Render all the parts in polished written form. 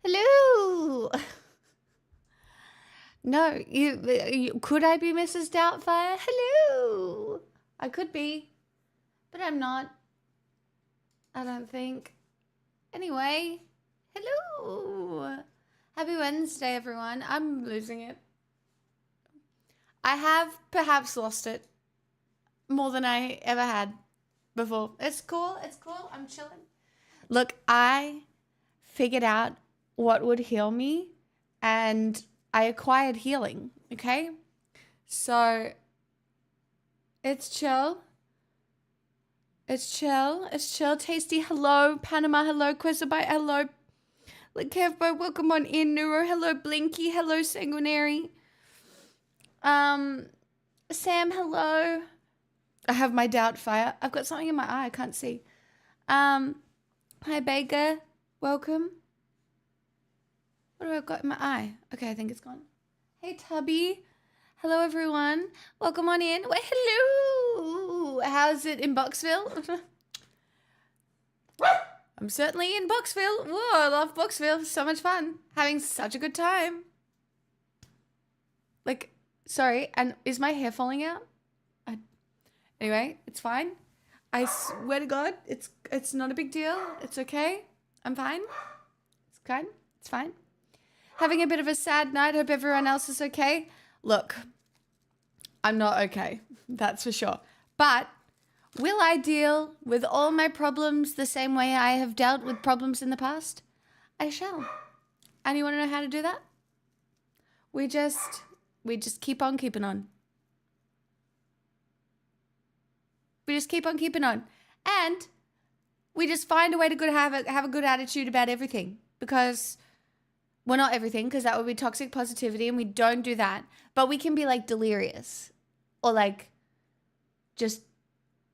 Hello. No, you could I be Mrs. Doubtfire? Hello. I could be, but I'm not. I don't think. Anyway, hello. Happy Wednesday, everyone. I'm losing it. I have perhaps lost it more than I ever had before. It's cool. It's cool. I'm chilling. Look, I figured out what would heal me, and I acquired healing, okay? So it's chill. It's chill. It's chill. Tasty, hello. Panama, hello. Quesabite, hello. Kevbo, welcome on in. Neuro, hello. Blinky, hello. Sanguinary. Sam, hello. I have my Doubtfire. I've got something in my eye. I can't see. Hi, Baker. Welcome. What have I got in my eye? Okay, I think it's gone. Hey, Tubby. Hello, everyone. Welcome on in. Well, hello. How's it in Boxville? I'm certainly in Boxville. Whoa, I love Boxville. So much fun. Having such a good time. Like, sorry, and is my hair falling out? Anyway, it's fine. I swear to God, it's not a big deal. It's okay. I'm fine. It's fine. It's fine. Having a bit of a sad night. Hope everyone else is okay. Look, I'm not okay. That's for sure. But will I deal with all my problems the same way I have dealt with problems in the past? I shall. And you want to know how to do that? We just keep on keeping on. We just keep on keeping on. And we just find a way to have a good attitude about everything. Because, well, not everything, because that would be toxic positivity, and we don't do that. But we can be, like, delirious. Or, like, just,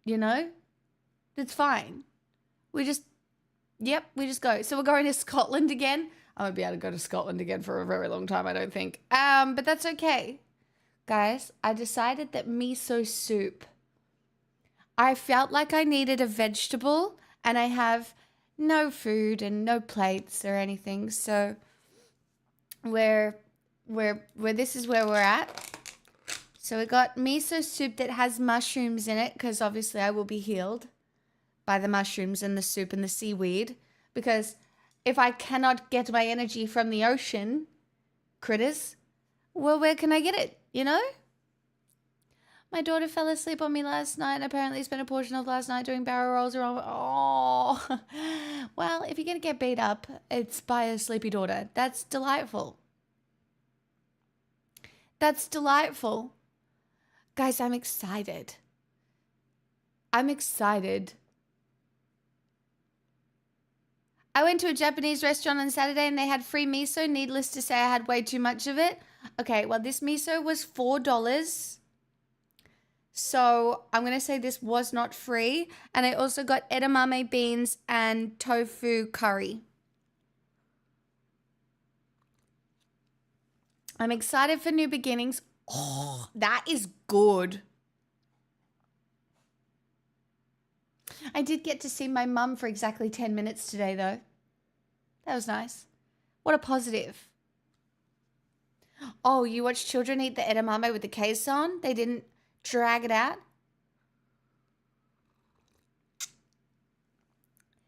you know? It's fine. We just go. So we're going to Scotland again. I won't be able to go to Scotland again for a very long time, I don't think. But that's okay. Guys, I decided that miso soup, I felt like I needed a vegetable, and I have no food and no plates or anything. So where this is where we're at. So we got miso soup that has mushrooms in it, because obviously I will be healed by the mushrooms and the soup and the seaweed. Because if I cannot get my energy from the ocean critters, well, where can I get it, you know? My daughter fell asleep on me last night and apparently spent a portion of last night doing barrel rolls around. Oh, well, if you're going to get beat up, it's by a sleepy daughter. That's delightful. That's delightful. Guys, I'm excited. I'm excited. I went to a Japanese restaurant on Saturday and they had free miso. Needless to say, I had way too much of it. Okay, well, this miso was $4. So I'm going to say this was not free. And I also got edamame beans and tofu curry. I'm excited for new beginnings. Oh, that is good. I did get to see my mum for exactly 10 minutes today, though. That was nice. What a positive. Oh, you watch children eat the edamame with the case on? They didn't drag it out?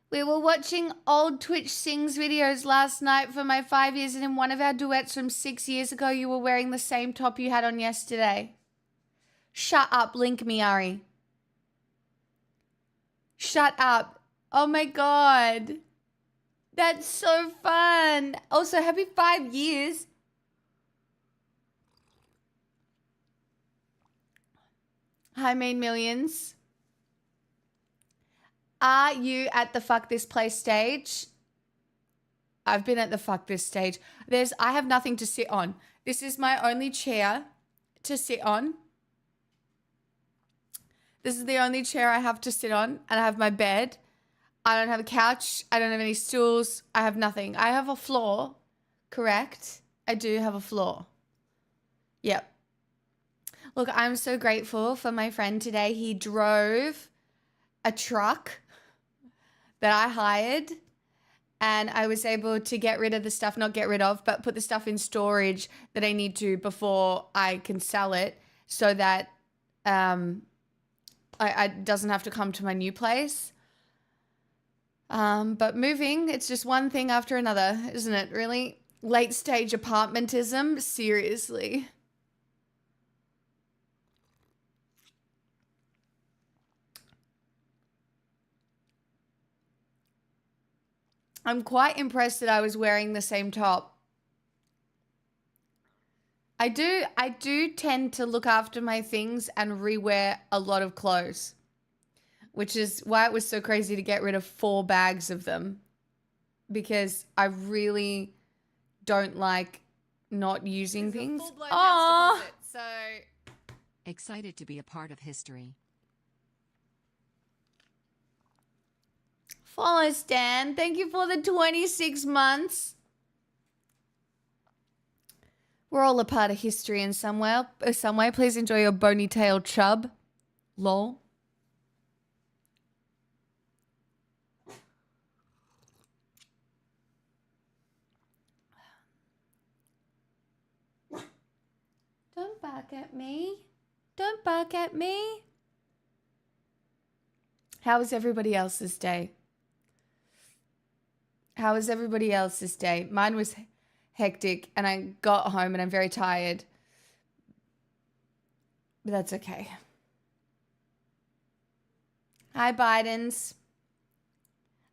We were watching old Twitch Sings videos last night for my 5 years, and in one of our duets from 6 years ago, you were wearing the same top you had on yesterday. Shut up, link me, Ari. Shut up. Oh my God. That's so fun. Also, happy 5 years. Hi, Mean Millions. Are you at the fuck this place stage? I've been at the fuck this stage. I have nothing to sit on. This is my only chair to sit on. This is the only chair I have to sit on, and I have my bed. I don't have a couch. I don't have any stools. I have nothing. I have a floor. Correct. I do have a floor. Yep. Look, I'm so grateful for my friend today. He drove a truck that I hired, and I was able to get rid of the stuff, not get rid of, but put the stuff in storage that I need to before I can sell it, so that I doesn't have to come to my new place. But moving, it's just one thing after another, isn't it? Really? Late stage apartmentism? Seriously. I'm quite impressed that I was wearing the same top. I do tend to look after my things and rewear a lot of clothes, which is why it was so crazy to get rid of 4 bags of them, because I really don't like not using things. Oh, so excited to be a part of history. Follow Stan. Thank you for the 26 months. We're all a part of history in some way. Please enjoy your bony tail chub. Lol. Don't bark at me. Don't bark at me. How was everybody else's day? How was everybody else's day? Mine was hectic, and I got home and I'm very tired. But that's okay. Hi, Bidens.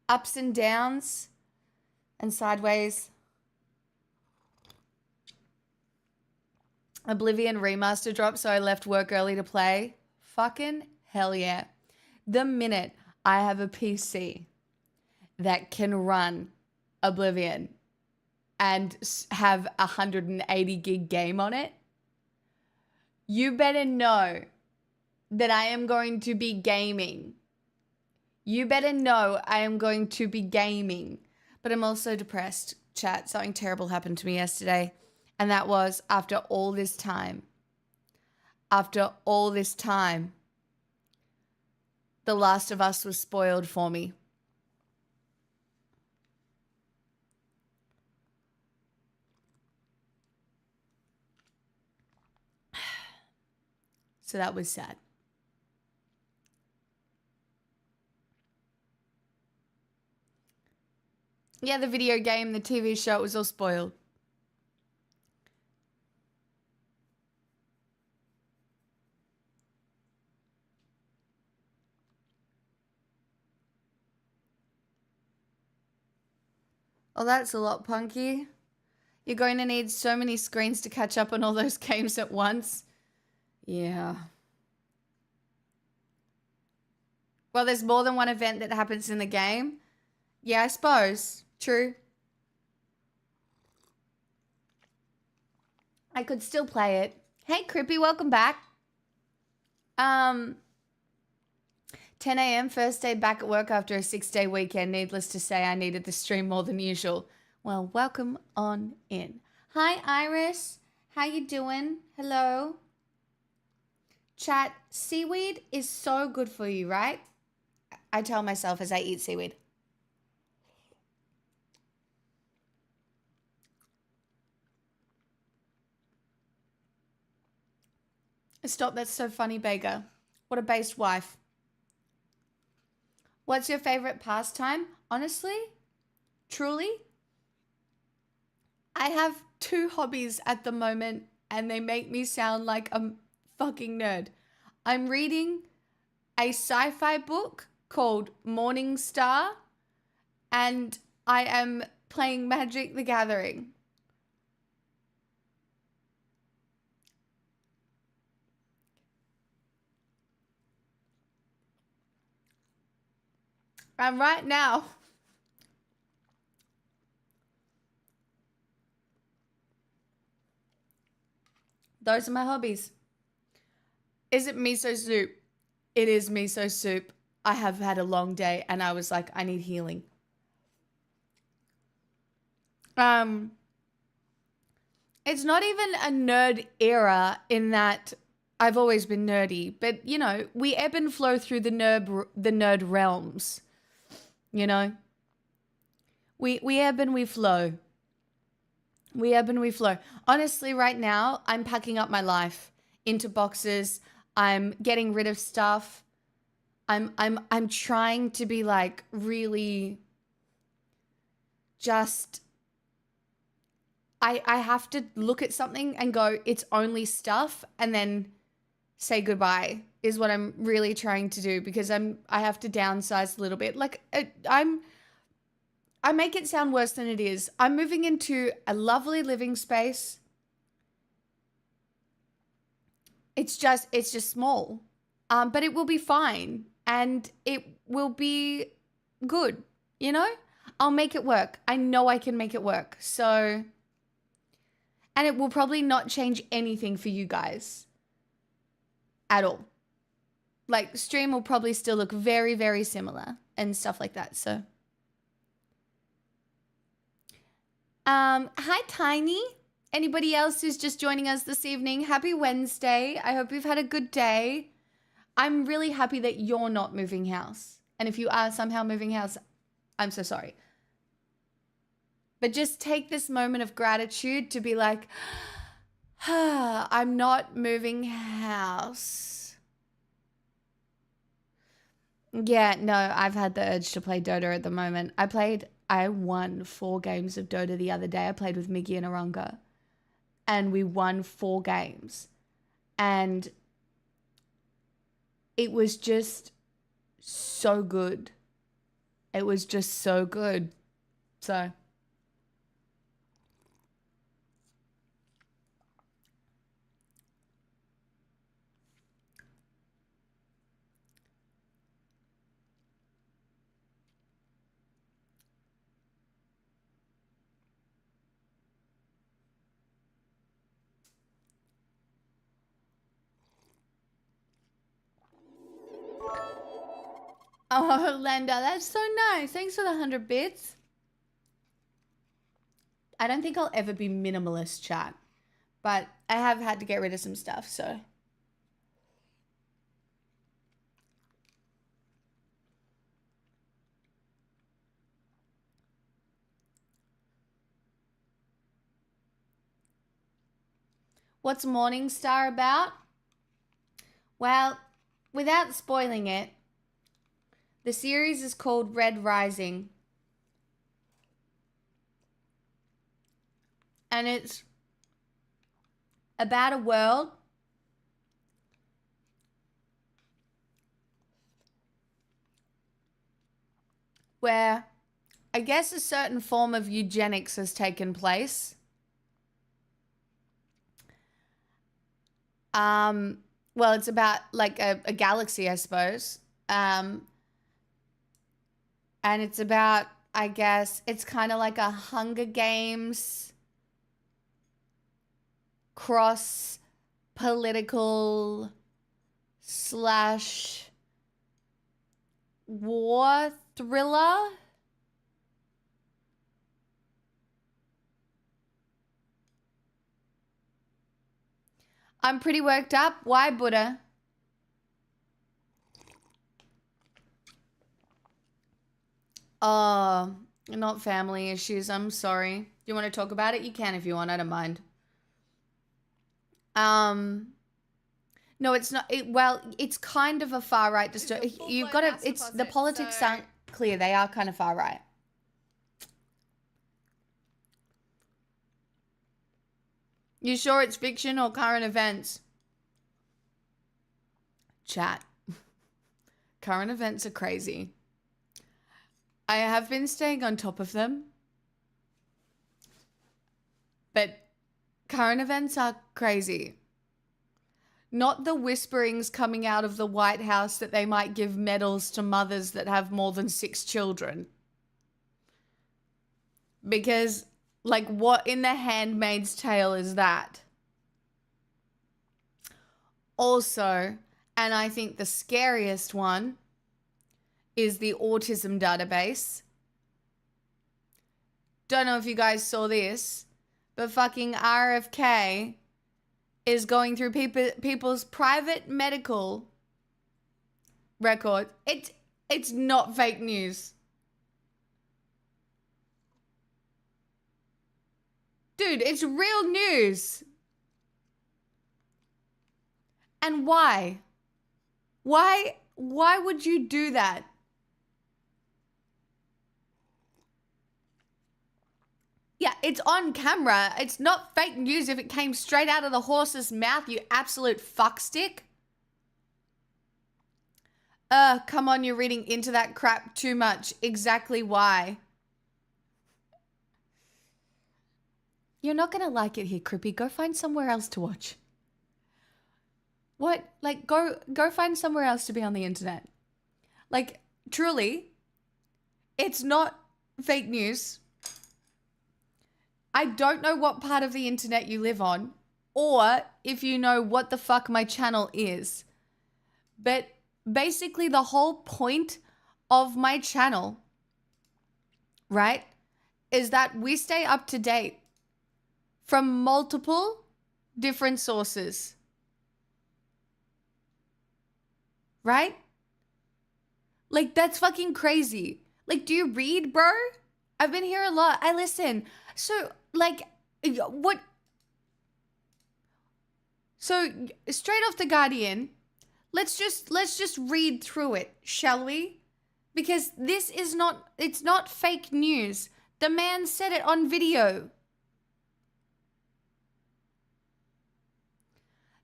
Ups and downs and sideways. Oblivion remaster dropped, so I left work early to play. Fucking hell yeah. The minute I have a PC that can run Oblivion and have a 180 gig game on it, you better know that I am going to be gaming. You better know I am going to be gaming. But I'm also depressed, chat. Something terrible happened to me yesterday. And that was after all this time. After all this time, The Last of Us was spoiled for me. So that was sad. Yeah, the video game, the TV show, it was all spoiled. Oh, that's a lot, Punky. You're going to need so many screens to catch up on all those games at once. Yeah. Well, there's more than one event that happens in the game. Yeah, I suppose. True. I could still play it. Hey, Crippy, welcome back. 10 a.m. first day back at work after a 6-day weekend. Needless to say, I needed the stream more than usual. Well, welcome on in. Hi, Iris. How you doing? Hello. Chat, seaweed is so good for you, right? I tell myself as I eat seaweed. Stop, that's so funny, Beggar. What a based wife. What's your favorite pastime? Honestly, truly, I have 2 hobbies at the moment, and they make me sound like a fucking nerd. I'm reading a sci-fi book called Morning Star, and I am playing Magic the Gathering. And right now, those are my hobbies. Is it miso soup? It is miso soup. I have had a long day and I was like, I need healing. It's not even a nerd era in that I've always been nerdy, but you know, we ebb and flow through the nerd realms. You know, We ebb and we flow. We ebb and we flow. Honestly, right now, I'm packing up my life into boxes. I'm getting rid of stuff. I'm trying to be like really just I have to look at something and go, it's only stuff, and then say goodbye is what I'm really trying to do, because I have to downsize a little bit. Like I make it sound worse than it is. I'm moving into a lovely living space. It's just small. But it will be fine and it will be good, you know? I'll make it work. I know I can make it work. So, and it will probably not change anything for you guys at all. Like, stream will probably still look very, very similar and stuff like that. So, hi, Tiny. Anybody else who's just joining us this evening, happy Wednesday. I hope you've had a good day. I'm really happy that you're not moving house. And if you are somehow moving house, I'm so sorry. But just take this moment of gratitude to be like, I'm not moving house. Yeah, no, I've had the urge to play Dota at the moment. I won 4 games of Dota the other day. I played with Miggy and Aronga. And we won 4 games. And it was just so good. It was just so good. So. Oh, Linda, that's so nice. Thanks for the 100 bits. I don't think I'll ever be minimalist, chat. But I have had to get rid of some stuff, so. What's Morningstar about? Well, without spoiling it, the series is called Red Rising. And it's about a world where I guess a certain form of eugenics has taken place. Well, it's about like a galaxy, I suppose. And it's about, I guess, it's kind of like a Hunger Games cross political / war thriller. I'm pretty worked up. Why, Buddha? Oh, not family issues. I'm sorry. Do you want to talk about it? You can if you want. I don't mind. No, it's not. Well, it's kind of a far right distortion. You've got to. It's the politics aren't clear. They are kind of far right. You sure it's fiction or current events? Chat. Current events are crazy. I have been staying on top of them. But current events are crazy. Not the whisperings coming out of the White House that they might give medals to mothers that have more than 6 children. Because, like, what in The Handmaid's Tale is that? Also, and I think the scariest one is the autism database. Don't know if you guys saw this, but fucking RFK is going through people's private medical record. It's not fake news. Dude, it's real news. And why? Why would you do that? Yeah, it's on camera. It's not fake news if it came straight out of the horse's mouth, you absolute fuckstick. Come on, you're reading into that crap too much. Exactly why. You're not gonna like it here, Crippy. Go find somewhere else to watch. What? Like, go find somewhere else to be on the internet. Like, truly, it's not fake news. I don't know what part of the internet you live on, or if you know what the fuck my channel is. But basically the whole point of my channel, right, is that we stay up to date from multiple different sources. Right? Like, that's fucking crazy. Like, do you read, bro? I've been here a lot. I listen. So, like, what? So, straight off The Guardian, let's just read through it, shall we? Because this is not, it's not fake news. The man said it on video.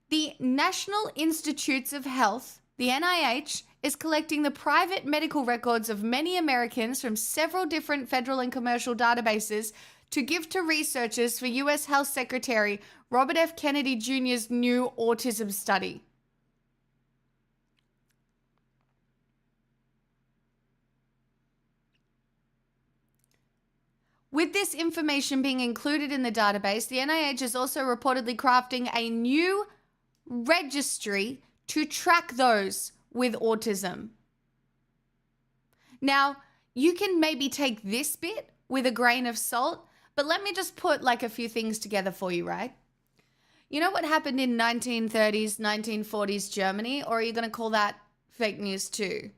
The National Institutes of Health, the NIH, is collecting the private medical records of many Americans from several different federal and commercial databases to give to researchers for U.S. Health Secretary Robert F. Kennedy Jr.'s new autism study. With this information being included in the database, the NIH is also reportedly crafting a new registry to track those with autism. Now, you can maybe take this bit with a grain of salt, but let me just put like a few things together for you, right? You know what happened in 1930s, 1940s Germany, or are you going to call that fake news too?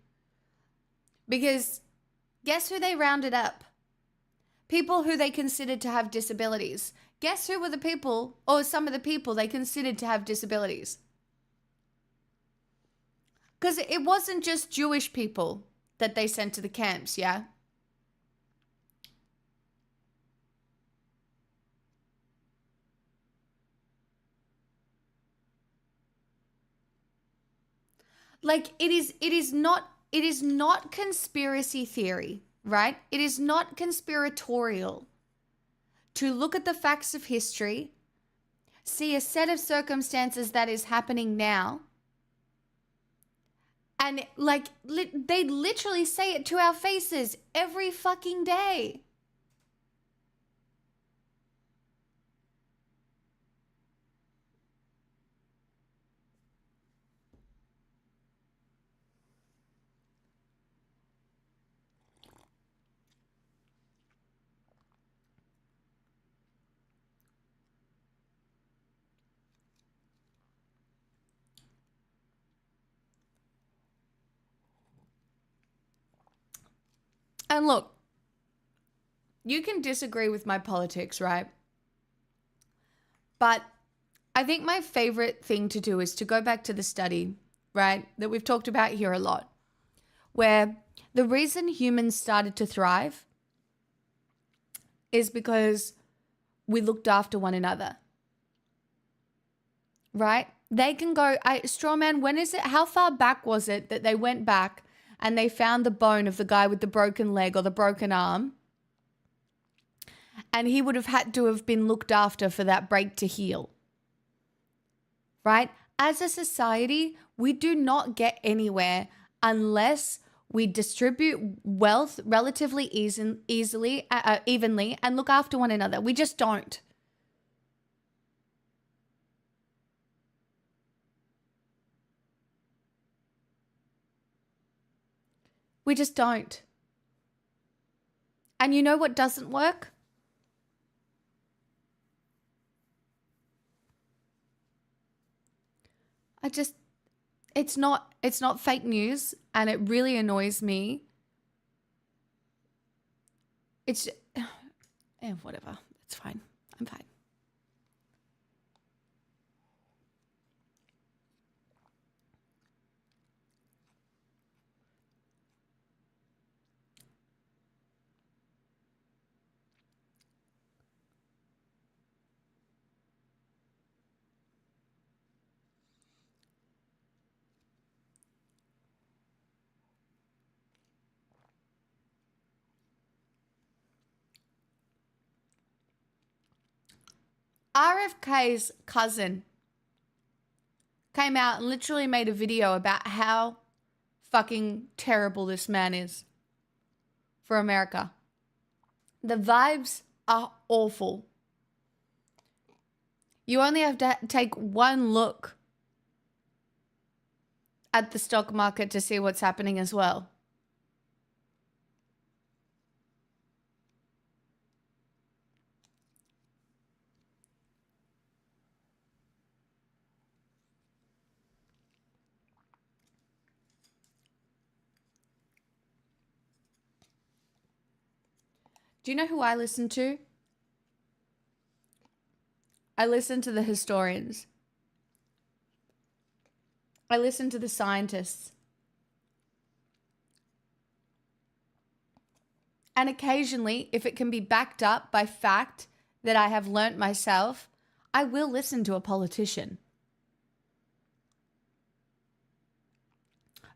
Because guess who they rounded up? People who they considered to have disabilities. Guess who were the people, or some of the people they considered to have disabilities? Because it wasn't just Jewish people that they sent to the camps, yeah? Like, it is not conspiracy theory, right? It is not conspiratorial to look at the facts of history, see a set of circumstances that is happening now, and like they literally say it to our faces every fucking day. And look, you can disagree with my politics, right? But I think my favorite thing to do is to go back to the study, right, that we've talked about here a lot, where the reason humans started to thrive is because we looked after one another, right? They can go, Strawman, when is it, how far back was it that they went back and they found the bone of the guy with the broken leg or the broken arm? And he would have had to have been looked after for that break to heal, right? As a society, we do not get anywhere unless we distribute wealth relatively evenly and look after one another. We just don't. We just don't. And you know what doesn't work? It's not fake news, and it really annoys me. It's, whatever. It's fine. I'm fine. RFK's cousin came out and literally made a video about how fucking terrible this man is for America. The vibes are awful. You only have to take one look at the stock market to see what's happening as well. Do you know who I listen to? I listen to the historians. I listen to the scientists. And occasionally, if it can be backed up by fact that I have learnt myself, I will listen to a politician.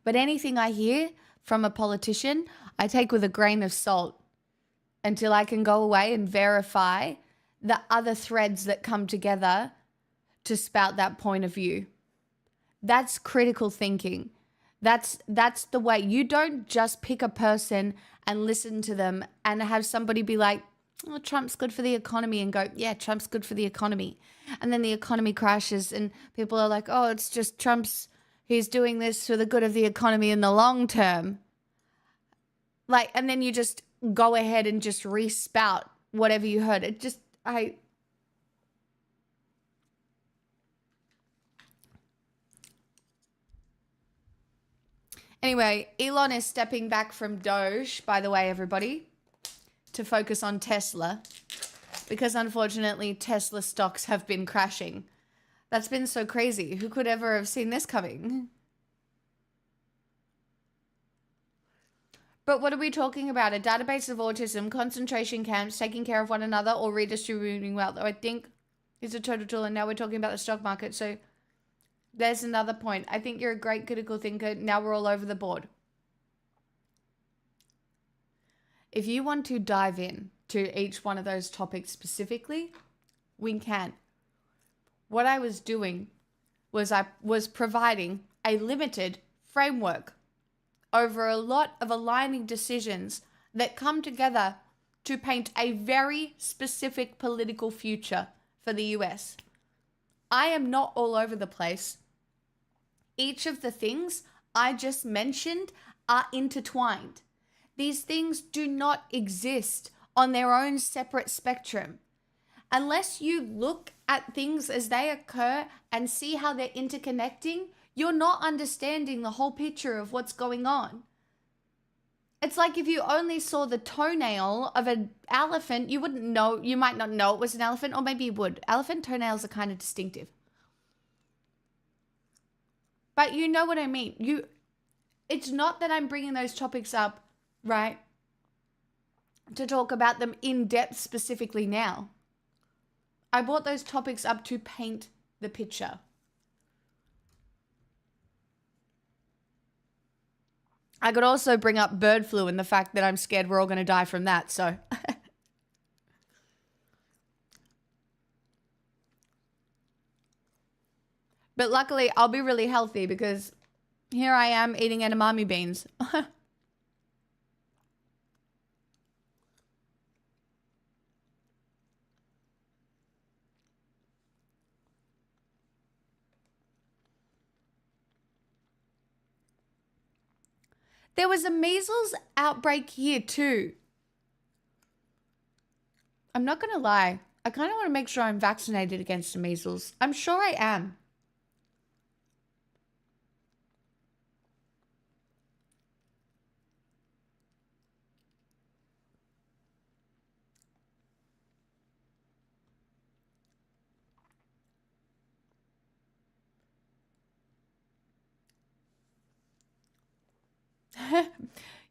But anything I hear from a politician, I take with a grain of salt until I can go away and verify the other threads that come together to spout that point of view. That's critical thinking. That's the way. You don't just pick a person and listen to them and have somebody be like, oh, Trump's good for the economy, and go, yeah, Trump's good for the economy. And then the economy crashes and people are like, oh, it's just he's doing this for the good of the economy in the long term. Like, and then you just go ahead and just re-spout whatever you heard. It just, Anyway, Elon is stepping back from Doge, by the way, everybody, to focus on Tesla, because unfortunately Tesla stocks have been crashing. That's been so crazy. Who could ever have seen this coming? But what are we talking about? A database of autism, concentration camps, taking care of one another, or redistributing wealth? I think it's a total tool, and now we're talking about the stock market. So there's another point. I think you're a great critical thinker. Now we're all over the board. If you want to dive in to each one of those topics specifically, we can. What I was doing was I was providing a limited framework over a lot of aligning decisions that come together to paint a very specific political future for the US. I am not all over the place. Each of the things I just mentioned are intertwined. These things do not exist on their own separate spectrum. Unless you look at things as they occur and see how they're interconnecting, you're not understanding the whole picture of what's going on. It's like if you only saw the toenail of an elephant, you wouldn't know, you might not know it was an elephant, or maybe you would. Elephant toenails are kind of distinctive. But you know what I mean. It's not that I'm bringing those topics up, right, to talk about them in depth specifically now. I brought those topics up to paint the picture. I could also bring up bird flu and the fact that I'm scared we're all going to die from that, so. But luckily, I'll be really healthy because here I am eating edamame beans. There was a measles outbreak here too. I'm not going to lie. I kind of want to make sure I'm vaccinated against the measles. I'm sure I am.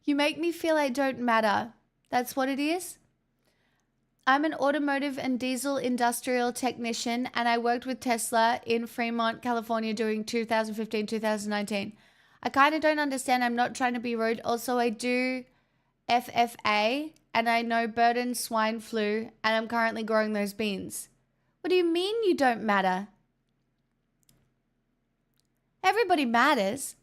You make me feel I don't matter. That's what it is. I'm an automotive and diesel industrial technician, and I worked with Tesla in Fremont, California during 2015, 2019. I kind of don't understand. I'm not trying to be rude. Also, I do FFA, and I know bird and swine flu, and I'm currently growing those beans. What do you mean you don't matter? Everybody matters.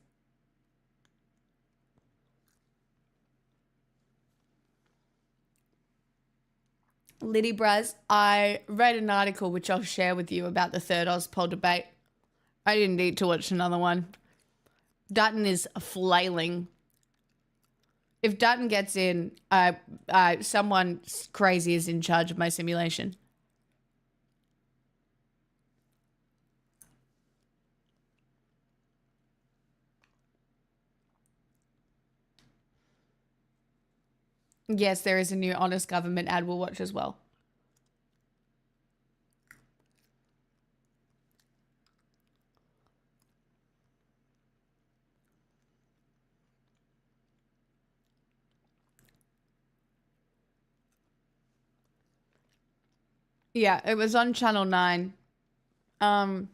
Liddy Braz, I read an article which I'll share with you about the third Ozpol debate. I didn't need to watch another one. Dutton is flailing. If Dutton gets in, someone crazy is in charge of my simulation. Yes, there is a new Honest Government ad we'll watch as well. Yeah, it was on Channel 9. I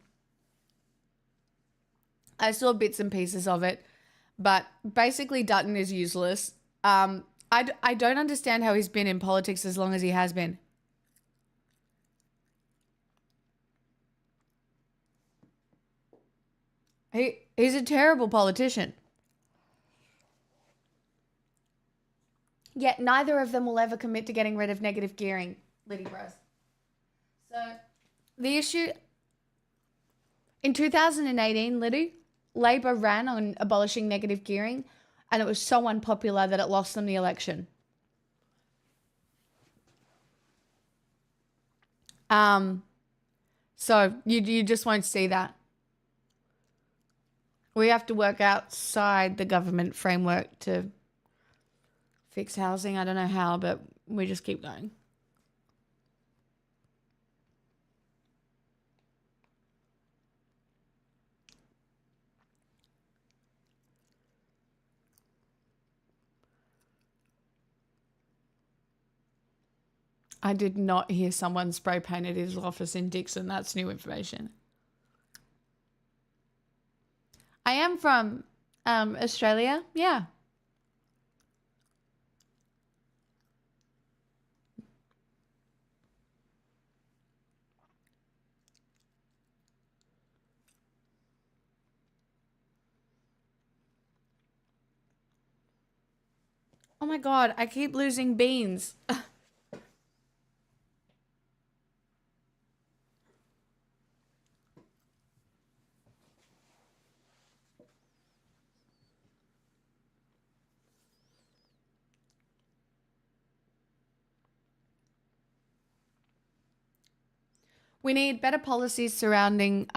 saw bits and pieces of it, but basically Dutton is useless. I don't understand how he's been in politics as long as he has been. He's a terrible politician. Yet neither of them will ever commit to getting rid of negative gearing, Liddy Bros. So, the issue... In 2018, Liddy, Labor ran on abolishing negative gearing, and it was so unpopular that it lost them the election. So you just won't see that. We have to work outside the government framework to fix housing. I don't know how, but we just keep going. I did not hear someone spray painted his office in Dixon. That's new information. I am from Australia. Yeah. Oh my God, I keep losing beans. We need better policies surrounding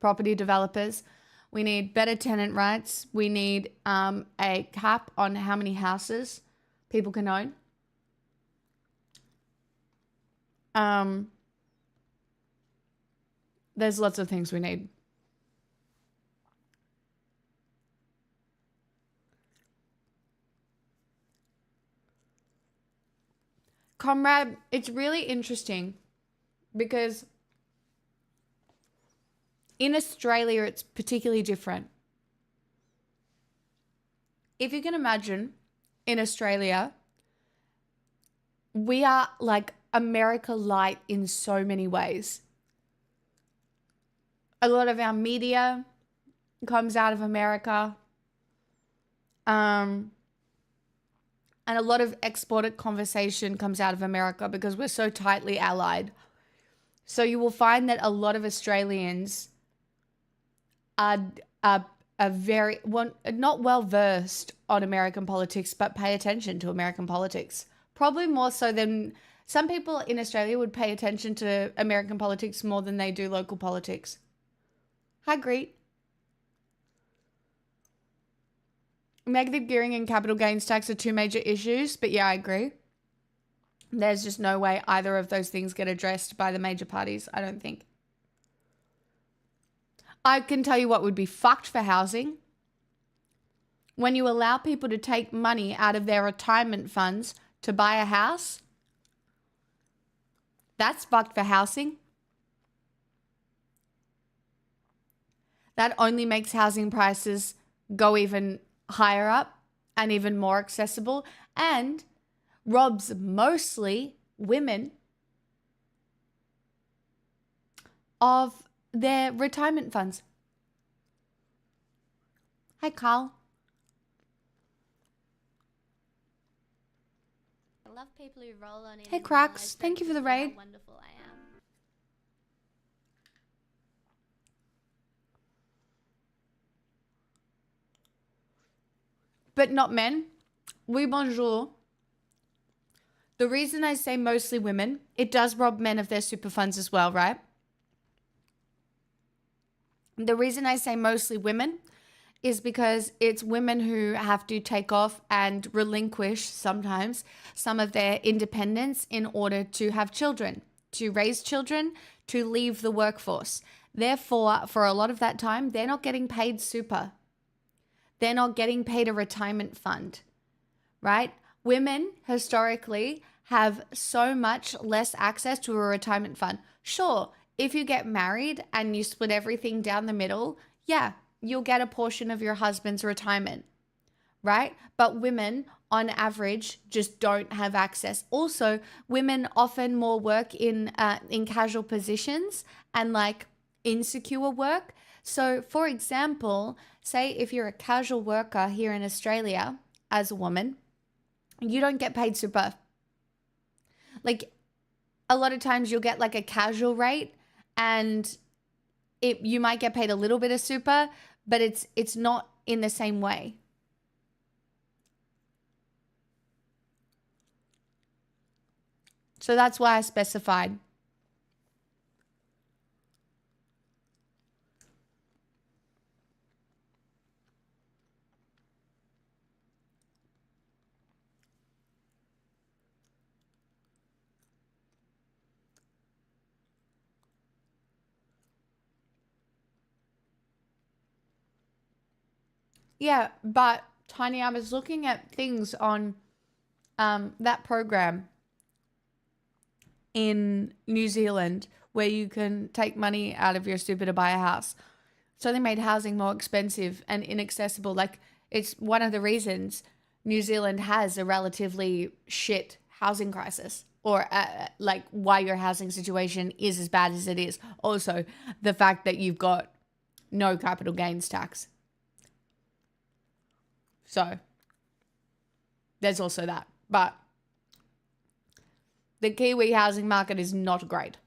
property developers. We need better tenant rights. We need a cap on how many houses people can own. There's lots of things we need. Comrade, it's really interesting because in Australia, it's particularly different. If you can imagine, in Australia, we are like America light in so many ways. A lot of our media comes out of America. And a lot of exported conversation comes out of America because we're so tightly allied. So you will find that a lot of Australians are very, not well versed on American politics, but pay attention to American politics. Probably more so than some people in Australia would pay attention to American politics more than they do local politics. Hi, Greet. Negative gearing and capital gains tax are two major issues, but yeah, I agree. There's just no way either of those things get addressed by the major parties, I don't think. I can tell you what would be fucked for housing. When you allow people to take money out of their retirement funds to buy a house, that's fucked for housing. That only makes housing prices go even higher up and even more accessible and robs mostly women of their retirement funds. Hi, Carl. I love people who roll on in. Hey, and Cracks. realize Thank you for the very quickly raid. how wonderful I am. But not men. Oui, bonjour. The reason I say mostly women, it does rob men of their super funds as well, right? The reason I say mostly women is because it's women who have to take off and relinquish sometimes some of their independence in order to have children, to raise children, to leave the workforce. Therefore, for a lot of that time, they're not getting paid super. They're not getting paid a retirement fund, right? Women historically have so much less access to a retirement fund. Sure, if you get married and you split everything down the middle, yeah, you'll get a portion of your husband's retirement, right? But women on average just don't have access. Also, women often more work in casual positions and like insecure work. So, for example, say if you're a casual worker here in Australia as a woman, you don't get paid super. Like a lot of times you'll get like a casual rate and you might get paid a little bit of super, but it's not in the same way. So that's why I specified. Yeah, but Tiny, I was looking at things on that program in New Zealand where you can take money out of your super to buy a house. So they made housing more expensive and inaccessible. Like it's one of the reasons New Zealand has a relatively shit housing crisis, or like why your housing situation is as bad as it is. Also, the fact that you've got no capital gains tax. So there's also that. But the Kiwi housing market is not great.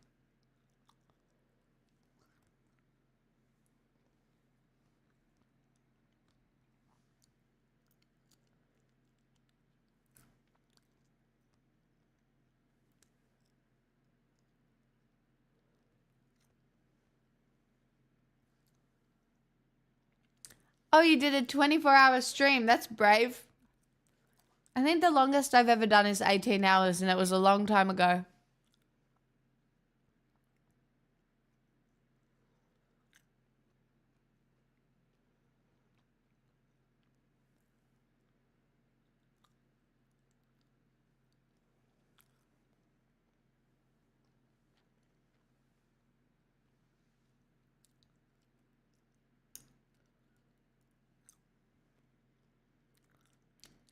Oh, you did a 24-hour stream. That's brave. I think the longest I've ever done is 18 hours, and it was a long time ago.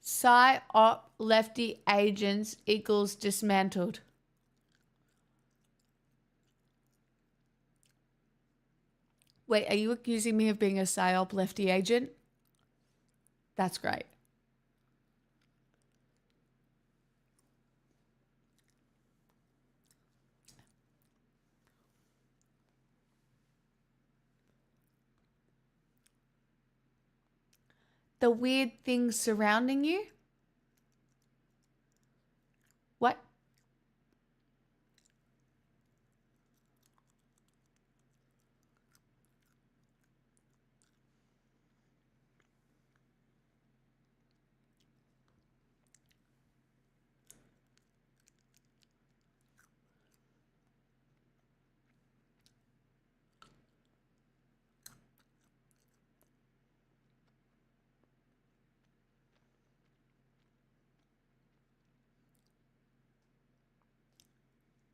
Psy-op lefty agents equals dismantled. Wait, are you accusing me of being a psy-op lefty agent? That's great. The weird things surrounding you? What?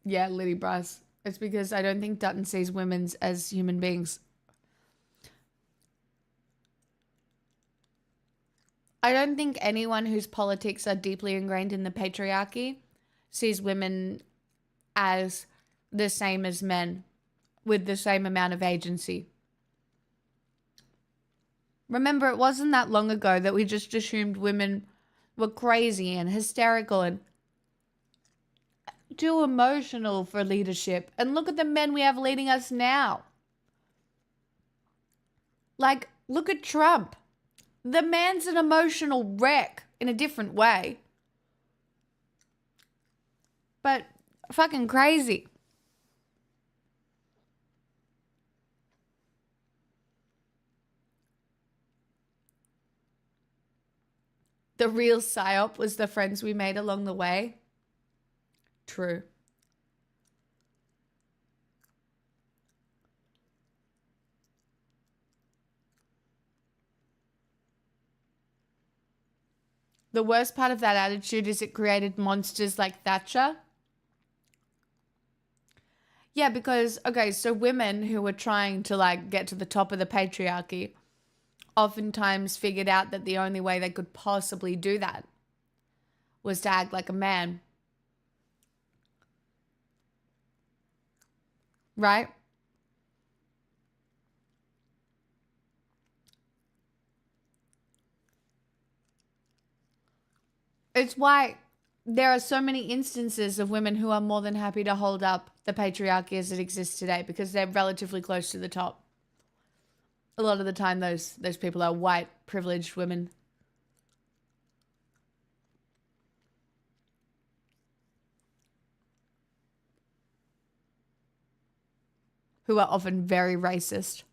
Yeah, Liddy Bryce. It's because I don't think Dutton sees women as human beings. I don't think anyone whose politics are deeply ingrained in the patriarchy sees women as the same as men. with the same amount of agency. Remember, it wasn't that long ago that we just assumed women were crazy and hysterical and too emotional for leadership. And look at the men we have leading us now. Like, look at Trump. The man's an emotional wreck in a different way. But fucking crazy. The real psyop was the friends we made along the way. True. The worst part of that attitude is it created monsters like Thatcher. Yeah, because, okay, so women who were trying to like get to the top of the patriarchy oftentimes figured out that the only way they could possibly do that was to act like a man. Right? It's why there are so many instances of women who are more than happy to hold up the patriarchy as it exists today because they're relatively close to the top. A lot of the time, those people are white, privileged women. Who are often very racist.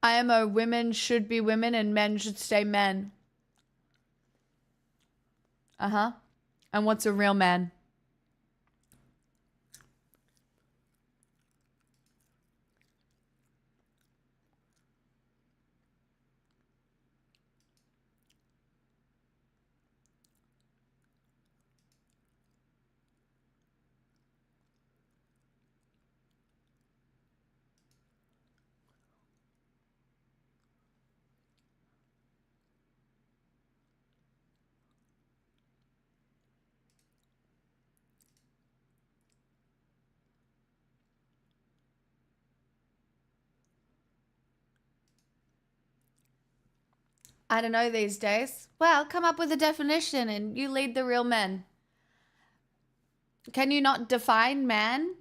IMO, women should be women and men should stay men. Uh-huh. And what's a real man? I don't know these days. Well, come up with a definition and you lead the real men. Can you not define man?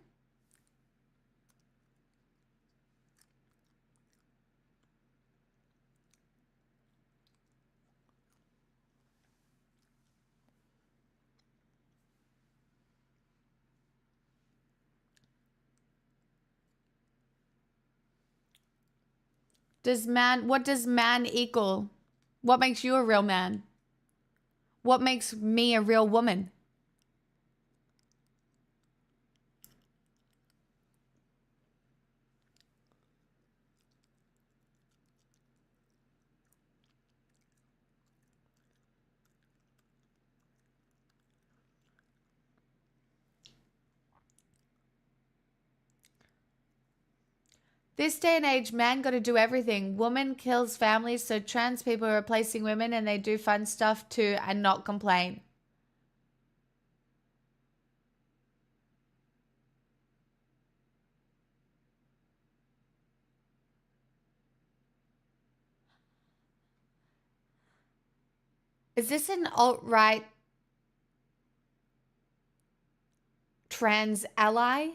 What does man equal? What makes you a real man? What makes me a real woman? This day and age, man got to do everything. Woman kills families, so trans people are replacing women and they do fun stuff too and not complain. Is this an alt-right trans ally?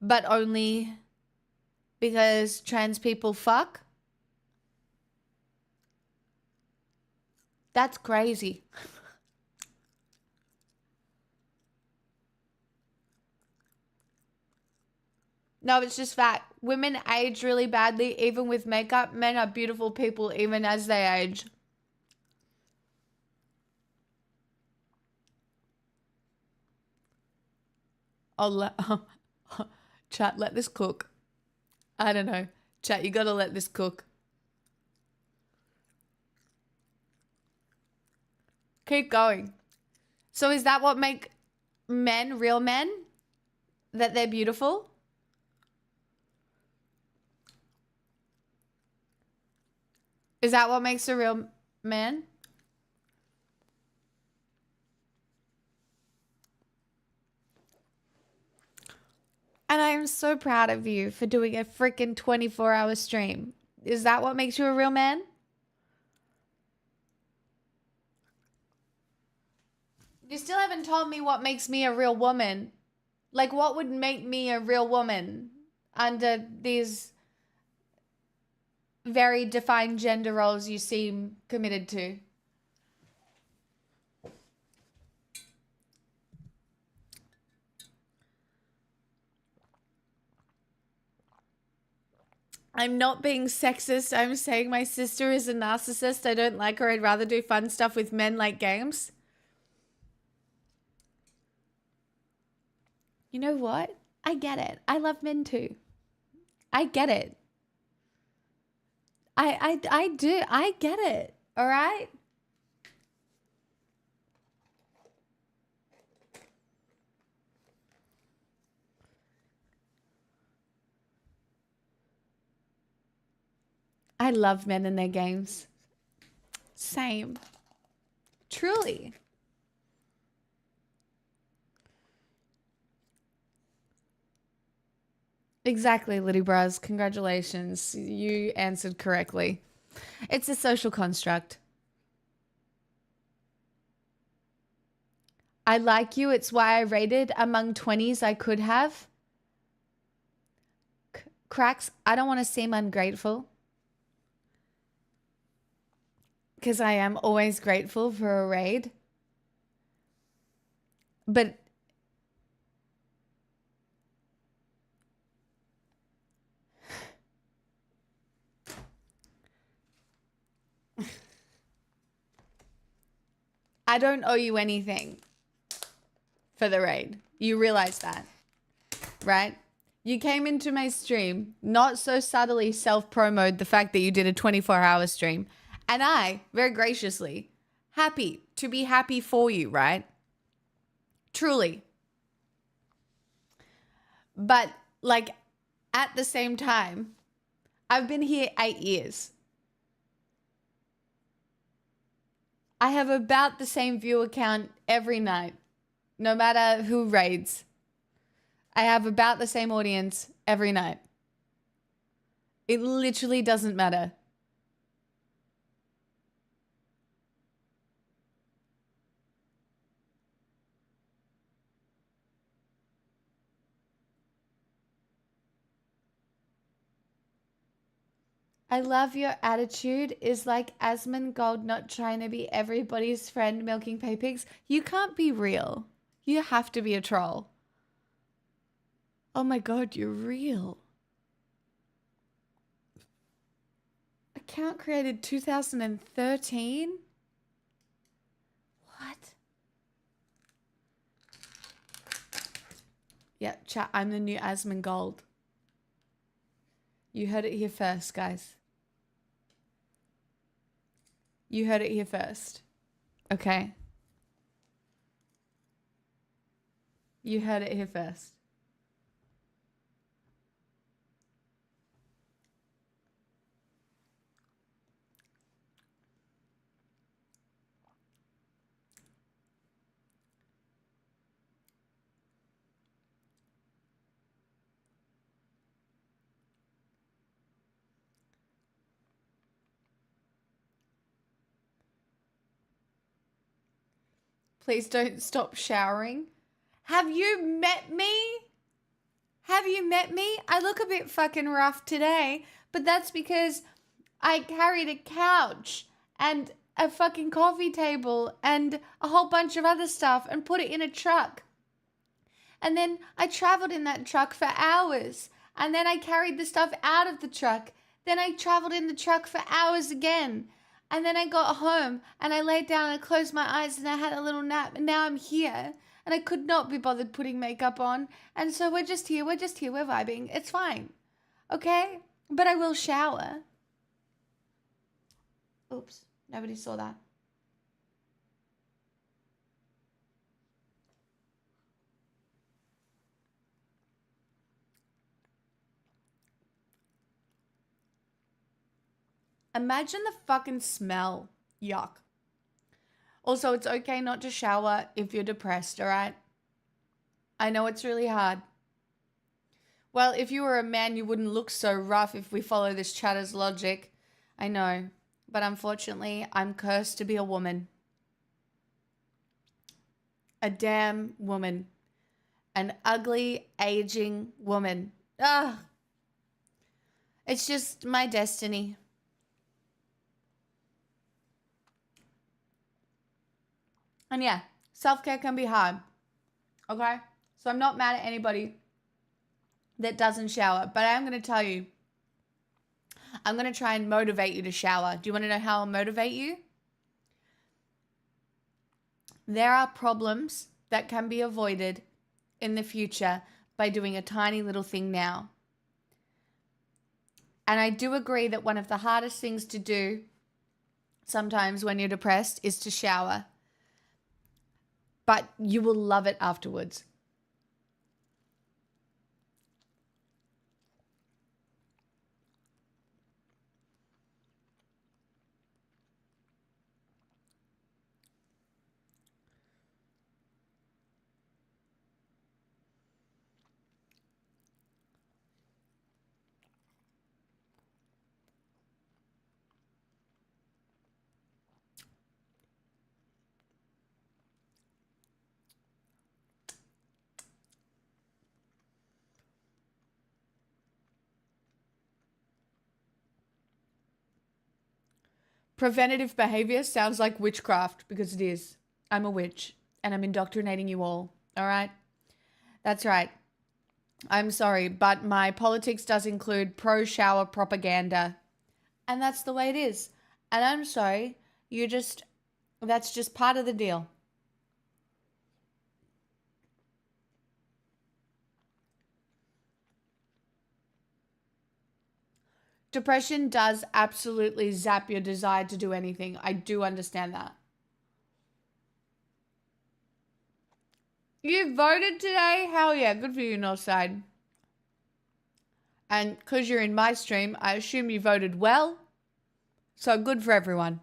But only because trans people fuck? That's crazy. No, it's just fact. Women age really badly, even with makeup. Men are beautiful people, even as they age. Chat, let this cook. I don't know. Chat, you gotta let this cook. Keep going. So is that what make men real men? That they're beautiful? Is that what makes a real man? And I am so proud of you for doing a freaking 24-hour stream. Is that what makes you a real man? You still haven't told me what makes me a real woman. Like, what would make me a real woman under these very defined gender roles you seem committed to? I'm not being sexist. I'm saying my sister is a narcissist. I don't like her. I'd rather do fun stuff with men like games. You know what? I get it. I love men too. I get it. I do. I get it. All right? I love men and their games. Same. Truly. Exactly, Liddy Bros. Congratulations. You answered correctly. It's a social construct. I like you. It's why I rated among 20s I could have. Cracks, I don't want to seem ungrateful. Because I am always grateful for a raid. But I don't owe you anything for the raid. You realize that, right? You came into my stream, not so subtly self-promoted the fact that you did a 24-hour stream. And I, very graciously, happy to be happy for you, right? Truly. But, like, at the same time, I've been here 8 years. I have about the same viewer count every night, no matter who raids. I have about the same audience every night. It literally doesn't matter. I love your attitude is like Asmongold not trying to be everybody's friend milking pay pigs. You can't be real. You have to be a troll. Oh my god, you're real. Account created 2013? What? Yeah, chat, I'm the new Asmongold. You heard it here first, guys. You heard it here first. Okay? You heard it here first. Please don't stop showering. Have you met me? Have you met me? I look a bit fucking rough today, but that's because I carried a couch and a fucking coffee table and a whole bunch of other stuff and put it in a truck. And then I traveled in that truck for hours. And then I carried the stuff out of the truck. Then I traveled in the truck for hours again. And then I got home and I laid down and closed my eyes and I had a little nap. And now I'm here. And I could not be bothered putting makeup on. And so we're just here. We're vibing. It's fine. Okay? But I will shower. Oops. Nobody saw that. Imagine the fucking smell. Yuck. Also, it's okay not to shower if you're depressed, all right? I know it's really hard. Well, if you were a man, you wouldn't look so rough if we follow this chatter's logic. I know, but unfortunately, I'm cursed to be a woman. A damn woman. An ugly, aging woman. Ugh. It's just my destiny. And yeah, self-care can be hard. Okay? So I'm not mad at anybody that doesn't shower, but I am going to tell you, I'm going to try and motivate you to shower. Do you want to know how I'll motivate you? There are problems that can be avoided in the future by doing a tiny little thing now. And I do agree that one of the hardest things to do sometimes when you're depressed is to shower. But you will love it afterwards. Preventative behavior sounds like witchcraft because it is. I'm a witch and I'm indoctrinating you all. All right? That's right. I'm sorry, but my politics does include pro-shower propaganda. And that's the way it is. And I'm sorry, that's just part of the deal. Depression does absolutely zap your desire to do anything. I do understand that. You voted today? Hell yeah, good for you, Northside. And because you're in my stream, I assume you voted well. So good for everyone.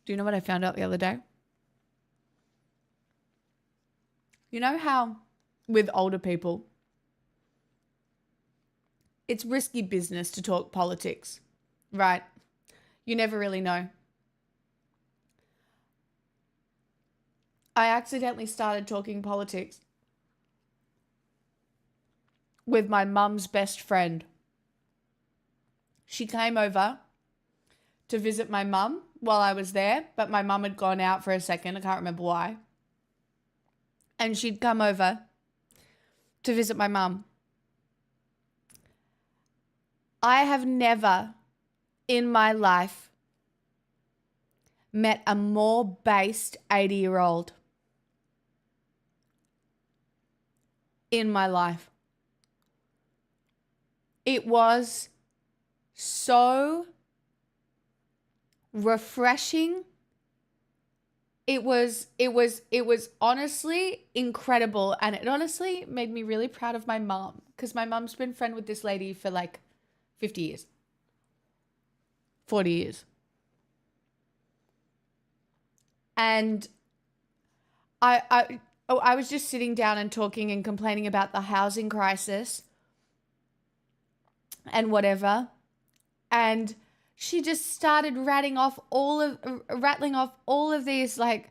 Do you know what I found out the other day? You know how with older people, it's risky business to talk politics, right? You never really know. I accidentally started talking politics with my mum's best friend. She came over to visit my mum while I was there, but my mum had gone out for a second. I can't remember why. And she'd come over to visit my mum. I have never in my life met a more based 80-year-old in my life. It was so refreshing. It was honestly incredible, and it honestly made me really proud of my mom, because my mom's been friend with this lady for like 50 years. 40 years. And I was just sitting down and talking and complaining about the housing crisis and whatever. And she just started rattling off all of these like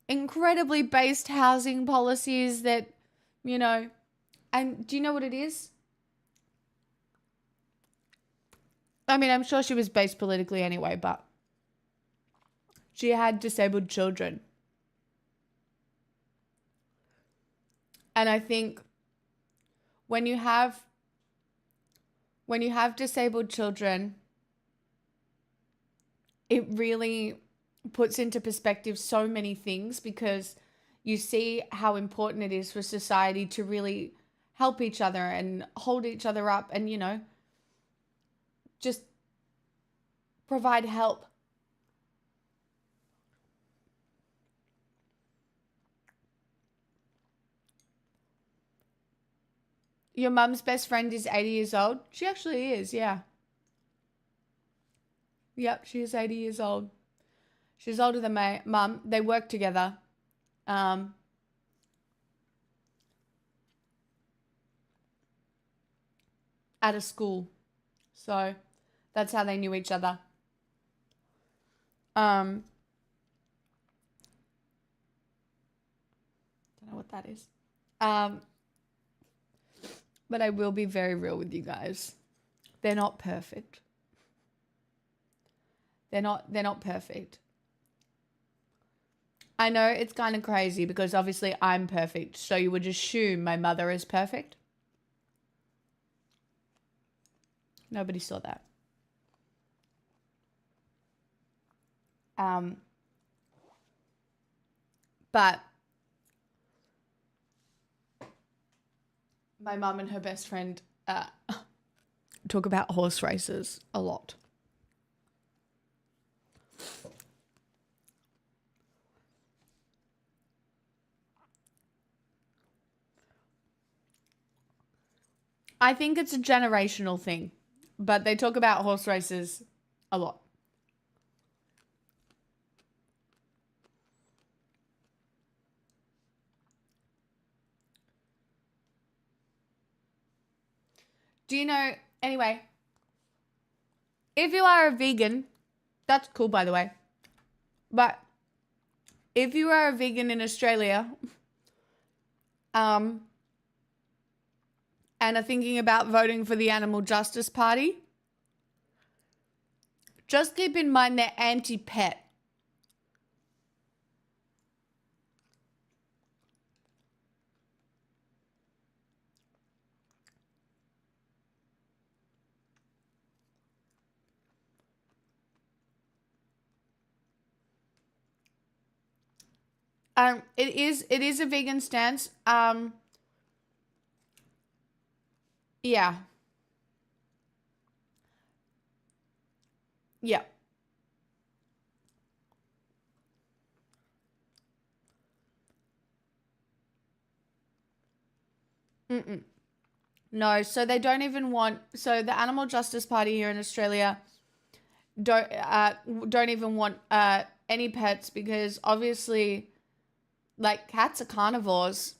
incredibly based housing policies that, you know, and do you know what it is? I mean, I'm sure she was based politically anyway, but she had disabled children. And I think when you have disabled children, it really puts into perspective so many things, because you see how important it is for society to really help each other and hold each other up and, you know, just provide help. Your mum's best friend is 80 years old? She actually is, yeah. Yep, she is 80 years old. She's older than my mum. They work together. At a school. So that's how they knew each other. Don't know what that is. But I will be very real with you guys. They're not perfect. They're not perfect. I know it's kind of crazy because obviously I'm perfect. So you would assume my mother is perfect. Nobody saw that. But my mum and her best friend talk about horse races a lot. I think it's a generational thing, but they talk about horse races a lot. Do you know, anyway, if you are a vegan, that's cool, by the way. But if you are a vegan in Australia, and are thinking about voting for the Animal Justice Party, just keep in mind they're anti-pet. It is a vegan stance. Yeah. Yeah. No, so they don't even want, so the Animal Justice Party here in Australia don't even want any pets because obviously like cats are carnivores.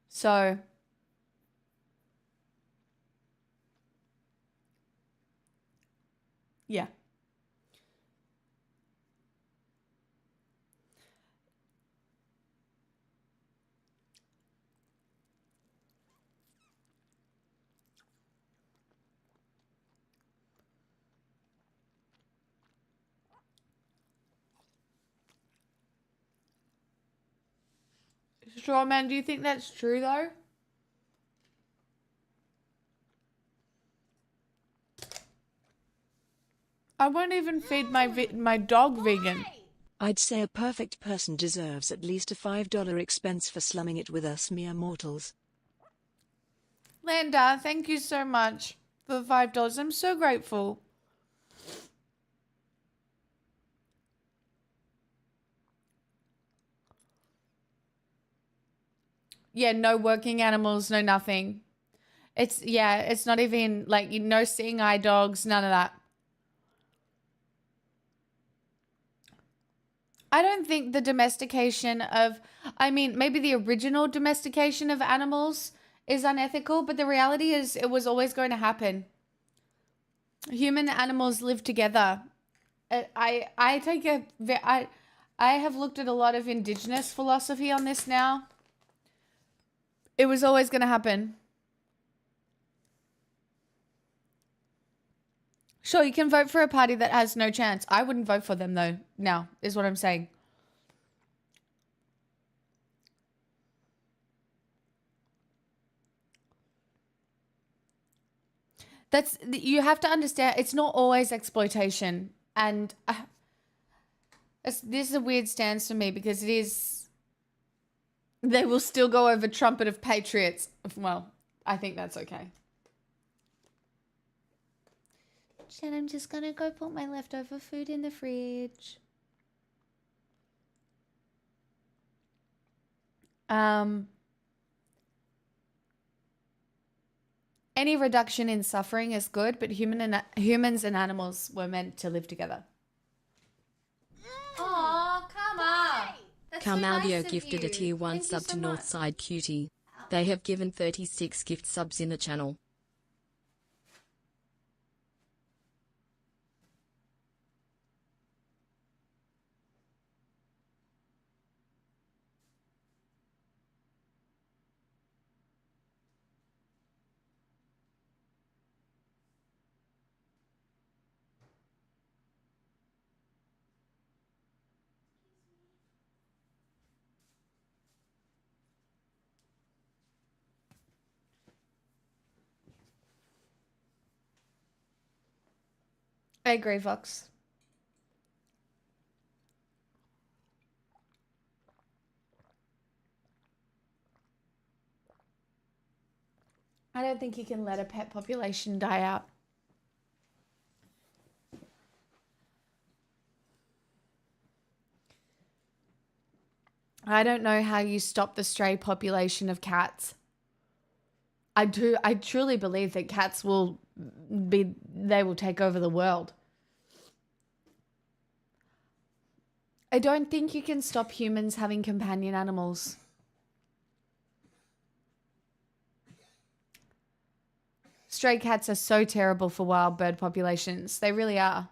So yeah. Straw man, do you think that's true though? I won't even feed my dog vegan. I'd say a perfect person deserves at least a $5 expense for slumming it with us mere mortals. Linda, thank you so much for the $5. I'm so grateful. Yeah, no working animals, no nothing. It's not even like no seeing eye dogs, none of that. I don't think the domestication of, I mean, maybe the original domestication of animals is unethical, but the reality is it was always going to happen. Human and animals live together. I have looked at a lot of indigenous philosophy on this now. It was always going to happen. Sure, you can vote for a party that has no chance. I wouldn't vote for them though. Now, is what I'm saying. You have to understand, it's not always exploitation. And this is a weird stance for me because it is, they will still go over trumpet of patriots. Well, I think that's okay. And I'm just gonna go put my leftover food in the fridge. Any reduction in suffering is good, but humans and animals were meant to live together. Oh, come on. That's so Carmaldio nice of gifted you. a tier 1 Thank you sub so to much. Northside Cutie. They have given 36 gift subs in the channel. I agree, Vox. I don't think you can let a pet population die out. I don't know how you stop the stray population of cats. I truly believe that cats will take over the world. I don't think you can stop humans having companion animals. Stray cats are so terrible for wild bird populations. They really are.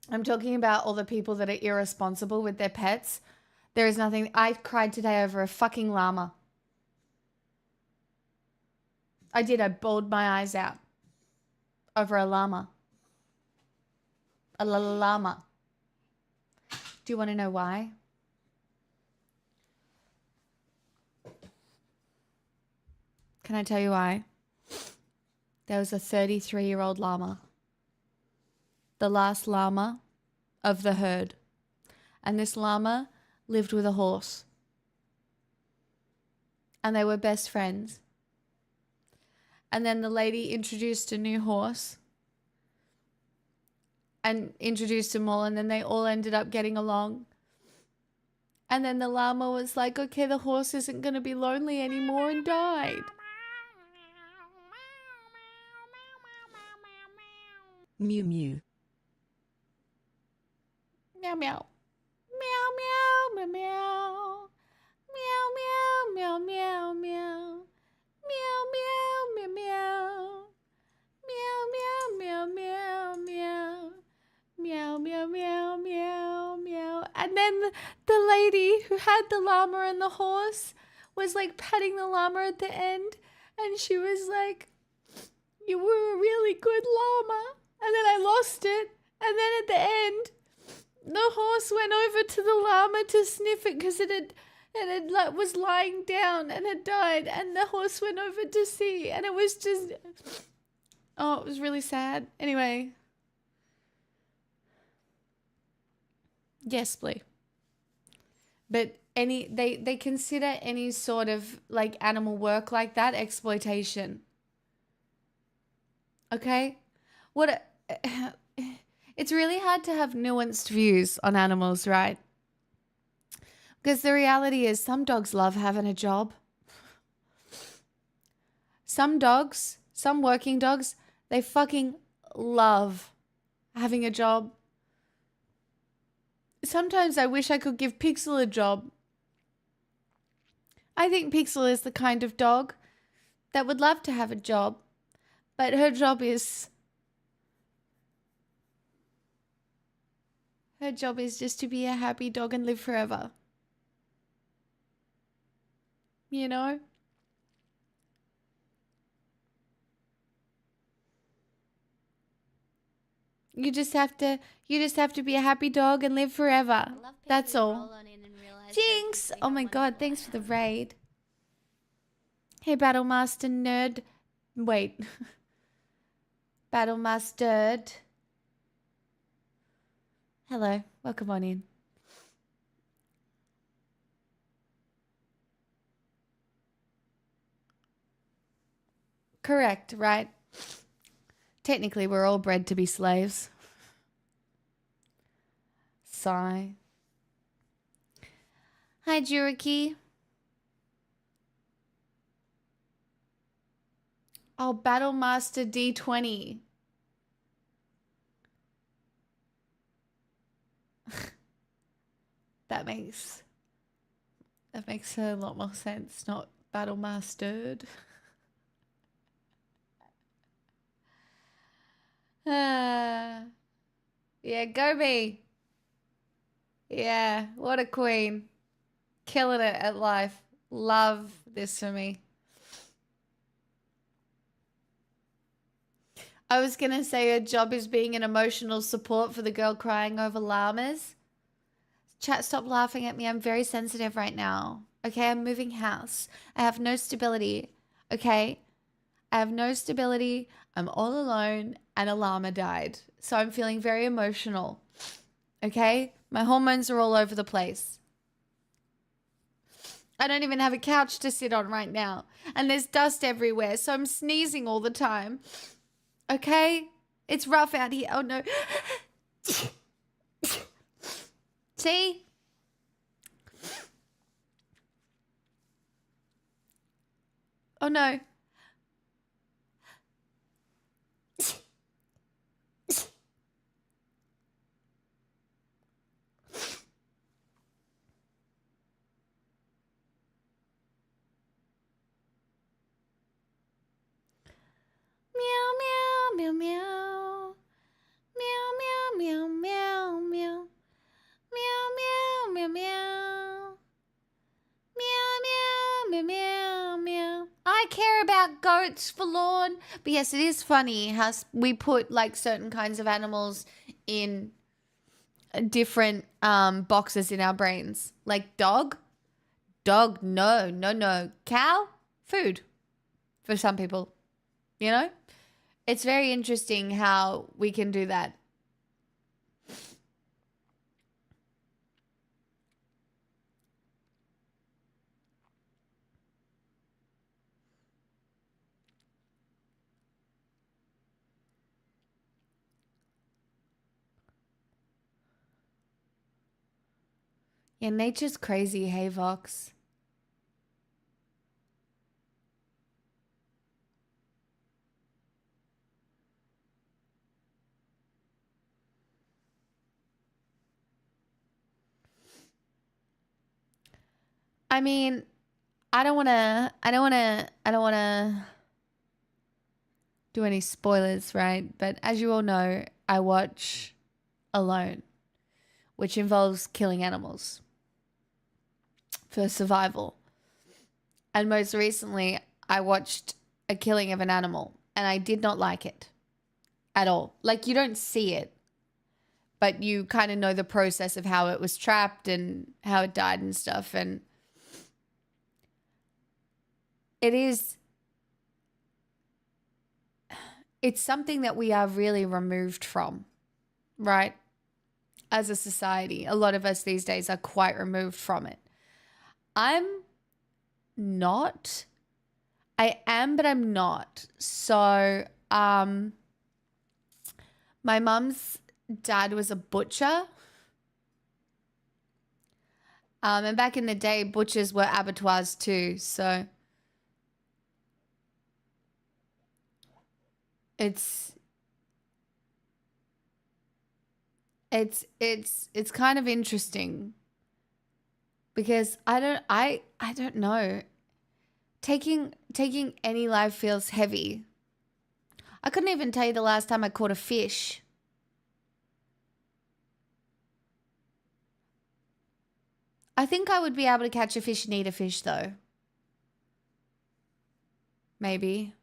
I'm talking about all the people that are irresponsible with their pets. There is nothing. I cried today over a fucking llama. I did. I bawled my eyes out over a llama. A llama. Do you want to know why? Can I tell you why? There was a 33-year-old llama. The last llama of the herd. And this llama lived with a horse. And they were best friends. And then the lady introduced a new horse. And introduced them all. And then they all ended up getting along. And then the llama was like, okay, the horse isn't going to be lonely anymore, and died. Mew mew. Meow meow. Meow meow meow meow. Meow meow meow meow meow. Meow meow meow meow. Meow meow meow meow meow. Meow meow meow meow meow. And then the lady who had the llama and the horse was like patting the llama at the end, and she was like, "You were a really good llama." And then I lost it. And then at the end, the horse went over to the llama to sniff it because it was lying down and had died. And the horse went over to see, and it was just, oh, it was really sad. Anyway. Yes, please. But they consider any sort of like animal work like that exploitation. Okay? It's really hard to have nuanced views on animals, right? Because the reality is some dogs love having a job. Some dogs, some working dogs, they fucking love having a job. Sometimes I wish I could give Pixel a job. I think Pixel is the kind of dog that would love to have a job, but her job is just to be a happy dog and live forever. You know? You just have to be a happy dog and live forever. I love people That's who all. roll on in and realize Jinx! that they Oh don't my wanna god, go thanks for the out. raid. Hey, Battlemaster Nerd. Wait. Battlemastered. Hello, welcome on in. correct, right? Technically, we're all bred to be slaves. Sigh. Hi, Juriki. Oh, Battlemaster D20. That makes a lot more sense, not Battlemastered. Yeah, go me. Yeah, what a queen. Killing it at life. Love this for me. I was going to say her job is being an emotional support for the girl crying over llamas. Chat, stop laughing at me. I'm very sensitive right now. Okay, I'm moving house. I have no stability. Okay? I have no stability. I'm all alone and a llama died. So I'm feeling very emotional. Okay? My hormones are all over the place. I don't even have a couch to sit on right now. And there's dust everywhere. So I'm sneezing all the time. Okay? It's rough out here. Oh no. See? Oh no. Meow, meow, meow, meow. Meow, meow, meow, meow, meow. Meow, meow, meow, meow. Meow, meow, meow, meow, meow. I care about goats, forlorn. But yes, it is funny how we put like certain kinds of animals in different boxes in our brains. Like dog. Dog, no, no, no. Cow, food for some people. You know? It's very interesting how we can do that. Yeah, nature's crazy, hey Vox. I mean, I don't want to do any spoilers, right? But as you all know, I watch Alone, which involves killing animals for survival. And most recently, I watched a killing of an animal, and I did not like it at all. Like, you don't see it, but you kind of know the process of how it was trapped and how it died and stuff. And it's something that we are really removed from, right? As a society, a lot of us these days are quite removed from it. I'm not. I am, but I'm not. So, my mum's dad was a butcher. And back in the day, butchers were abattoirs too. So it's kind of interesting because I don't know. Taking any life feels heavy. I couldn't even tell you the last time I caught a fish. I think I would be able to catch a fish and eat a fish though. Maybe.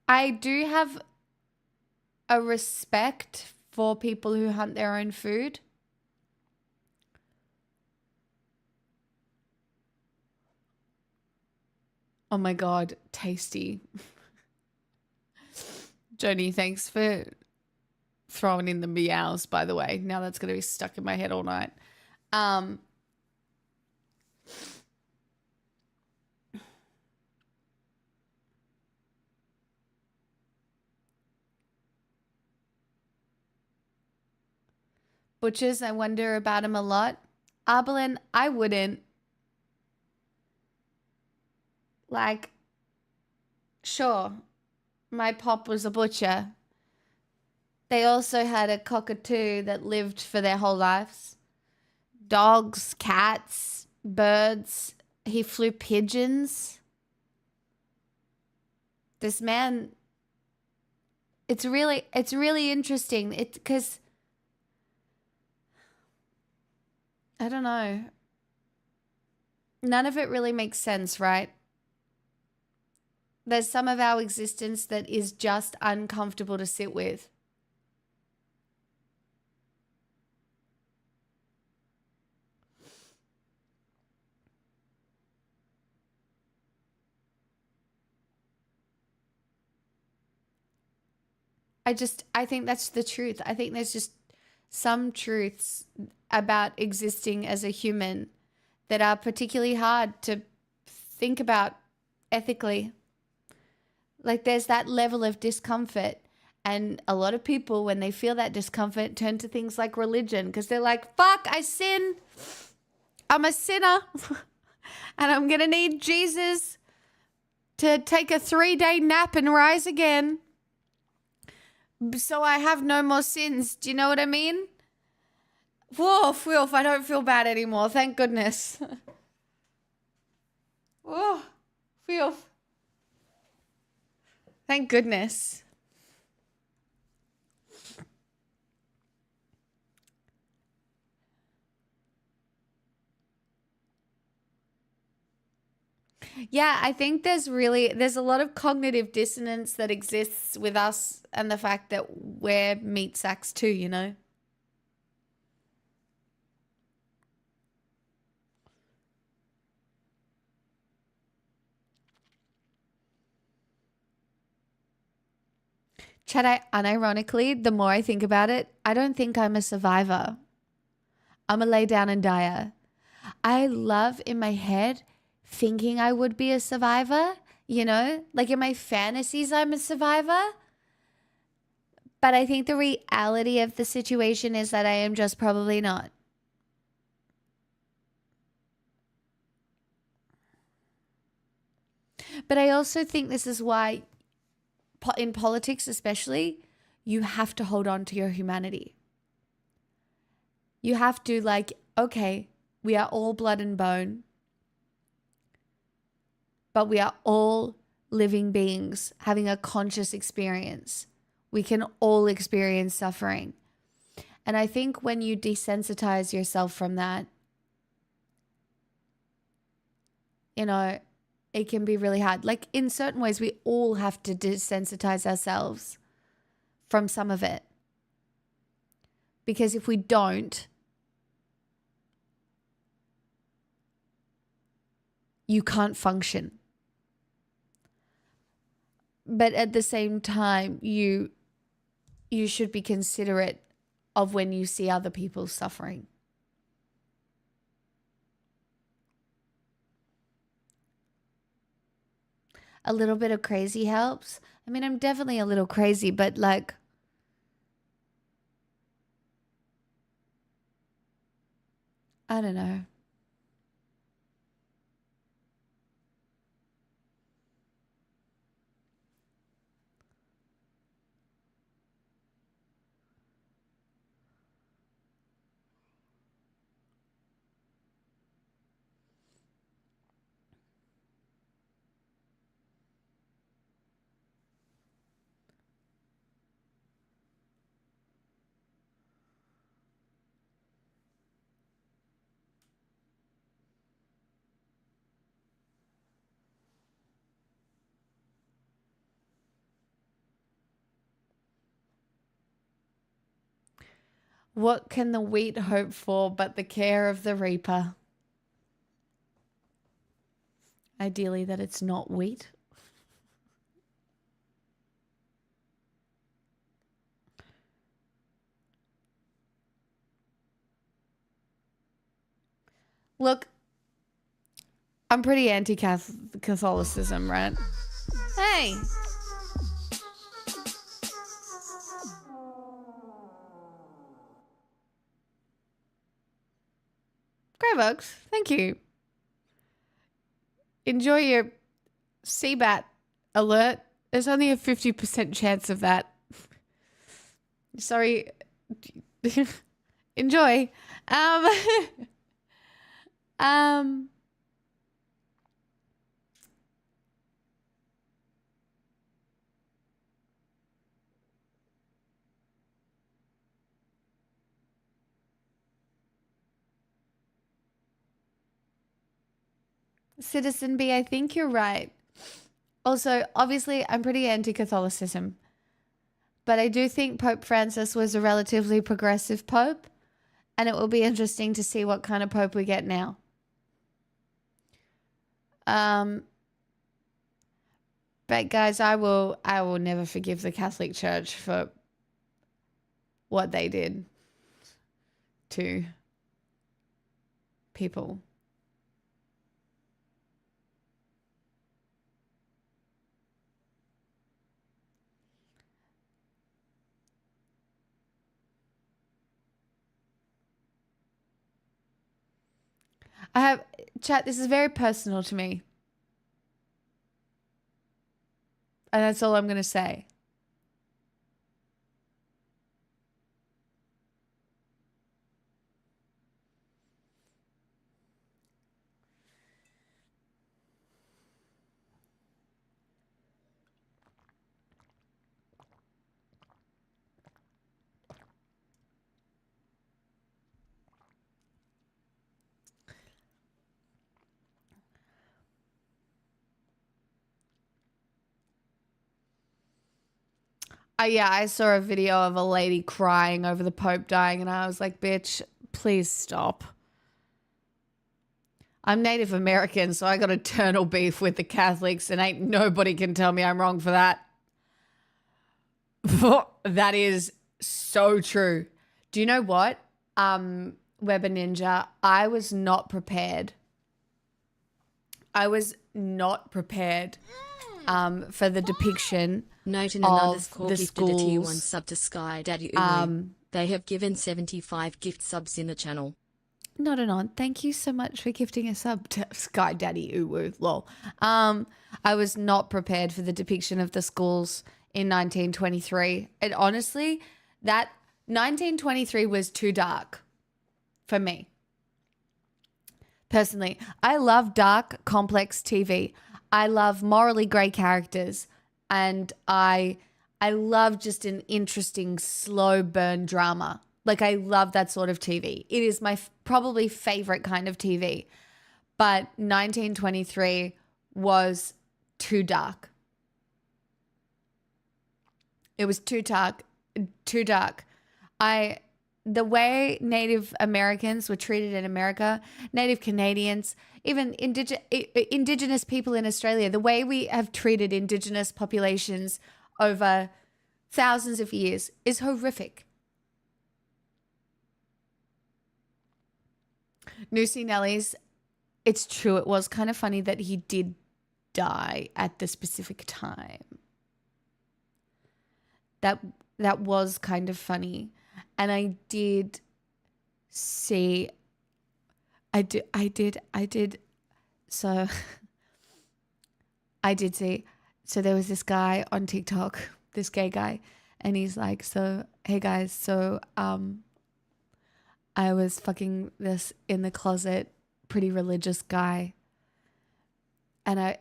I do have a respect for people who hunt their own food. Oh my God, tasty. Joni, thanks for throwing in the meows, by the way. Now that's going to be stuck in my head all night. butchers. I wonder about them a lot. Arbelin, I wouldn't. Like, sure, my pop was a butcher. They also had a cockatoo that lived for their whole lives. Dogs, cats, birds. He flew pigeons. This man, it's really interesting. It's because, I don't know. None of it really makes sense, right? There's some of our existence that is just uncomfortable to sit with. I think that's the truth. I think there's just some truths about existing as a human that are particularly hard to think about ethically. Like there's that level of discomfort. And a lot of people, when they feel that discomfort, turn to things like religion because they're like, fuck, I sin. I'm a sinner. And I'm going to need Jesus to take a 3-day nap and rise again. So I have no more sins. Do you know what I mean? Woof, woof, I don't feel bad anymore. Thank goodness. Woof, woof. Thank goodness. Yeah, I think there's a lot of cognitive dissonance that exists with us and the fact that we're meat sacks too, you know? Chad, unironically, the more I think about it, I don't think I'm a survivor. I'm a lay down and dyer. I love in my head thinking I would be a survivor, you know? Like in my fantasies, I'm a survivor. But I think the reality of the situation is that I am just probably not. But I also think this is why, in politics especially, you have to hold on to your humanity. You have to, like, okay, we are all blood and bone, but we are all living beings having a conscious experience. We can all experience suffering. And I think when you desensitize yourself from that, you know, it can be really hard. Like in certain ways, we all have to desensitize ourselves from some of it. Because if we don't, you can't function. But at the same time, you should be considerate of when you see other people suffering. A little bit of crazy helps. I mean, I'm definitely a little crazy, but like, I don't know. What can the wheat hope for but the care of the reaper? Ideally that it's not wheat. Look, I'm pretty anti-Catholicism, right? Hey! $5. Thank you. Enjoy your CBAT alert. There's only a 50% chance of that. Sorry. Enjoy. Citizen B, I think you're right. Also, obviously, I'm pretty anti-Catholicism. But I do think Pope Francis was a relatively progressive pope. And it will be interesting to see what kind of pope we get now. But guys, I will never forgive the Catholic Church for what they did to people. Chat, this is very personal to me. And that's all I'm going to say. Yeah, I saw a video of a lady crying over the Pope dying, and I was like, bitch, please stop. I'm Native American, so I got eternal beef with the Catholics, and ain't nobody can tell me I'm wrong for that. That is so true. Do you know what? Weber Ninja, I was not prepared. I was not prepared for the depiction Note in another of score the gifted a tier 1 schools. sub to Sky Daddy Uwu. They have given 75 gift subs in the channel. Not an on. Thank you so much for gifting a sub to Sky Daddy Uwu. Lol. I was not prepared for the depiction of the schools in 1923. And honestly, that 1923 was too dark for me. Personally, I love dark, complex TV. I love morally grey characters, and I love just an interesting slow burn drama. Like, I love that sort of TV. It is my probably favorite kind of TV. But 1923 was too dark. It was too dark. Too dark. The way Native Americans were treated in America, Native Canadians, even Indigenous people in Australia, the way we have treated Indigenous populations over thousands of years is horrific. Nusi Nellies, it's true. It was kind of funny that he did die at the specific time. That was kind of funny. And I did see, I did. So I did see, so there was this guy on TikTok, this gay guy, and he's like, so, hey guys, so, I was fucking this in the closet, pretty religious guy. And I,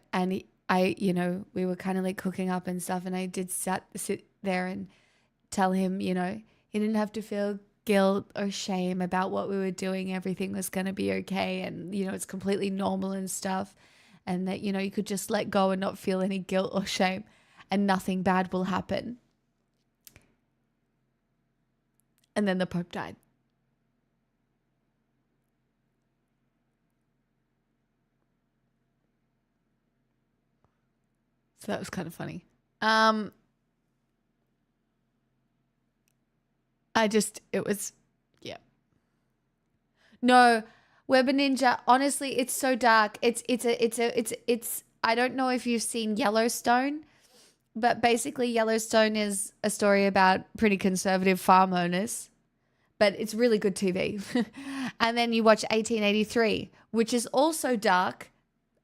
you know, we were kind of like cooking up and stuff. And I did sit there and tell him, you know, he didn't have to feel guilt or shame about what we were doing. Everything was going to be okay. And, you know, it's completely normal and stuff. And that, you know, you could just let go and not feel any guilt or shame and nothing bad will happen. And then the Pope died. So that was kind of funny. It was, yeah. No, Weber Ninja, honestly, it's so dark. It's, I don't know if you've seen Yellowstone, but basically Yellowstone is a story about pretty conservative farm owners. but it's really good TV. And then you watch 1883, which is also dark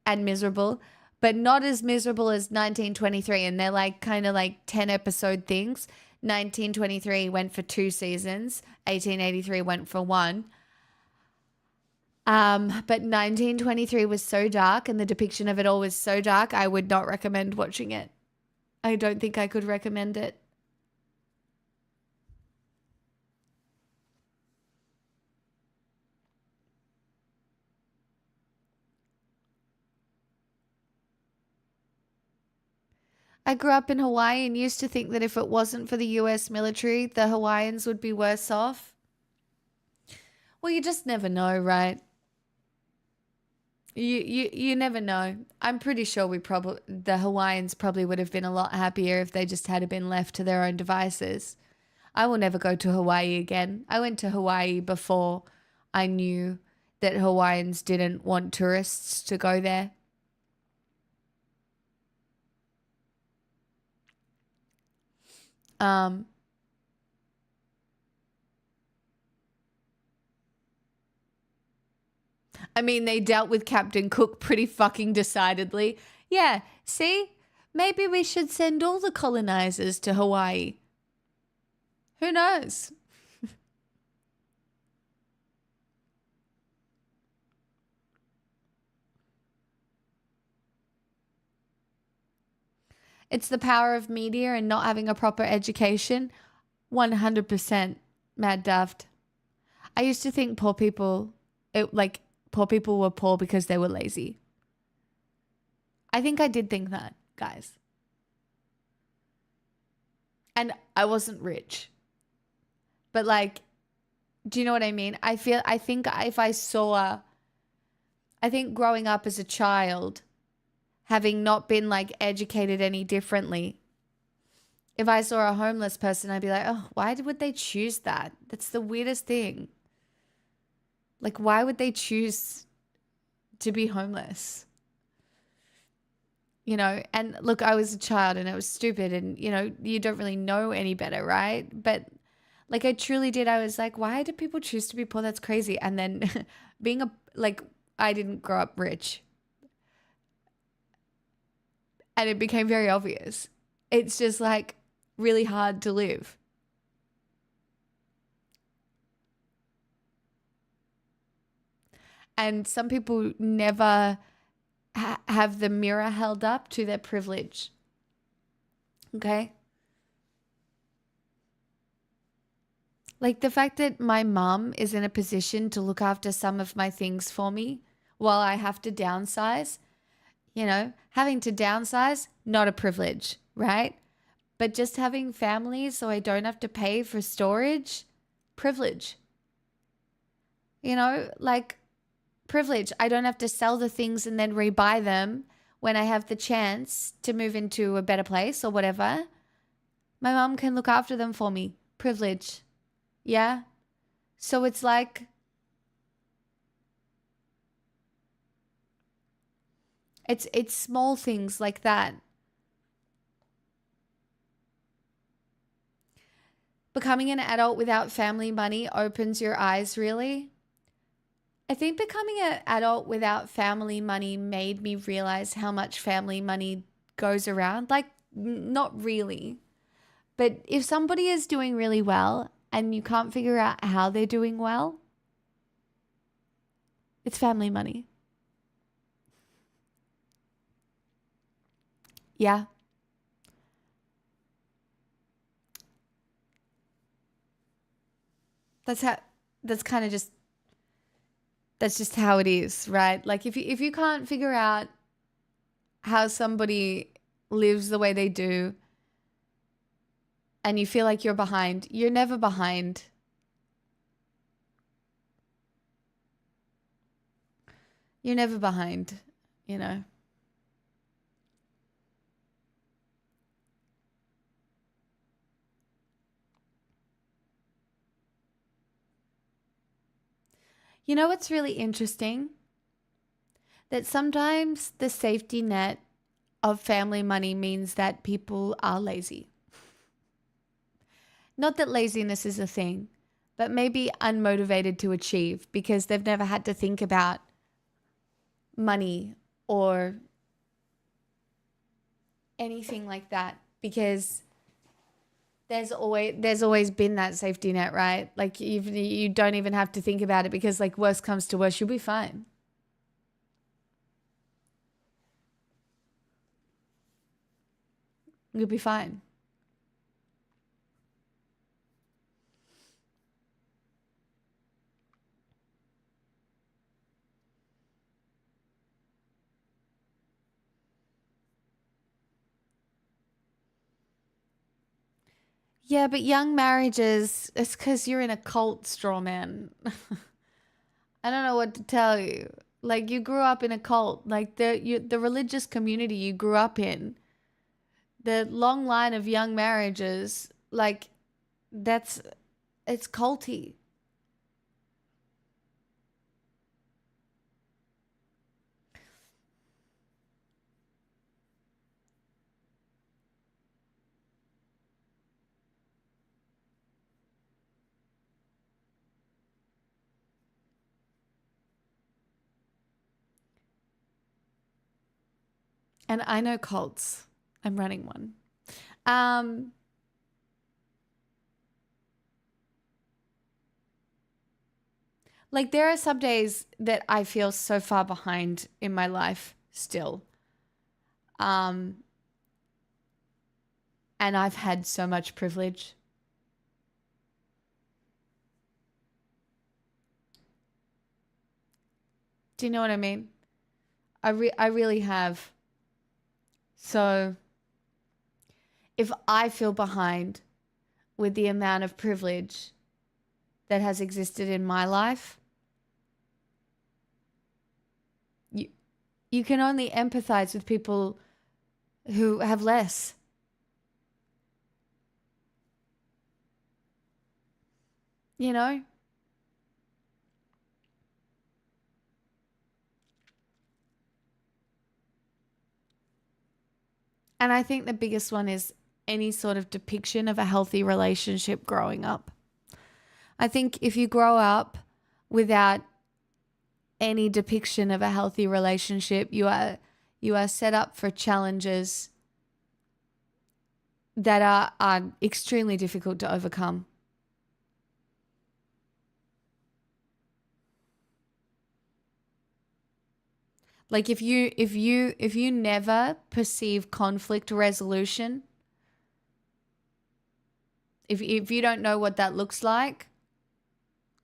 and miserable, but not as miserable as 1923. And they're like kind of like 10 episode things. 1923 went for 2 seasons. 1883 went for 1. But 1923 was so dark, and the depiction of it all was so dark, I would not recommend watching it. I don't think I could recommend it. I grew up in Hawaii and used to think that if it wasn't for the US military, the Hawaiians would be worse off. Well, you just never know, right? You never know. I'm pretty sure the Hawaiians probably would have been a lot happier if they just had been left to their own devices. I will never go to Hawaii again. I went to Hawaii before I knew that Hawaiians didn't want tourists to go there. I mean, they dealt with Captain Cook pretty fucking decidedly. Yeah, see? Maybe we should send all the colonizers to Hawaii. Who knows? It's the power of media and not having a proper education. 100% Mad Daft. I used to think poor people were poor because they were lazy. I think I did think that, guys. And I wasn't rich. But like, do you know what I mean? I think growing up as a child, having not been like educated any differently, if I saw a homeless person, I'd be like, oh, why would they choose that? That's the weirdest thing. Like, why would they choose to be homeless? You know, and look, I was a child and it was stupid and, you know, you don't really know any better, right? But like, I truly did. I was like, why do people choose to be poor? That's crazy. And then I didn't grow up rich. And it became very obvious. It's just like really hard to live. And some people never have the mirror held up to their privilege. Okay? Like the fact that my mum is in a position to look after some of my things for me while I have to downsize. You know, having to downsize, not a privilege, right? But just having family so I don't have to pay for storage, privilege. You know, like privilege. I don't have to sell the things and then rebuy them when I have the chance to move into a better place or whatever. My mom can look after them for me. Privilege. Yeah? So it's like, it's small things like that. Becoming an adult without family money opens your eyes, really. I think becoming an adult without family money made me realize how much family money goes around. Like, not really. But if somebody is doing really well and you can't figure out how they're doing well, it's family money. Yeah. That's just how it is, right? Like if you can't figure out how somebody lives the way they do and you feel like you're behind, you're never behind. You're never behind, you know. You know what's really interesting? That sometimes the safety net of family money means that people are lazy. Not that laziness is a thing, but maybe unmotivated to achieve because they've never had to think about money or anything like that, because there's always been that safety net, right? Like you don't even have to think about it because like worst comes to worst, you'll be fine. You'll be fine. Yeah, but young marriages, it's because you're in a cult, straw man. I don't know what to tell you. Like you grew up in a cult, like the religious community you grew up in, the long line of young marriages, like it's culty. And I know cults. I'm running one. Like there are some days that I feel so far behind in my life still. And I've had so much privilege. Do you know what I mean? I really have. So if I feel behind with the amount of privilege that has existed in my life, you can only empathize with people who have less. You know? And I think the biggest one is any sort of depiction of a healthy relationship growing up. I think if you grow up without any depiction of a healthy relationship, you are set up for challenges that are extremely difficult to overcome. Like if you never perceive conflict resolution, if you don't know what that looks like,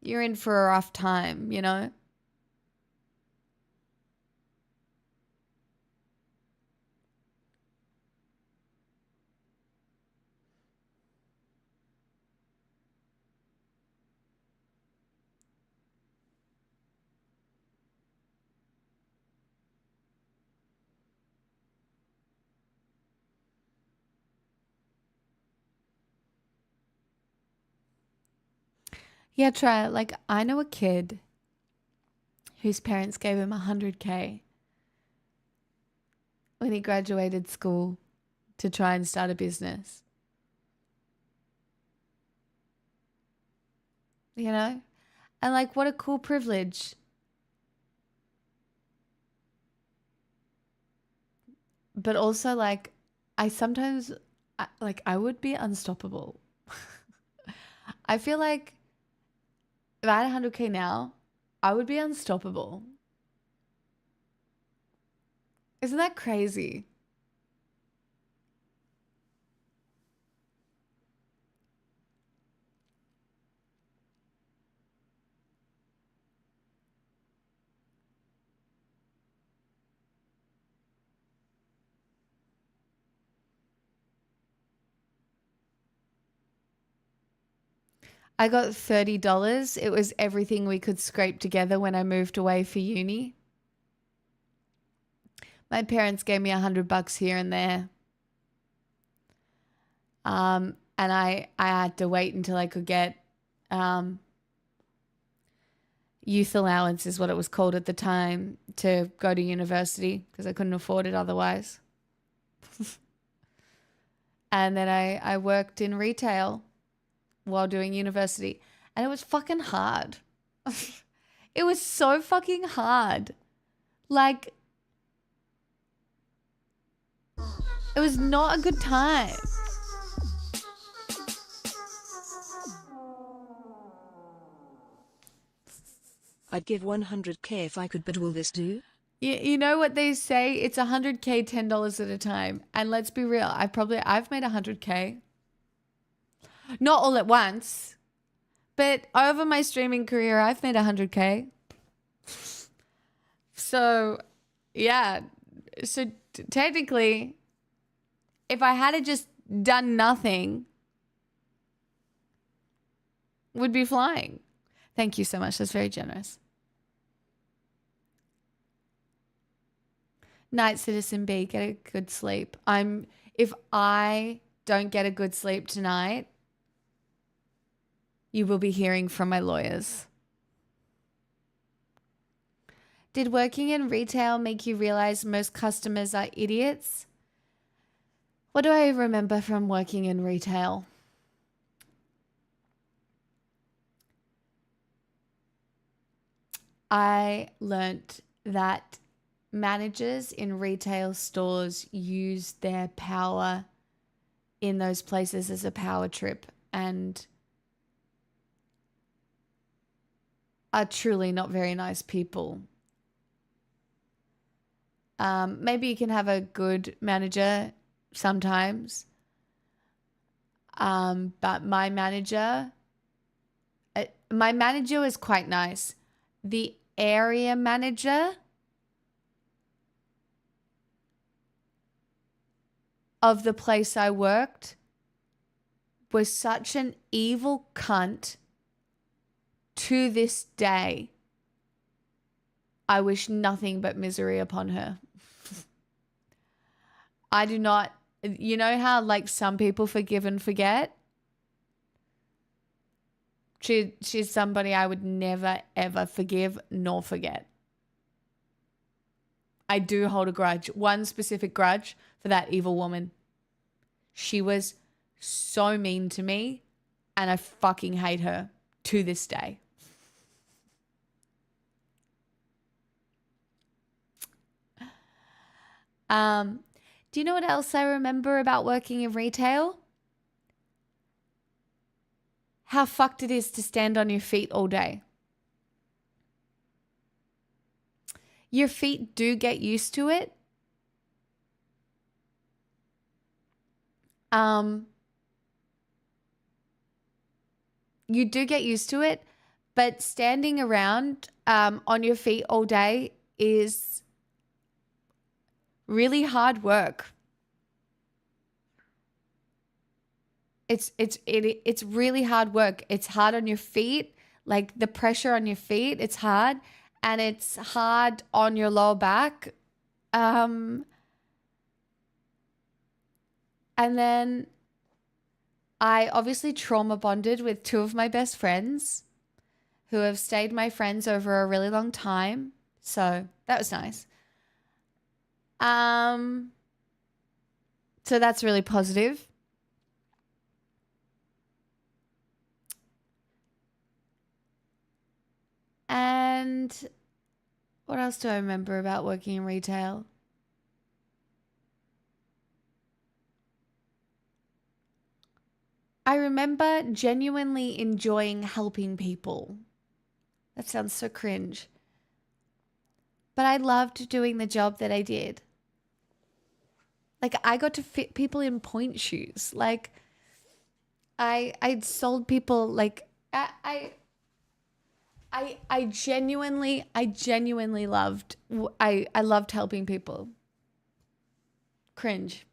you're in for a rough time, you know? Yeah, try it. Like I know a kid whose parents gave him $100K when he graduated school to try and start a business. You know? And like what a cool privilege. But also like I sometimes I would be unstoppable. I feel like if I had 100K now, I would be unstoppable. Isn't that crazy? I got $30. It was everything we could scrape together when I moved away for uni. My parents gave me $100 here and there. And I had to wait until I could get youth allowance is what it was called at the time to go to university because I couldn't afford it otherwise. And then I worked in retail while doing university. And it was fucking hard. It was so fucking hard. Like, it was not a good time. I'd give 100k if I could, but will this do? You know what they say? It's 100k, $10 at a time. And let's be real. I've made 100k. Not all at once. But over my streaming career, I've made 100k. So, yeah. So technically, if I had just done nothing, would be flying. Thank you so much. That's very generous. Night Citizen B, get a good sleep. If I don't get a good sleep tonight, you will be hearing from my lawyers. Did working in retail make you realize most customers are idiots? What do I remember from working in retail? I learnt that managers in retail stores use their power in those places as a power trip and are truly not very nice people. Maybe you can have a good manager sometimes. But my manager was quite nice. The area manager of the place I worked was such an evil cunt. To this day, I wish nothing but misery upon her. I do not, you know how like some people forgive and forget? She's somebody I would never, ever forgive nor forget. I do hold a grudge, one specific grudge for that evil woman. She was so mean to me and I fucking hate her to this day. Do you know what else I remember about working in retail? How fucked it is to stand on your feet all day. Your feet do get used to it. You do get used to it, but standing around on your feet all day is really hard work. It's really hard work. It's hard on your feet, like the pressure on your feet, it's hard, and it's hard on your lower back. And then I obviously trauma bonded with two of my best friends who have stayed my friends over a really long time. So that was nice. So that's really positive. And what else do I remember about working in retail? I remember genuinely enjoying helping people. That sounds so cringe. But I loved doing the job that I did. Like, I got to fit people in point shoes. Like, I'd sold people, like, I genuinely loved, I loved helping people. Cringe.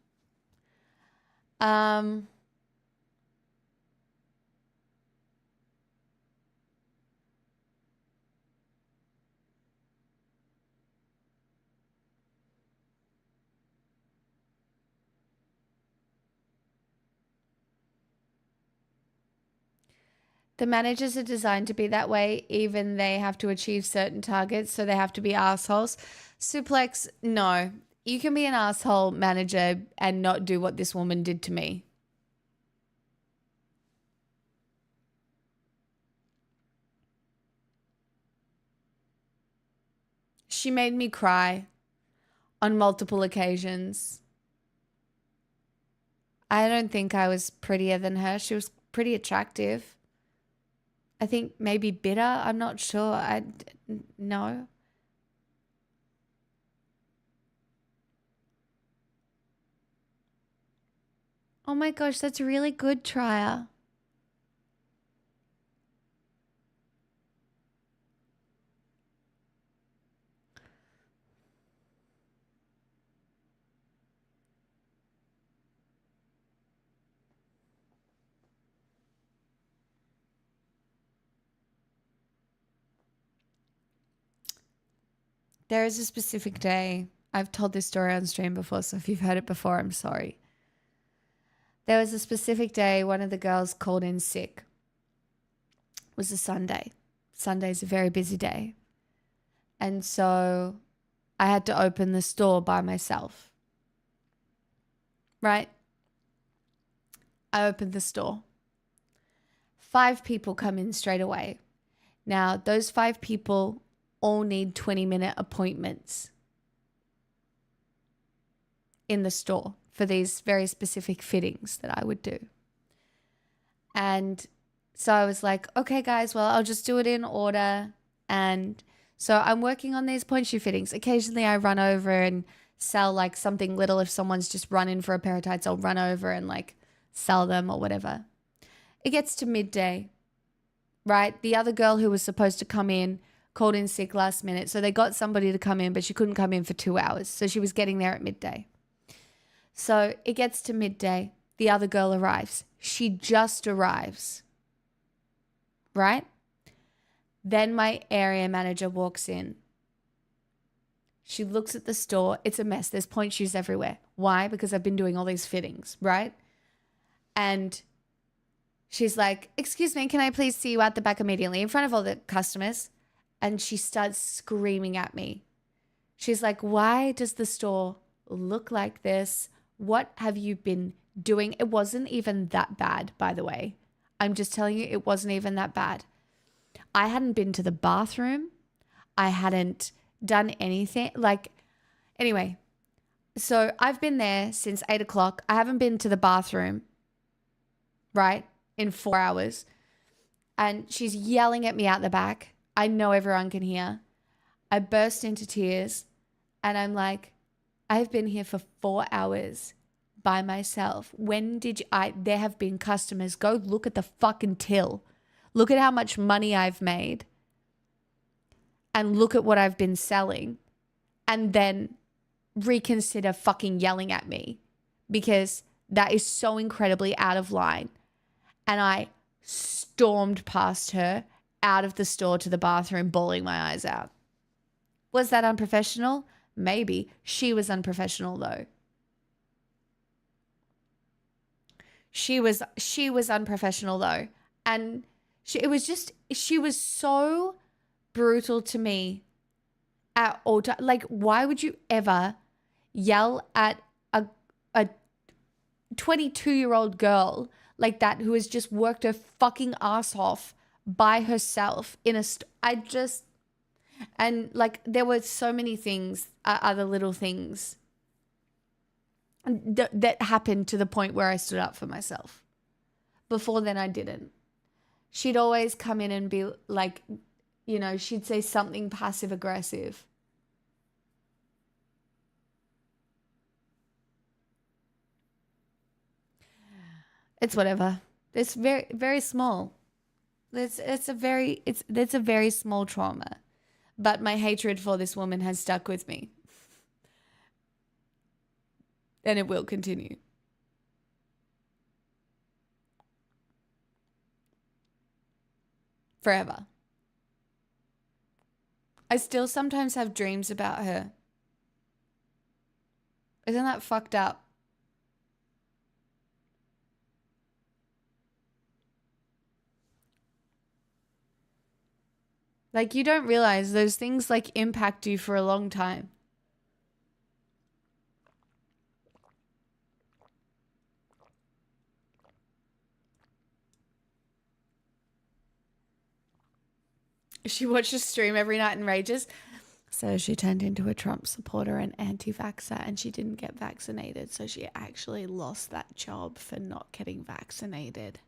The managers are designed to be that way, even they have to achieve certain targets, so they have to be assholes. Suplex, no. You can be an asshole manager and not do what this woman did to me. She made me cry on multiple occasions. I don't think I was prettier than her. She was pretty attractive. I think maybe bitter. I'm not sure. No. Oh my gosh, that's really good, Trier. There is a specific day. I've told this story on stream before, so if you've heard it before, I'm sorry. There was a specific day one of the girls called in sick. It was a Sunday. Sunday's a very busy day. And so I had to open the store by myself. Right? I opened the store. 5 people come in straight away. Now, those 5 people all need 20-minute appointments in the store for these very specific fittings that I would do. And so I was like, okay, guys, well, I'll just do it in order. And so I'm working on these point shoe fittings. Occasionally I run over and sell like something little. If someone's just run in for a pair of tights, I'll run over and like sell them or whatever. It gets to midday, right? The other girl who was supposed to come in called in sick last minute. So they got somebody to come in, but she couldn't come in for 2 hours. So she was getting there at midday. So it gets to midday. The other girl arrives. She just arrives, right? Then my area manager walks in. She looks at the store. It's a mess. There's point shoes everywhere. Why? Because I've been doing all these fittings, right? And she's like, excuse me, can I please see you at the back immediately in front of all the customers? And she starts screaming at me. She's like, why does the store look like this? What have you been doing? It wasn't even that bad, by the way. I'm just telling you, it wasn't even that bad. I hadn't been to the bathroom. I hadn't done anything. Anyway, so I've been there since 8 o'clock. I haven't been to the bathroom, right, in 4 hours. And she's yelling at me out the back. I know everyone can hear. I burst into tears and I'm like, I've been here for 4 hours by myself. When did there have been customers. Go look at the fucking till. Look at how much money I've made. And look at what I've been selling. And then reconsider fucking yelling at me. Because that is so incredibly out of line. And I stormed past her out of the store to the bathroom, bawling my eyes out. Was that unprofessional? Maybe. She was unprofessional though. She was unprofessional though. And she was so brutal to me at all times. Like, why would you ever yell at a 22-year-old girl like that who has just worked her fucking ass off by herself in a and like there were so many things, other little things that happened to the point where I stood up for myself. Before then I didn't. She'd always come in and be like, you know, she'd say something passive aggressive. It's whatever. It's very, very small. It's a very small trauma. But my hatred for this woman has stuck with me. And it will continue. Forever. I still sometimes have dreams about her. Isn't that fucked up? Like, you don't realize those things like impact you for a long time. She watches stream every night and rages. So she turned into a Trump supporter and anti-vaxxer, and she didn't get vaccinated. So she actually lost that job for not getting vaccinated.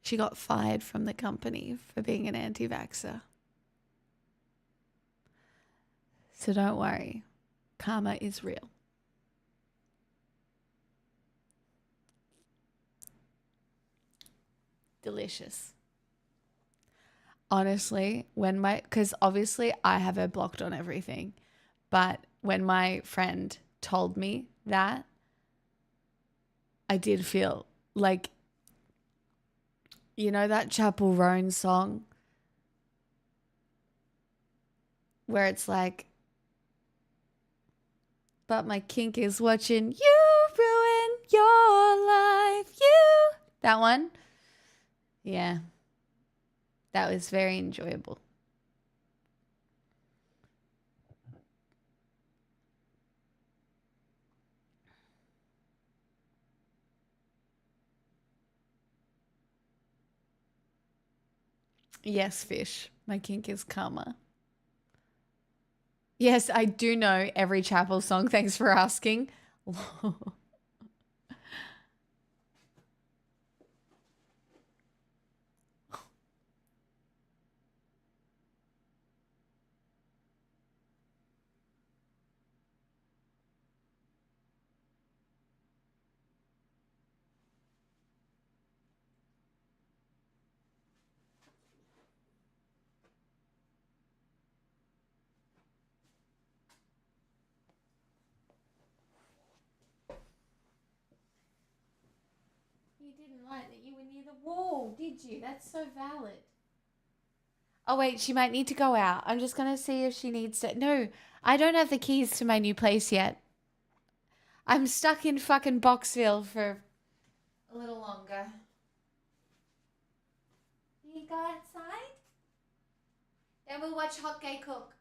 She got fired from the company for being an anti-vaxxer. So don't worry. Karma is real. Delicious. Honestly, because obviously I have her blocked on everything, but when my friend told me that, I did feel like, you know that Chapel Roan song where it's like, but my kink is watching you ruin your life, you. That one? Yeah. That was very enjoyable. Yes, fish. My kink is karma. Yes, I do know every Chapel song. Thanks for asking. You didn't like that you were near the wall, did you? That's so valid. Oh, wait, she might need to go out. I'm just going to see if she needs to. No, I don't have the keys to my new place yet. I'm stuck in fucking Boxville for a little longer. You go outside? Then we'll watch Hot Gay Cook.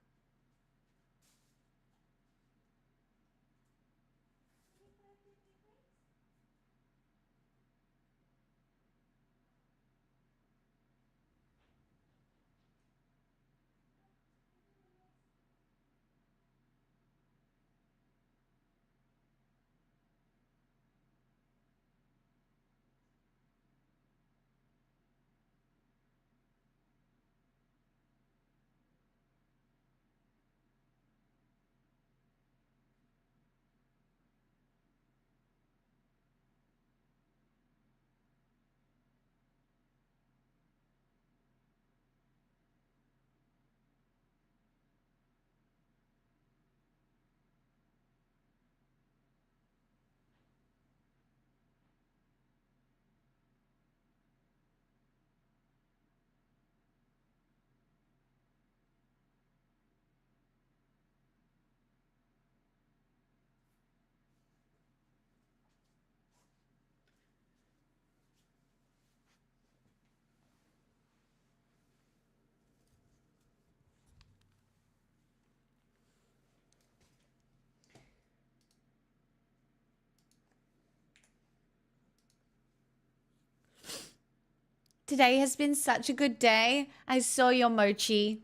Today has been such a good day. I saw your mochi.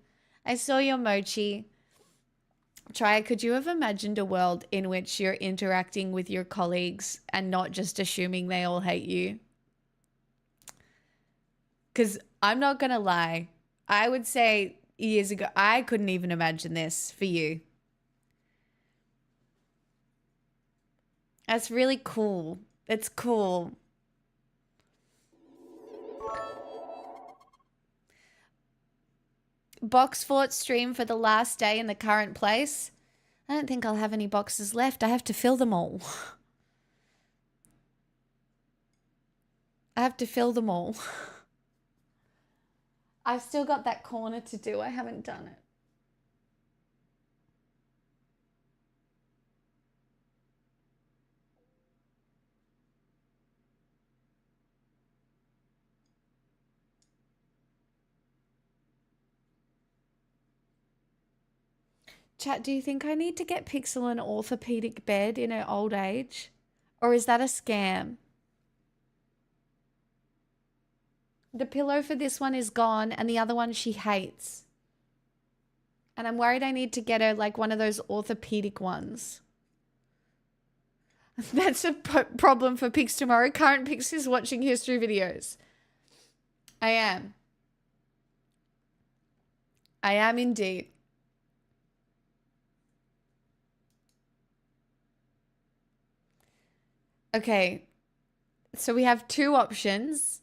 Try, could you have imagined a world in which you're interacting with your colleagues and not just assuming they all hate you? Because I'm not going to lie. I would say years ago, I couldn't even imagine this for you. That's really cool. It's cool. Box fort stream for the last day in the current place. I don't think I'll have any boxes left. I have to fill them all. I've still got that corner to do. I haven't done it. Chat, do you think I need to get Pixel an orthopedic bed in her old age? Or is that a scam? The pillow for this one is gone and the other one she hates. And I'm worried I need to get her like one of those orthopedic ones. That's a problem for Pix tomorrow. Current Pix is watching history videos. I am. I am indeed. Okay. So we have two options.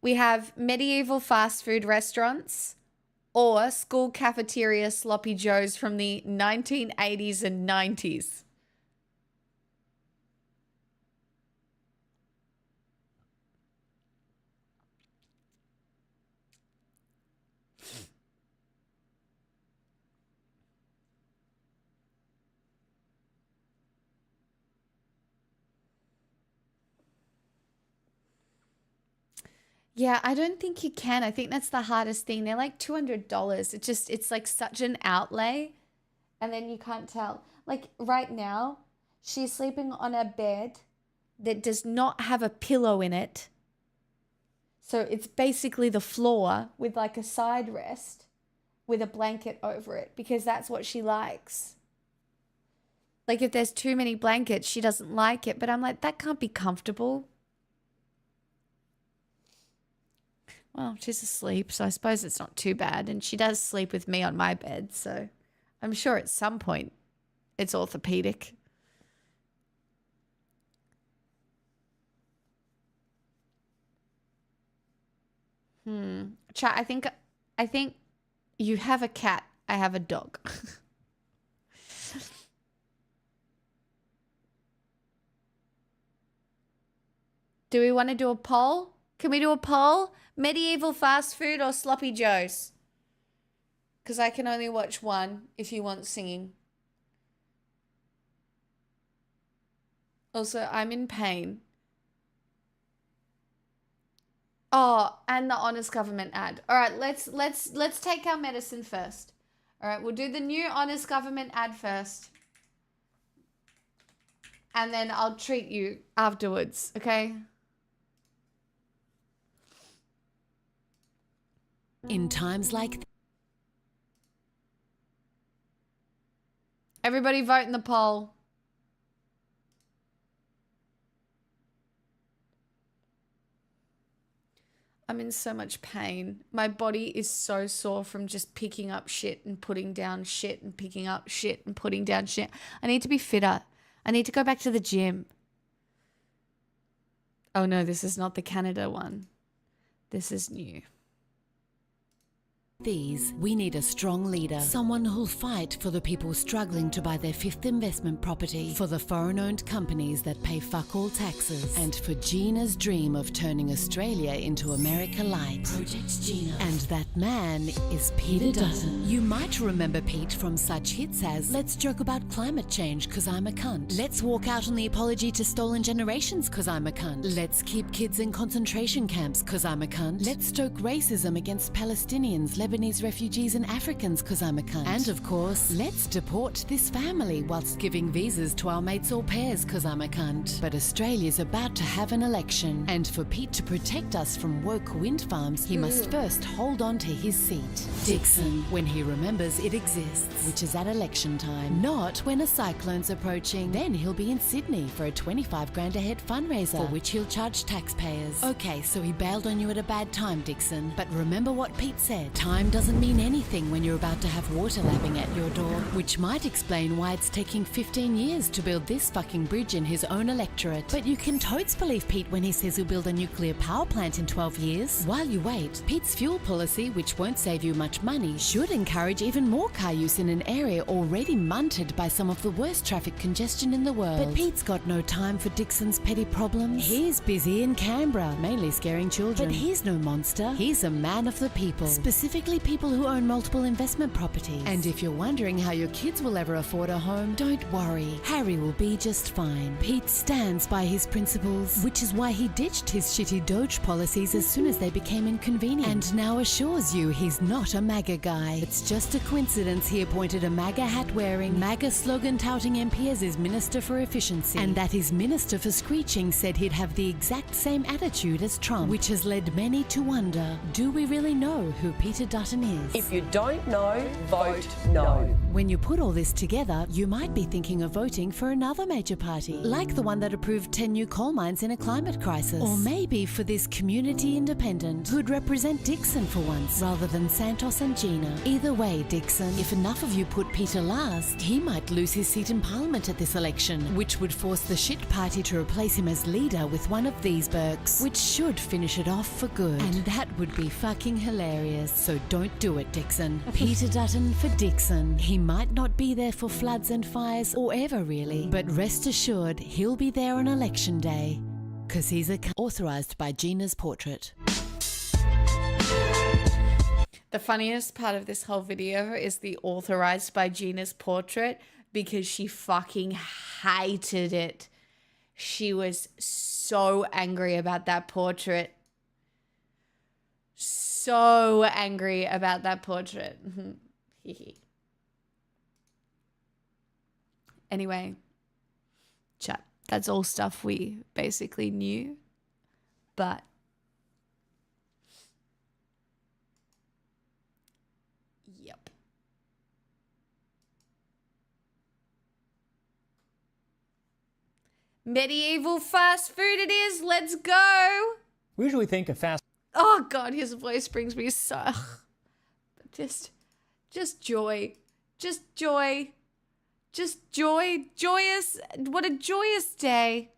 We have medieval fast food restaurants or school cafeteria sloppy joes from the 1980s and 90s. Yeah, I don't think you can. I think that's the hardest thing. They're like $200. It's like such an outlay. And then you can't tell. Like right now, she's sleeping on a bed that does not have a pillow in it. So it's basically the floor with like a side rest with a blanket over it because that's what she likes. Like if there's too many blankets, she doesn't like it. But I'm like, that can't be comfortable. Well, she's asleep, so I suppose it's not too bad. And she does sleep with me on my bed, so I'm sure at some point it's orthopedic. Chat, I think you have a cat. I have a dog. Do we want to do a poll? Can we do a poll? Medieval fast food or sloppy joes? Because I can only watch one if you want singing. Also, I'm in pain. Oh, and the Honest Government ad. All right, let's take our medicine first. All right, we'll do the new Honest Government ad first. And then I'll treat you afterwards, okay? In times like Everybody vote in the poll. I'm in so much pain. My body is so sore from just picking up shit and putting down shit and picking up shit and putting down shit. I need to be fitter. I need to go back to the gym. Oh no, this is not the Canada one. This is new. These, we need a strong leader, someone who'll fight for the people struggling to buy their fifth investment property, for the foreign-owned companies that pay fuck all taxes, and for Gina's dream of turning Australia into America Light. Project Gina. And that man is Peter Dutton. You might remember Pete from such hits as Let's Joke About Climate Change 'Cause I'm a Cunt. Let's walk out on the apology to stolen generations 'cause I'm a cunt. Let's keep kids in concentration camps 'cause I'm a cunt. Let's stoke racism against Palestinians, Lebanese refugees and Africans 'cause I'm a cunt. And of course, let's deport this family whilst giving visas to our mates au pairs 'cause I'm a cunt. But Australia's about to have an election, and for Pete to protect us from woke wind farms, he must first hold on to his seat. Dixon, when he remembers it exists, which is at election time, not when a cyclone's approaching. Then he'll be in Sydney for a 25 grand a head fundraiser, for which he'll charge taxpayers. Okay, so he bailed on you at a bad time, Dixon. But remember what Pete said. Time doesn't mean anything when you're about to have water lapping at your door, which might explain why it's taking 15 years to build this fucking bridge in his own electorate. But you can totes believe Pete when he says he'll build a nuclear power plant in 12 years. While you wait, Pete's fuel policy, which won't save you much money, should encourage even more car use in an area already munted by some of the worst traffic congestion in the world. But Pete's got no time for Dixon's petty problems. He's busy in Canberra, mainly scaring children. But he's no monster. He's a man of the people, specifically people who own multiple investment properties. And if you're wondering how your kids will ever afford a home, don't worry. Harry will be just fine. Pete stands by his principles, which is why he ditched his shitty Doge policies as soon as they became inconvenient, and now assures you he's not a MAGA guy. It's just a coincidence he appointed a MAGA hat-wearing, MAGA slogan-touting MP as his Minister for Efficiency, and that his Minister for Screeching said he'd have the exact same attitude as Trump, which has led many to wonder, do we really know who Peter Dutton is. If you don't know, vote no. When you put all this together, you might be thinking of voting for another major party, like the one that approved 10 new coal mines in a climate crisis. Or maybe for this community independent who'd represent Dixon for once, rather than Santos and Gina. Either way, Dixon, if enough of you put Peter last, he might lose his seat in Parliament at this election, which would force the shit party to replace him as leader with one of these Burks, which should finish it off for good. And that would be fucking hilarious. So don't do it, Dixon. Peter Dutton for Dixon. He might not be there for floods and fires, or ever really, but rest assured he'll be there on election day, because he's authorised by Gina's portrait. The funniest part of this whole video is the authorized by Gina's portrait, because she fucking hated it. She was so angry about that portrait. So angry about that portrait. Anyway, chat. That's all stuff we basically knew. But yep. Medieval fast food it is. Let's go. We usually think of fast Oh God, his voice brings me so just joy. Just joy. Just joy. Joyous. What a joyous day.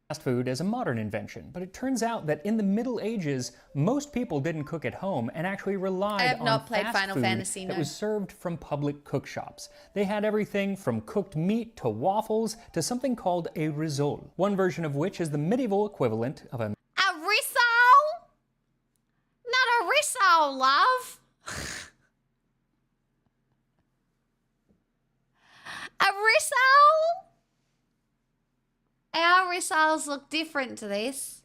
fast food as a modern invention, but it turns out that in the Middle Ages, most people didn't cook at home and actually relied I have on not played fast Final food Fantasy, that no. was served from public cookshops. They had everything from cooked meat to waffles to something called a risole, one version of which is the medieval equivalent of a risole? Not a risole, love. A risole? Our risoles look different to this.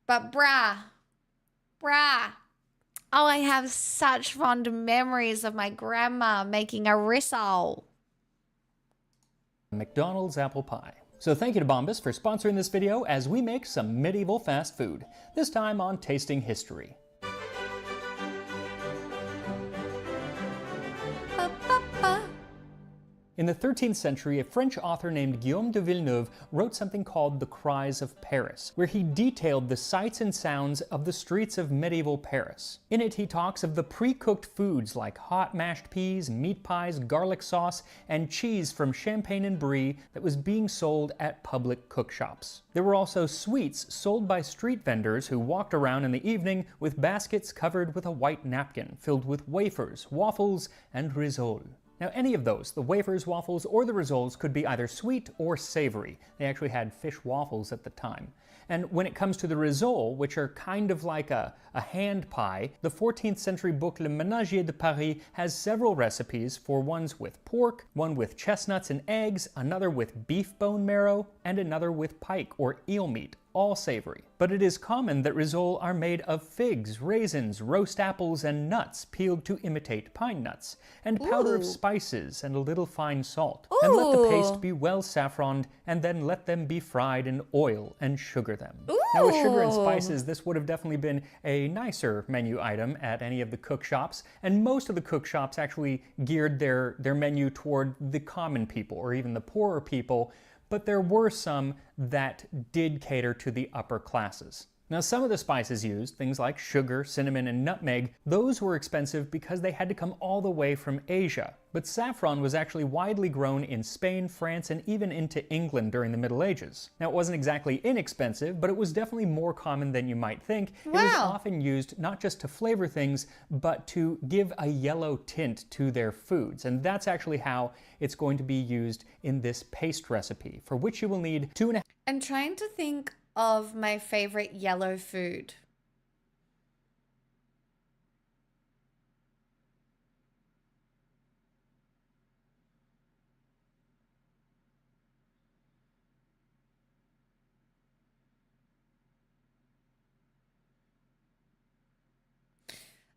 But bruh. Oh, I have such fond memories of my grandma making a risole. McDonald's apple pie. So thank you to Bombas for sponsoring this video as we make some medieval fast food, this time on Tasting History. In the 13th century, a French author named Guillaume de Villeneuve wrote something called The Cries of Paris, where he detailed the sights and sounds of the streets of medieval Paris. In it, he talks of the pre-cooked foods like hot mashed peas, meat pies, garlic sauce, and cheese from Champagne and Brie that was being sold at public cookshops. There were also sweets sold by street vendors who walked around in the evening with baskets covered with a white napkin filled with wafers, waffles, and risole. Now, any of those, the wafers, waffles, or the risoles, could be either sweet or savory. They actually had fish waffles at the time. And when it comes to the risole, which are kind of like a hand pie, the 14th century book Le Ménagier de Paris has several recipes for ones with pork, one with chestnuts and eggs, another with beef bone marrow, and another with pike or eel meat, all savory. But it is common that risole are made of figs, raisins, roast apples, and nuts peeled to imitate pine nuts, and powder of spices and a little fine salt. And let the paste be well saffroned, and then let them be fried in oil and sugar them. Now with sugar and spices, this would have definitely been a nicer menu item at any of the cookshops, and most of the cookshops actually geared their menu toward the common people or even the poorer people, but there were some that did cater to the upper classes. Now, some of the spices used, things like sugar, cinnamon, and nutmeg, those were expensive because they had to come all the way from Asia. But saffron was actually widely grown in Spain, France, and even into England during the Middle Ages. Now, it wasn't exactly inexpensive, but it was definitely more common than you might think. Wow. It was often used not just to flavor things, but to give a yellow tint to their foods. And that's actually how it's going to be used in this paste recipe, for which you will need 2.5. I'm trying to think of my favorite yellow food.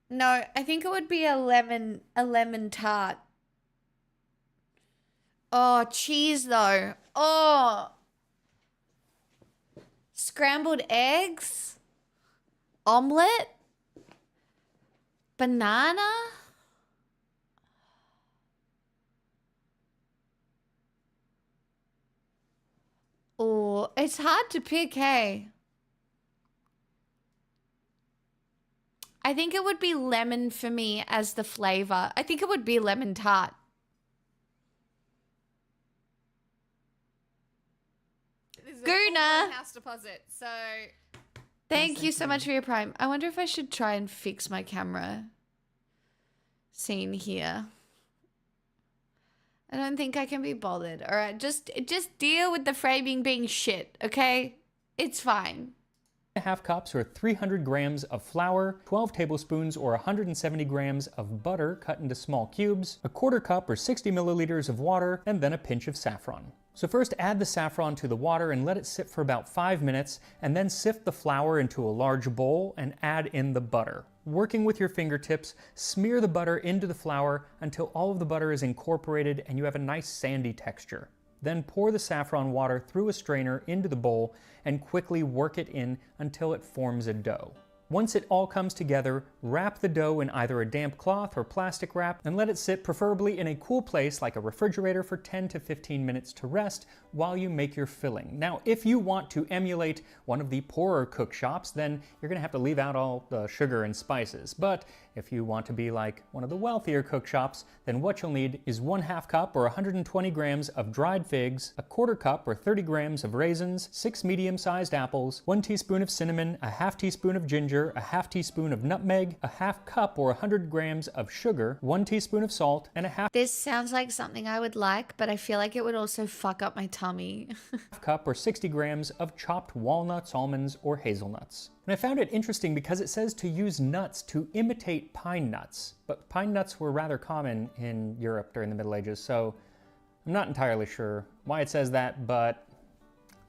No, I think it would be a lemon tart. Oh, cheese though. Oh. Scrambled eggs. Omelette. Banana. Oh, it's hard to pick, hey. I think it would be lemon for me as the flavor. I think it would be lemon tart. Guna. House deposit. So Thank you so much for your prime. I wonder if I should try and fix my camera scene here. I don't think I can be bothered. All right, just deal with the framing being shit, okay? It's fine. Half cups or 300 grams of flour, 12 tablespoons or 170 grams of butter cut into small cubes, a quarter cup or 60 milliliters of water, and then a pinch of saffron. So first add the saffron to the water and let it sit for about 5 minutes, and then sift the flour into a large bowl and add in the butter. Working with your fingertips, smear the butter into the flour until all of the butter is incorporated and you have a nice sandy texture. Then pour the saffron water through a strainer into the bowl and quickly work it in until it forms a dough. Once it all comes together, wrap the dough in either a damp cloth or plastic wrap and let it sit preferably in a cool place like a refrigerator for 10 to 15 minutes to rest while you make your filling. Now, if you want to emulate one of the poorer cook shops, then you're gonna have to leave out all the sugar and spices. But if you want to be like one of the wealthier cook shops, then what you'll need is 1/2 cup or 120 grams of dried figs, a quarter cup or 30 grams of raisins, 6 medium-sized apples, 1 teaspoon of cinnamon, a 1/2 teaspoon of ginger, a 1/2 teaspoon of nutmeg, a 1/2 cup or 100 grams of sugar, 1 teaspoon of salt, and a 1/2 This sounds like something I would like, but I feel like it would also fuck up my tummy. cup or 60 grams of chopped walnuts, almonds, or hazelnuts. And I found it interesting because it says to use nuts to imitate pine nuts, but pine nuts were rather common in Europe during the Middle Ages, so I'm not entirely sure why it says that, but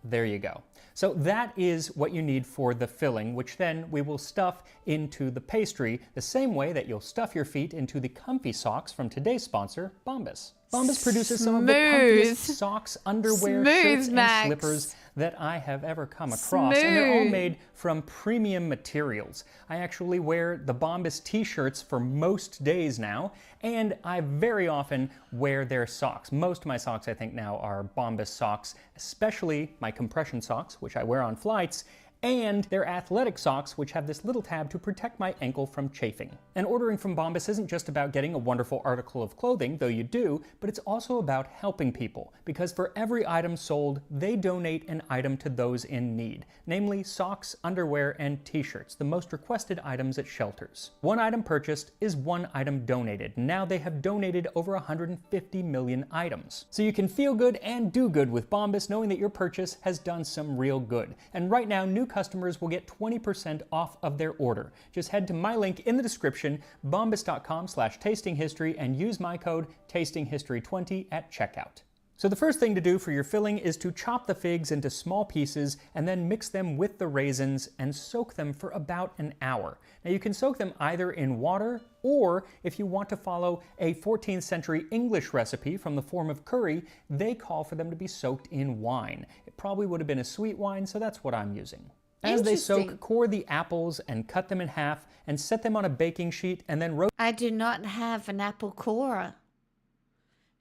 there you go. So that is what you need for the filling, which then we will stuff into the pastry the same way that you'll stuff your feet into the comfy socks from today's sponsor, Bombas. Bombas produces some of the comfiest socks, underwear, shirts, and slippers that I have ever come across. And they're all made from premium materials. I actually wear the Bombas t-shirts for most days now, and I very often wear their socks. Most of my socks, I think, now are Bombas socks, especially my compression socks, which I wear on flights, and their athletic socks, which have this little tab to protect my ankle from chafing. And ordering from Bombas isn't just about getting a wonderful article of clothing, though you do, but it's also about helping people, because for every item sold, they donate an item to those in need, namely socks, underwear, and t-shirts, the most requested items at shelters. One item purchased is one item donated. Now they have donated over 150 million items. So you can feel good and do good with Bombas, knowing that your purchase has done some real good. And right now, new customers will get 20% off of their order. Just head to my link in the description, bombas.com/tastinghistory, and use my code tastinghistory20 at checkout. So the first thing to do for your filling is to chop the figs into small pieces and then mix them with the raisins and soak them for about an hour. Now you can soak them either in water, or if you want to follow a 14th century English recipe from the form of curry, they call for them to be soaked in wine. It probably would have been a sweet wine, so that's what I'm using. As they soak, core the apples and cut them in half and set them on a baking sheet and then roast. I do not have an apple corer.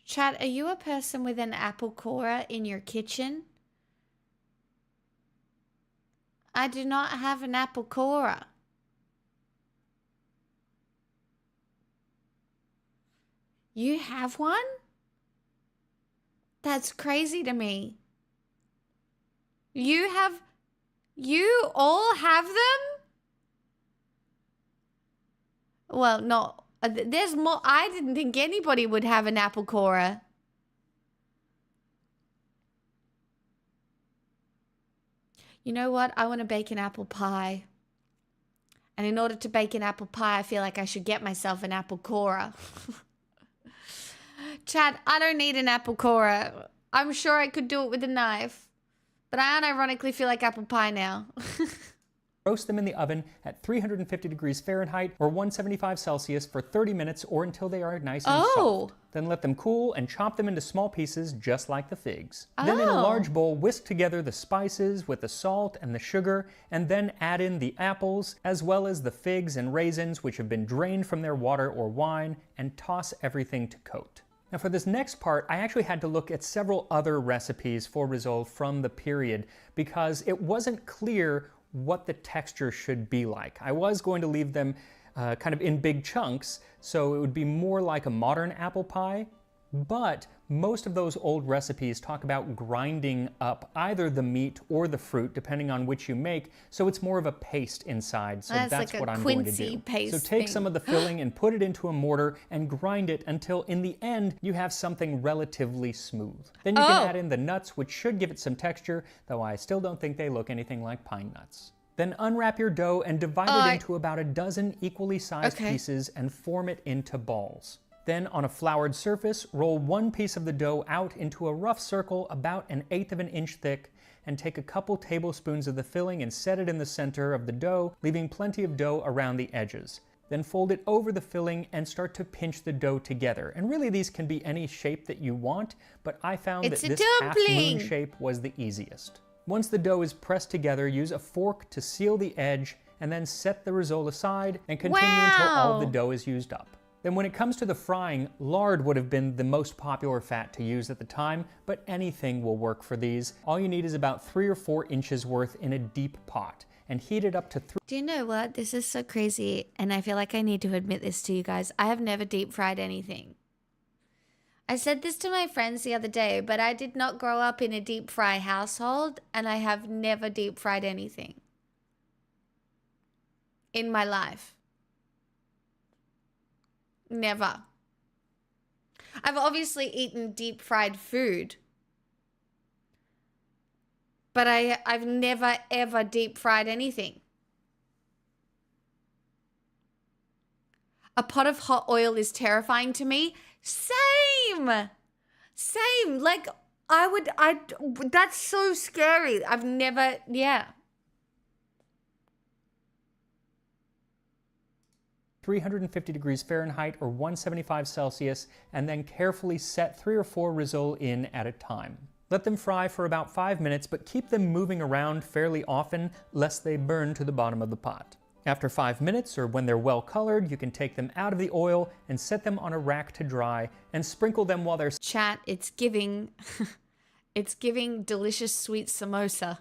Chat, are you a person with an apple corer in your kitchen? I do not have an apple corer. You have one? That's crazy to me. You all have them? Well, no. There's more. I didn't think anybody would have an apple corer. You know what? I want to bake an apple pie. And in order to bake an apple pie, I feel like I should get myself an apple corer. Chad, I don't need an apple corer. I'm sure I could do it with a knife. But I unironically feel like apple pie now. Roast them in the oven at 350 degrees Fahrenheit or 175 Celsius for 30 minutes or until they are nice and soft. Then let them cool and chop them into small pieces just like the figs. Then in a large bowl, whisk together the spices with the salt and the sugar, and then add in the apples as well as the figs and raisins which have been drained from their water or wine, and toss everything to coat. Now for this next part, I actually had to look at several other recipes for risole from the period because it wasn't clear what the texture should be like. I was going to leave them kind of in big chunks, so it would be more like a modern apple pie, but most of those old recipes talk about grinding up either the meat or the fruit, depending on which you make, so it's more of a paste inside, so that's like what a I'm going to Quincy do. paste So take thing. some of the filling and put it into a mortar and grind it until in the end you have something relatively smooth. Then you can add in the nuts, which should give it some texture, though I still don't think they look anything like pine nuts. Then unwrap your dough and divide it into about a dozen equally sized pieces and form it into balls. Then on a floured surface, roll one piece of the dough out into a rough circle about 1/8 of an inch thick, and take a couple tablespoons of the filling and set it in the center of the dough, leaving plenty of dough around the edges. Then fold it over the filling and start to pinch the dough together. And really these can be any shape that you want, but I found that this half-moon shape was the easiest. Once the dough is pressed together, use a fork to seal the edge, and then set the risole aside and continue until all the dough is used up. Then when it comes to the frying, lard would have been the most popular fat to use at the time, but anything will work for these. All you need is about 3 or 4 inches worth in a deep pot, and heat it up to 3. Do you know what? This is so crazy, and I feel like I need to admit this to you guys. I have never deep fried anything. I said this to my friends the other day, but I did not grow up in a deep fry household, and I have never deep fried anything in my life. Never. I've obviously eaten deep fried food, but I've never ever deep fried anything. A pot of hot oil is terrifying to me. Same. Like that's so scary. I've never, 350 degrees Fahrenheit or 175 Celsius, and then carefully set 3 or 4 risole in at a time. Let them fry for about 5 minutes, but keep them moving around fairly often lest they burn to the bottom of the pot. After 5 minutes, or when they're well colored, you can take them out of the oil and set them on a rack to dry and sprinkle them while they're Chat, it's giving it's giving delicious sweet samosa.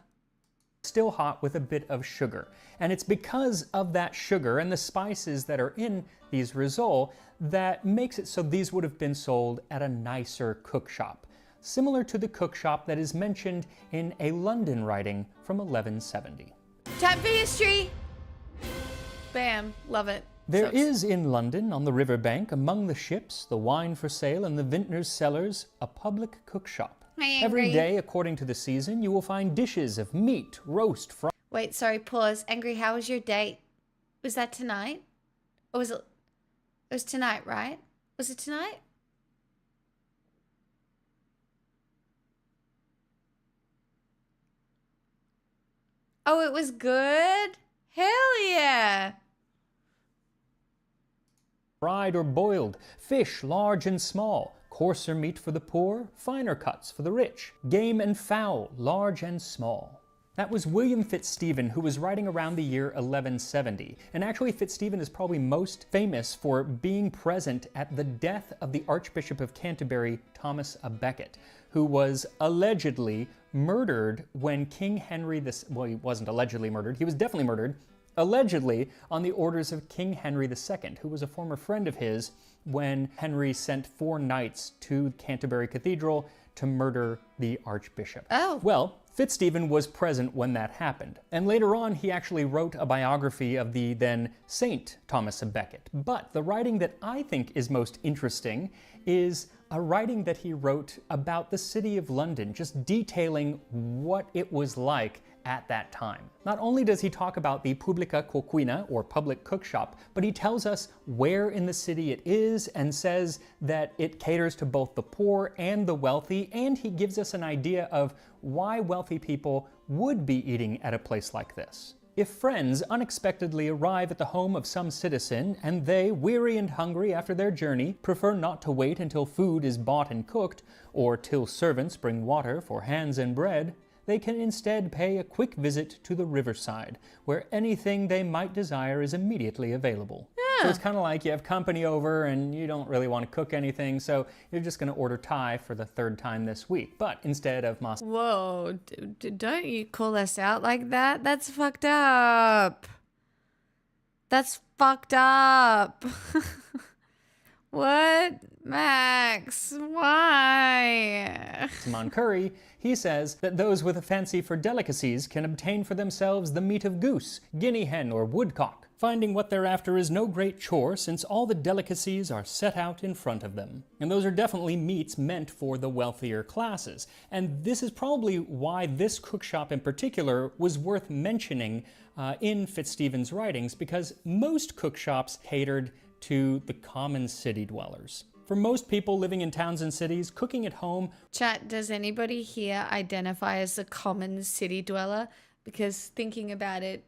Still hot with a bit of sugar. And it's because of that sugar and the spices that are in these risole that makes it so these would have been sold at a nicer cook shop, similar to the cook shop that is mentioned in a London writing from 1170. Time for history. Bam, love it. There is in London, on the riverbank, among the ships, the wine for sale, and the vintners' cellars, a public cook shop. Every day, according to the season, you will find dishes of meat, roast, fried. Wait, sorry, pause. Angry, how was your date? Was that tonight? Or was it? It was tonight, right? Was it tonight? Oh, it was good? Hell yeah. Fried or boiled, fish large and small, coarser meat for the poor, finer cuts for the rich, game and fowl, large and small. That was William Fitzstephen, who was writing around the year 1170. And actually, Fitzstephen is probably most famous for being present at the death of the Archbishop of Canterbury, Thomas à Becket, who was allegedly murdered when King Henry well, he wasn't allegedly murdered, he was definitely murdered, allegedly on the orders of King Henry II, who was a former friend of his when Henry sent 4 knights to Canterbury Cathedral to murder the Archbishop. Oh. Well, Fitzstephen was present when that happened, and later on he actually wrote a biography of the then Saint Thomas à Becket. But the writing that I think is most interesting is a writing that he wrote about the city of London, just detailing what it was like at that time. Not only does he talk about the Publica Coquina, or public cookshop, but he tells us where in the city it is and says that it caters to both the poor and the wealthy, and he gives us an idea of why wealthy people would be eating at a place like this. If friends unexpectedly arrive at the home of some citizen, and they, weary and hungry after their journey, prefer not to wait until food is bought and cooked, or till servants bring water for hands and bread, they can instead pay a quick visit to the riverside, where anything they might desire is immediately available. So it's kind of like you have company over and you don't really want to cook anything, so you're just going to order Thai for the 3rd time this week. But instead of Whoa, don't you call us out like that? That's fucked up. That's fucked up. What? Max, why? Saman curry, he says that those with a fancy for delicacies can obtain for themselves the meat of goose, guinea hen, or woodcock. Finding what they're after is no great chore, since all the delicacies are set out in front of them. And those are definitely meats meant for the wealthier classes. And this is probably why this cookshop in particular was worth mentioning in Fitzstephen's writings, because most cookshops catered to the common city dwellers. For most people living in towns and cities, cooking at home... Chat, does anybody here identify as a common city dweller? Because thinking about it,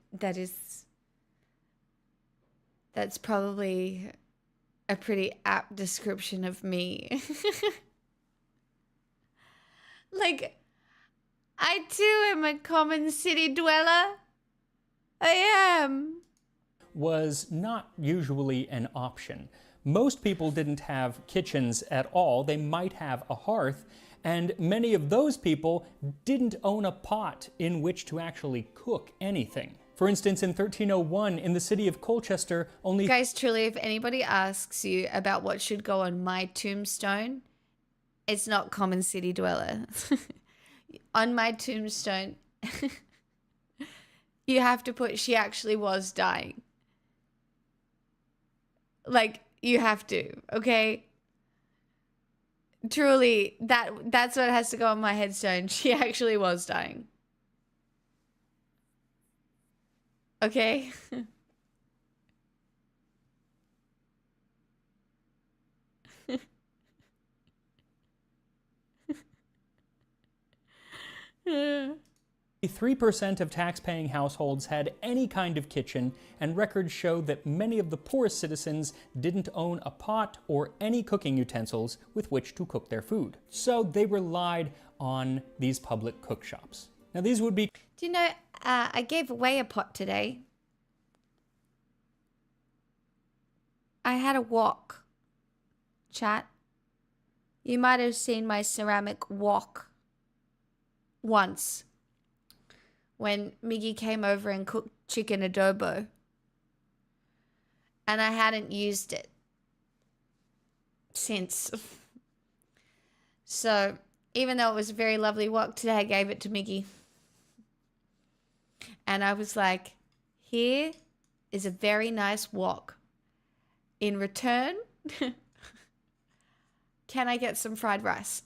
that's probably a pretty apt description of me. Like, I too am a common city dweller. I am. Was not usually an option. Most people didn't have kitchens at all. They might have a hearth, and many of those people didn't own a pot in which to actually cook anything. For instance, in 1301, in the city of Colchester, only... Guys, truly, if anybody asks you about what should go on my tombstone, it's not common city dweller. On my tombstone, you have to put she actually was dying. Like, you have to, okay? Truly, that's what has to go on my headstone. She actually was dying. Okay? Yeah. 3% of tax-paying households had any kind of kitchen, and records show that many of the poorest citizens didn't own a pot or any cooking utensils with which to cook their food. So they relied on these public cookshops. Now these would be... Do you know, I gave away a pot today. I had a wok. Chat. You might have seen my ceramic wok once when Miggy came over and cooked chicken adobo. And I hadn't used it since. So, even though it was a very lovely wok today, I gave it to Miggy. And I was like, here is a very nice wok. In return, can I get some fried rice?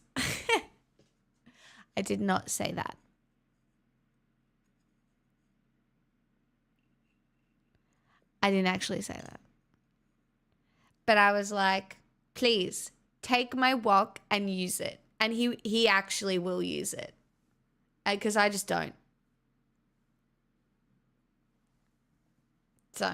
I did not say that. I didn't actually say that. But I was like, please, take my wok and use it. And he actually will use it. Because I just don't. So,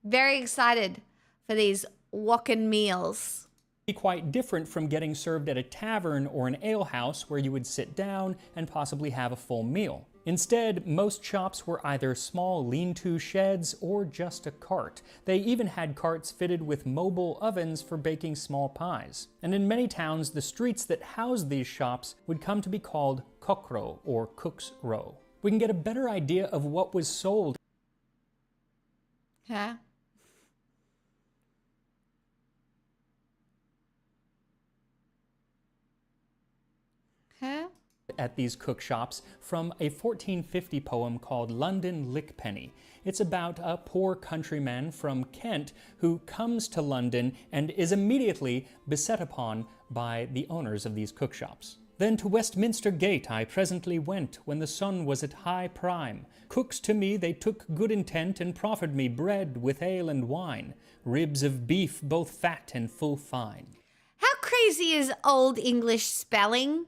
very excited for these woken meals. Quite different from getting served at a tavern or an alehouse where you would sit down and possibly have a full meal. Instead, most shops were either small lean-to sheds or just a cart. They even had carts fitted with mobile ovens for baking small pies. And in many towns, the streets that housed these shops would come to be called cockrow or cook's row. We can get a better idea of what was sold. Huh? Huh? At these cookshops from a 1450 poem called London Lickpenny. It's about a poor countryman from Kent who comes to London and is immediately beset upon by the owners of these cookshops. Then to Westminster Gate I presently went, when the sun was at high prime. Cooks to me they took good intent, and proffered me bread with ale and wine, ribs of beef both fat and full fine. How crazy is Old English spelling?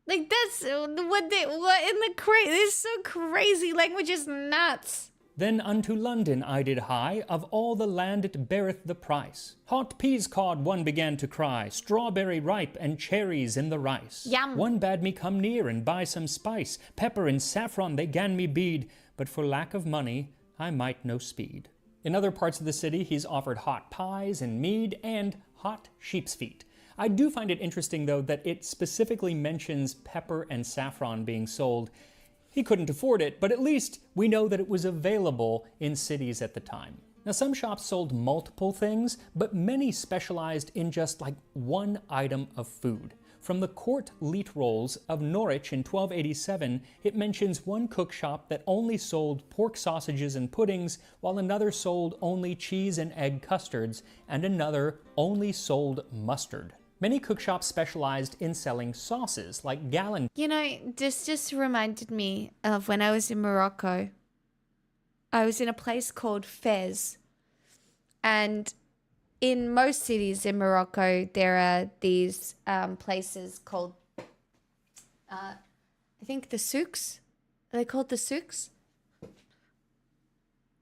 Like that's what in the crazy. This is so crazy. Language is nuts. Then unto London I did hie, of all the land it beareth the price. Hot peas cod one began to cry, strawberry ripe and cherries in the rice. Yum. One bade me come near and buy some spice, pepper and saffron they gan me bead, but for lack of money I might no speed. In other parts of the city he's offered hot pies and mead and hot sheep's feet. I do find it interesting though that it specifically mentions pepper and saffron being sold. He couldn't afford it, but at least we know that it was available in cities at the time. Now, some shops sold multiple things, but many specialized in just like one item of food. From the Court Leet Rolls of Norwich in 1287, it mentions one cook shop that only sold pork sausages and puddings, while another sold only cheese and egg custards, and another only sold mustard. Many cook shops specialized in selling sauces like gallon. You know, this just reminded me of when I was in Morocco. I was in a place called Fez. And in most cities in Morocco, there are these places called, I think the souks. Are they called the souks?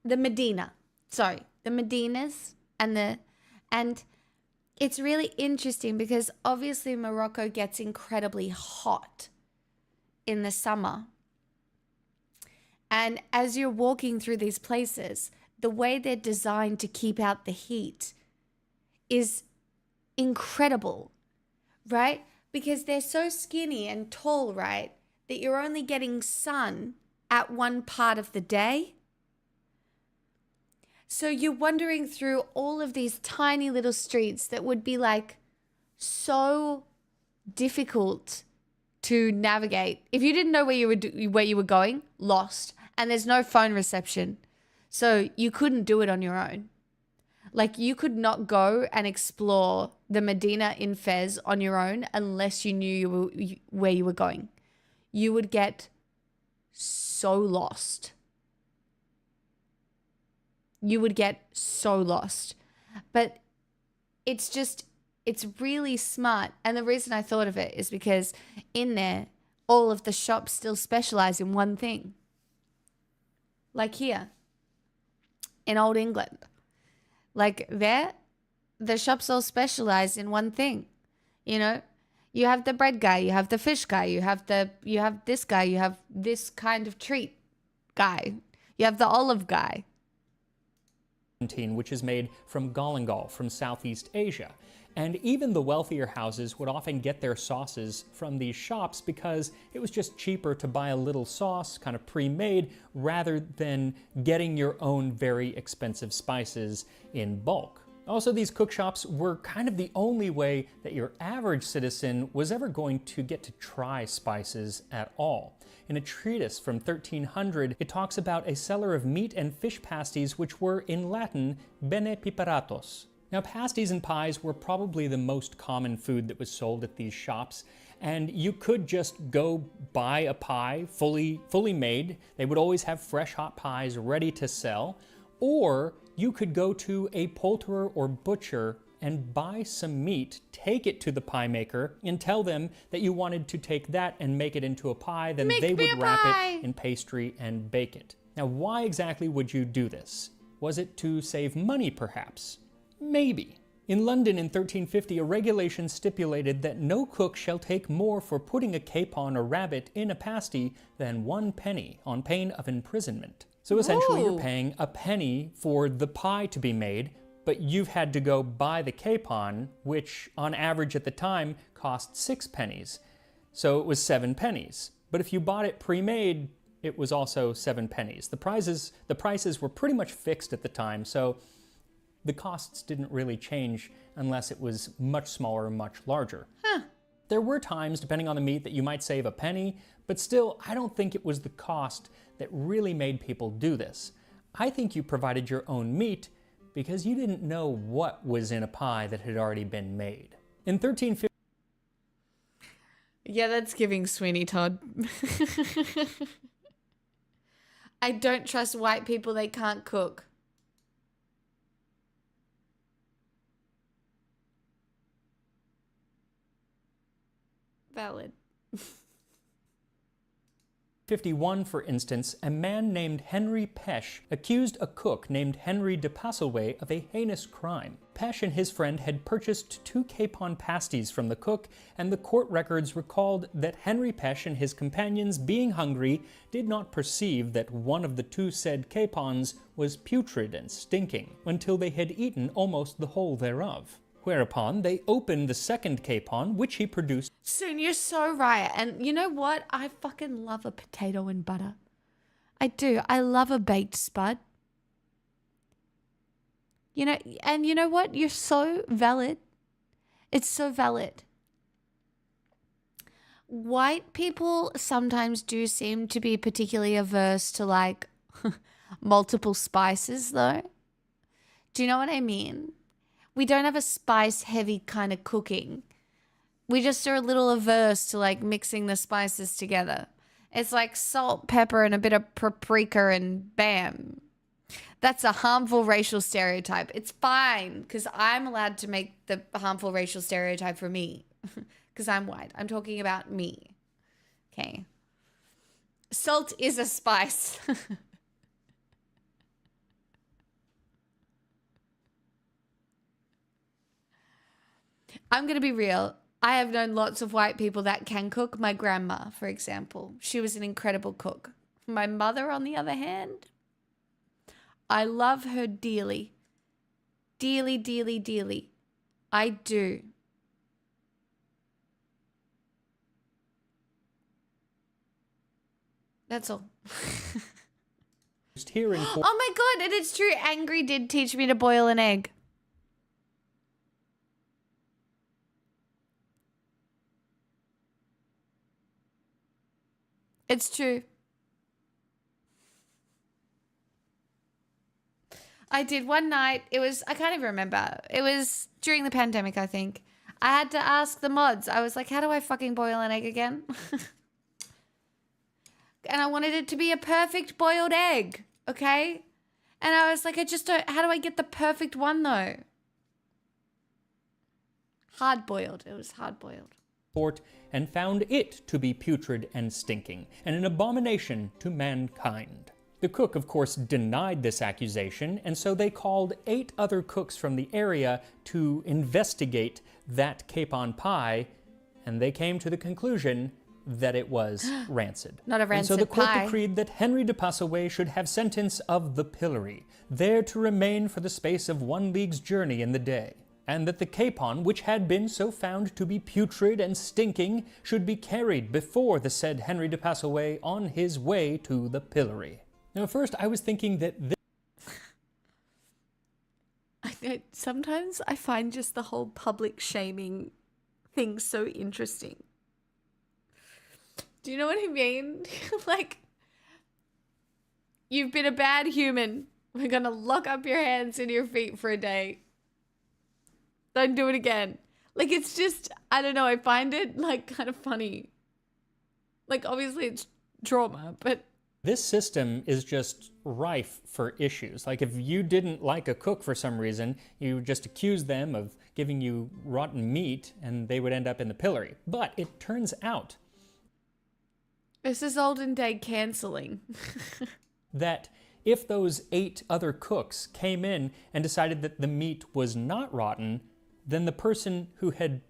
The Medina. Sorry, the Medinas and it's really interesting because obviously Morocco gets incredibly hot in the summer. And as you're walking through these places, the way they're designed to keep out the heat is incredible, right? Because they're so skinny and tall, right? That you're only getting sun at one part of the day. So you're wandering through all of these tiny little streets that would be like so difficult to navigate. If you didn't know where you were going, lost, and there's no phone reception. So you couldn't do it on your own. Like you could not go and explore the Medina in Fez on your own unless you knew where you were going. You would get so lost. You would get so lost. But it's really smart. And the reason I thought of it is because in there, all of the shops still specialize in one thing. Like here, in Old England. Like there, the shops all specialize in one thing. You know, you have the bread guy, you have the fish guy, you have this guy, you have this kind of treat guy, you have the olive guy. Which is made from galangal from Southeast Asia. And even the wealthier houses would often get their sauces from these shops because it was just cheaper to buy a little sauce kind of pre-made rather than getting your own very expensive spices in bulk. Also, these cook shops were kind of the only way that your average citizen was ever going to get to try spices at all. In a treatise from 1300, it talks about a seller of meat and fish pasties which were, in Latin, bene piperatos. Now, pasties and pies were probably the most common food that was sold at these shops, and you could just go buy a pie fully made. They would always have fresh hot pies ready to sell, or you could go to a poulterer or butcher and buy some meat, take it to the pie maker, and tell them that you wanted to take that and make it into a pie, then they would wrap it in pastry and bake it. Now, why exactly would you do this? Was it to save money, perhaps? Maybe. In London in 1350, a regulation stipulated that no cook shall take more for putting a capon or rabbit in a pasty than 1 penny on pain of imprisonment. So essentially you're paying a penny for the pie to be made, but you've had to go buy the capon, which on average at the time cost 6 pennies. So it was 7 pennies. But if you bought it pre-made, it was also 7 pennies. The prices were pretty much fixed at the time, so the costs didn't really change unless it was much smaller or much larger. There were times, depending on the meat, that you might save a penny, but still, I don't think it was the cost that really made people do this. I think you provided your own meat because you didn't know what was in a pie that had already been made. In 1350, yeah, that's giving Sweeney Todd. I don't trust white people, they can't cook. Valid. 1951, for instance, a man named Henry Pesch accused a cook named Henry de Passelway of a heinous crime. Pesch and his friend had purchased 2 capon pasties from the cook, and the court records recalled that Henry Pesch and his companions, being hungry, did not perceive that one of the 2 said capons was putrid and stinking, until they had eaten almost the whole thereof. Whereupon they opened the second capon, which he produced. Soon, you're so right. And you know what? I fucking love a potato and butter. I do. I love a baked spud. You know, and you know what? You're so valid. It's so valid. White people sometimes do seem to be particularly averse to like multiple spices though. Do you know what I mean? We don't have a spice-heavy kind of cooking. We just are a little averse to like mixing the spices together. It's like salt, pepper, and a bit of paprika and bam. That's a harmful racial stereotype. It's fine because I'm allowed to make the harmful racial stereotype for me because I'm white. I'm talking about me. Okay. Salt is a spice. I'm going to be real. I have known lots of white people that can cook. My grandma, for example, she was an incredible cook. My mother, on the other hand, I love her dearly. Dearly, dearly, dearly. I do. That's all. Here in Oh my God, and it's true. Angry did teach me to boil an egg. It's true. I did one night. I can't even remember. It was during the pandemic, I think. I had to ask the mods. I was like, how do I fucking boil an egg again? And I wanted it to be a perfect boiled egg, okay? And I was like, I just don't, how do I get the perfect one though? Hard boiled. It was hard boiled. And found it to be putrid and stinking, and an abomination to mankind. The cook, of course, denied this accusation, and so they called 8 other cooks from the area to investigate that capon pie, and they came to the conclusion that it was rancid. Not a rancid pie. And so the court pie. decreed that Henry de Passelway should have sentence of the pillory, there to remain for the space of 1 league's journey in the day, and that the capon, which had been so found to be putrid and stinking, should be carried before the said Henry de Passelway on his way to the pillory. Now, first I was thinking that Sometimes I find just the whole public shaming thing so interesting. Do you know what I mean? Like, you've been a bad human. We're gonna lock up your hands and your feet for a day. Don't do it again. Like, it's just, I don't know, I find it like kind of funny. Like, obviously it's trauma, but this system is just rife for issues. Like, if you didn't like a cook for some reason, you just accuse them of giving you rotten meat and they would end up in the pillory. But it turns out this is olden day canceling. that if those 8 other cooks came in and decided that the meat was not rotten, then the person who had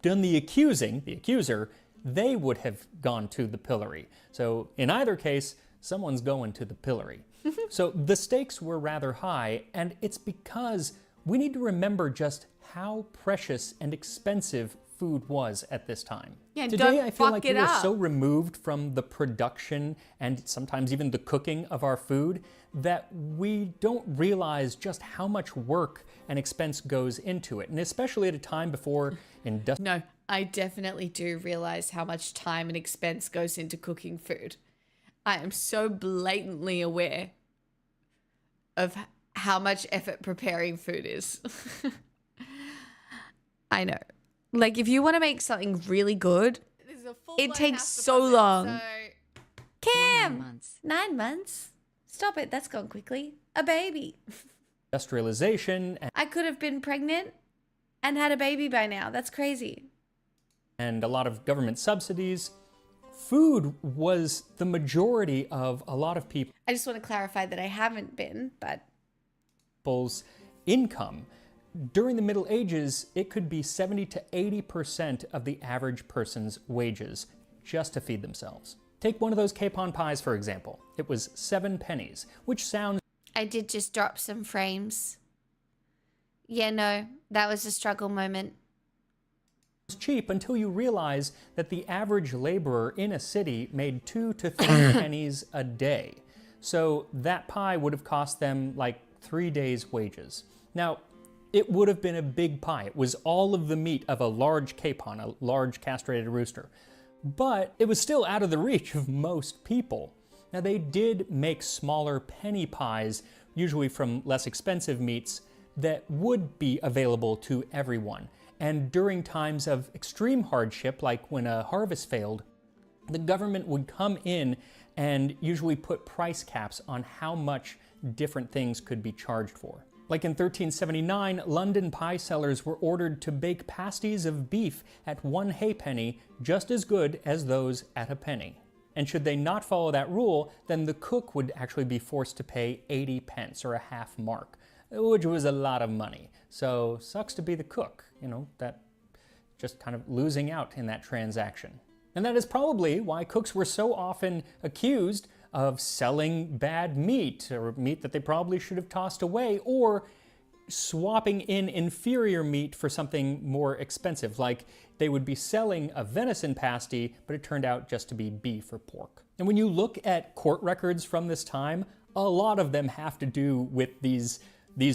done the accusing, the accuser, they would have gone to the pillory. So in either case, someone's going to the pillory. So the stakes were rather high, and it's because we need to remember just how precious and expensive food was at this time. Yeah, Today, don't I feel fuck like it we are up. so removed from the production and sometimes even the cooking of our food that we don't realize just how much work and expense goes into it. And especially at a time before No, I definitely do realize how much time and expense goes into cooking food. I am so blatantly aware of how much effort preparing food is. I know. Like, if you want to make something really good, it takes so long. Cam! 9 months. 9 months? Stop it. That's gone quickly. A baby. industrialization I could have been pregnant and had a baby by now. That's crazy. and a lot of government subsidies, food was the majority of a lot of I just want to clarify that I haven't been, but people's income. During the Middle Ages, it could be 70 to 80% of the average person's wages just to feed themselves. Take one of those capon pies, for example. It was 7 pennies, which sounds I did just drop some frames. Yeah, no, that was a struggle moment. cheap until you realize that the average laborer in a city made 2 to 3 pennies a day. So that pie would have cost them like 3 days' wages. Now, it would have been a big pie. It was all of the meat of a large capon, a large castrated rooster. But it was still out of the reach of most people. Now, they did make smaller penny pies, usually from less expensive meats, that would be available to everyone. And during times of extreme hardship, like when a harvest failed, the government would come in and usually put price caps on how much different things could be charged for. Like in 1379, London pie sellers were ordered to bake pasties of beef at 1 halfpenny, just as good as those at a penny. And should they not follow that rule, then the cook would actually be forced to pay 80 pence, or a half mark, which was a lot of money. So sucks to be the cook, that just kind of losing out in that transaction. And that is probably why cooks were so often accused of selling bad meat, or meat that they probably should have tossed away, or swapping in inferior meat for something more expensive, like they would be selling a venison pasty, but it turned out just to be beef or pork. And when you look at court records from this time, a lot of them have to do with these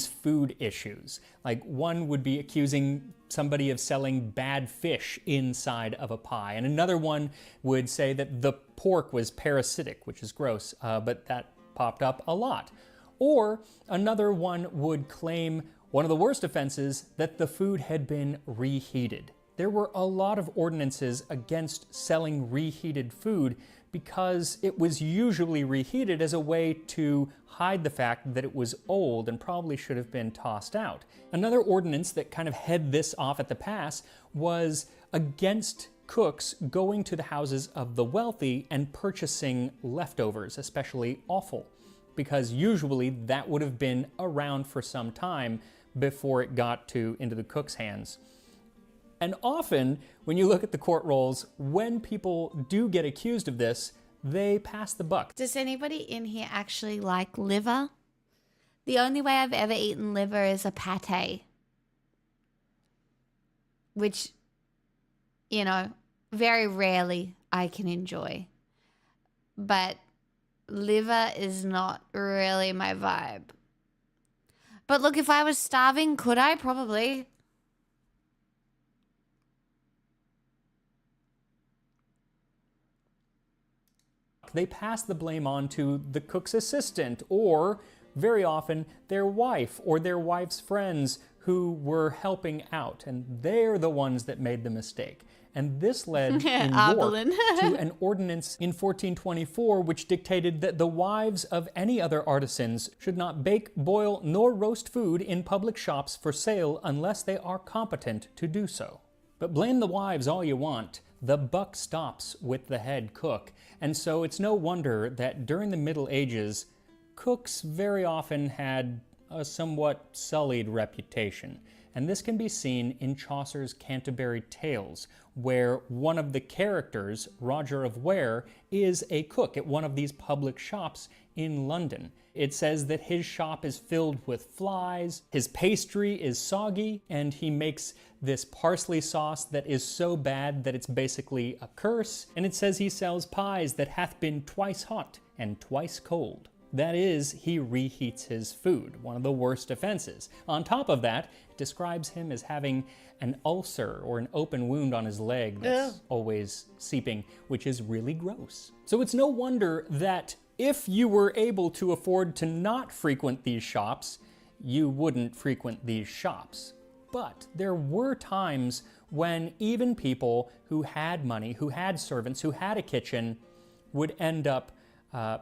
food issues. Like one would be accusing somebody of selling bad fish inside of a pie, and another one would say that the pork was parasitic, which is gross, but that popped up a lot. Or another one would claim one of the worst offenses, that the food had been reheated. There were a lot of ordinances against selling reheated food because it was usually reheated as a way to hide the fact that it was old and probably should have been tossed out. Another ordinance that kind of head this off at the pass was against cooks going to the houses of the wealthy and purchasing leftovers, especially offal, because usually that would have been around for some time before it got into the cook's hands. And often, when you look at the court rolls, when people do get accused of this, they pass the buck. Does anybody in here actually like liver? The only way I've ever eaten liver is a pate, which, very rarely I can enjoy. But liver is not really my vibe. But look, if I was starving, could I? Probably. They pass the blame on to the cook's assistant, or very often their wife or their wife's friends who were helping out, and they're the ones that made the mistake. And this led in York to an ordinance in 1424 which dictated that the wives of any other artisans should not bake, boil, nor roast food in public shops for sale unless they are competent to do so. But blame the wives all you want, the buck stops with the head cook. And so it's no wonder that during the Middle Ages, cooks very often had a somewhat sullied reputation. And this can be seen in Chaucer's Canterbury Tales, where one of the characters, Roger of Ware, is a cook at one of these public shops in London. It says that his shop is filled with flies, his pastry is soggy, and he makes this parsley sauce that is so bad that it's basically a curse. And it says he sells pies that hath been twice hot and twice cold. That is, he reheats his food, one of the worst offenses. On top of that, it describes him as having an ulcer or an open wound on his leg that's always seeping, which is really gross. So it's no wonder that if you were able to afford to not frequent these shops, you wouldn't frequent these shops. But there were times when even people who had money, who had servants, who had a kitchen, would end up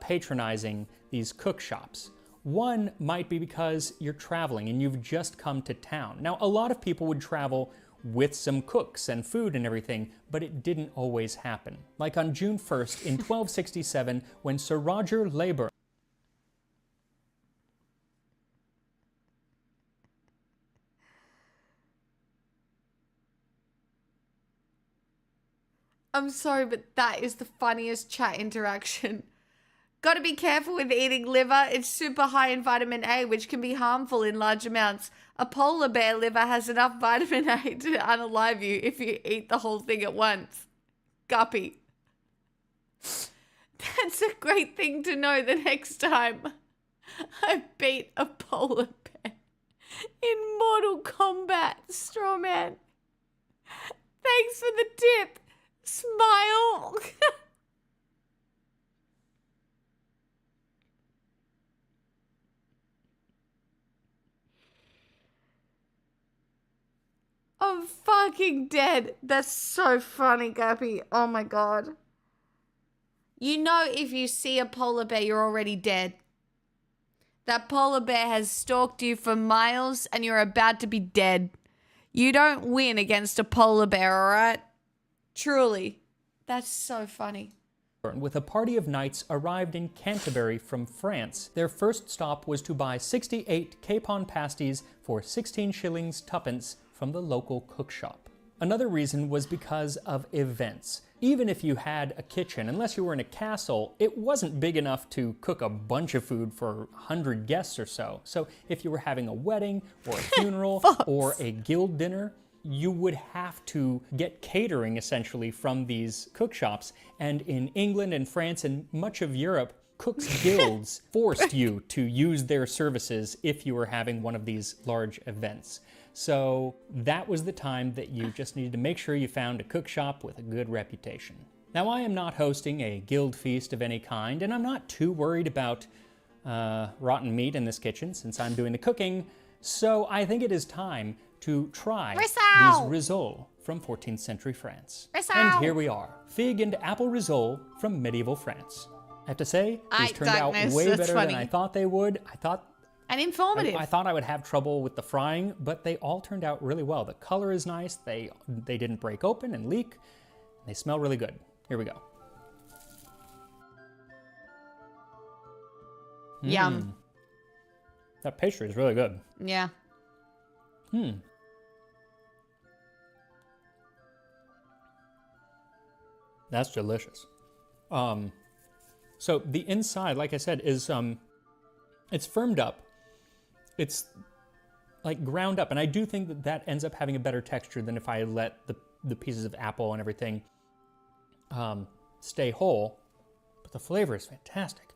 patronizing these cook shops. One might be because you're traveling and you've just come to town. Now, a lot of people would travel with some cooks and food and everything, but it didn't always happen. Like on June 1st in 1267, when Sir Roger Leyburn I'm sorry, but that is the funniest chat interaction. Gotta be careful with eating liver. It's super high in vitamin A, which can be harmful in large amounts. A polar bear liver has enough vitamin A to unalive you if you eat the whole thing at once. Guppy. That's a great thing to know the next time I beat a polar bear in Mortal Kombat, Strawman. Thanks for the tip. Smile. I'm fucking dead. That's so funny, Gappy. Oh my god. You know, if you see a polar bear, you're already dead. That polar bear has stalked you for miles and you're about to be dead. You don't win against a polar bear, alright? Truly. That's so funny. with a party of knights arrived in Canterbury from France. Their first stop was to buy 68 capon pasties for 16 shillings tuppence from the local cook shop. Another reason was because of events. Even if you had a kitchen, unless you were in a castle, it wasn't big enough to cook a bunch of food for 100 guests or so. So if you were having a wedding or a funeral or a guild dinner, you would have to get catering essentially from these cook shops. And in England and France and much of Europe, cooks' guilds forced you to use their services if you were having one of these large events. So that was the time that you just needed to make sure you found a cook shop with a good reputation. Now, I am not hosting a guild feast of any kind, and I'm not too worried about rotten meat in this kitchen since I'm doing the cooking, so I think it is time to try these rissoles from 14th century France. And here we are, fig and apple rissoles from medieval France. I have to say, these turned out way better than I thought they would. And informative. I thought I would have trouble with the frying, but they all turned out really well. The color is nice, they didn't break open and leak, they smell really good. Here we go. Yum. That pastry is really good. Yeah. That's delicious. So the inside, like I said, is it's firmed up. It's like ground up, and I do think that that ends up having a better texture than if I let the pieces of apple and everything stay whole. But the flavor is fantastic.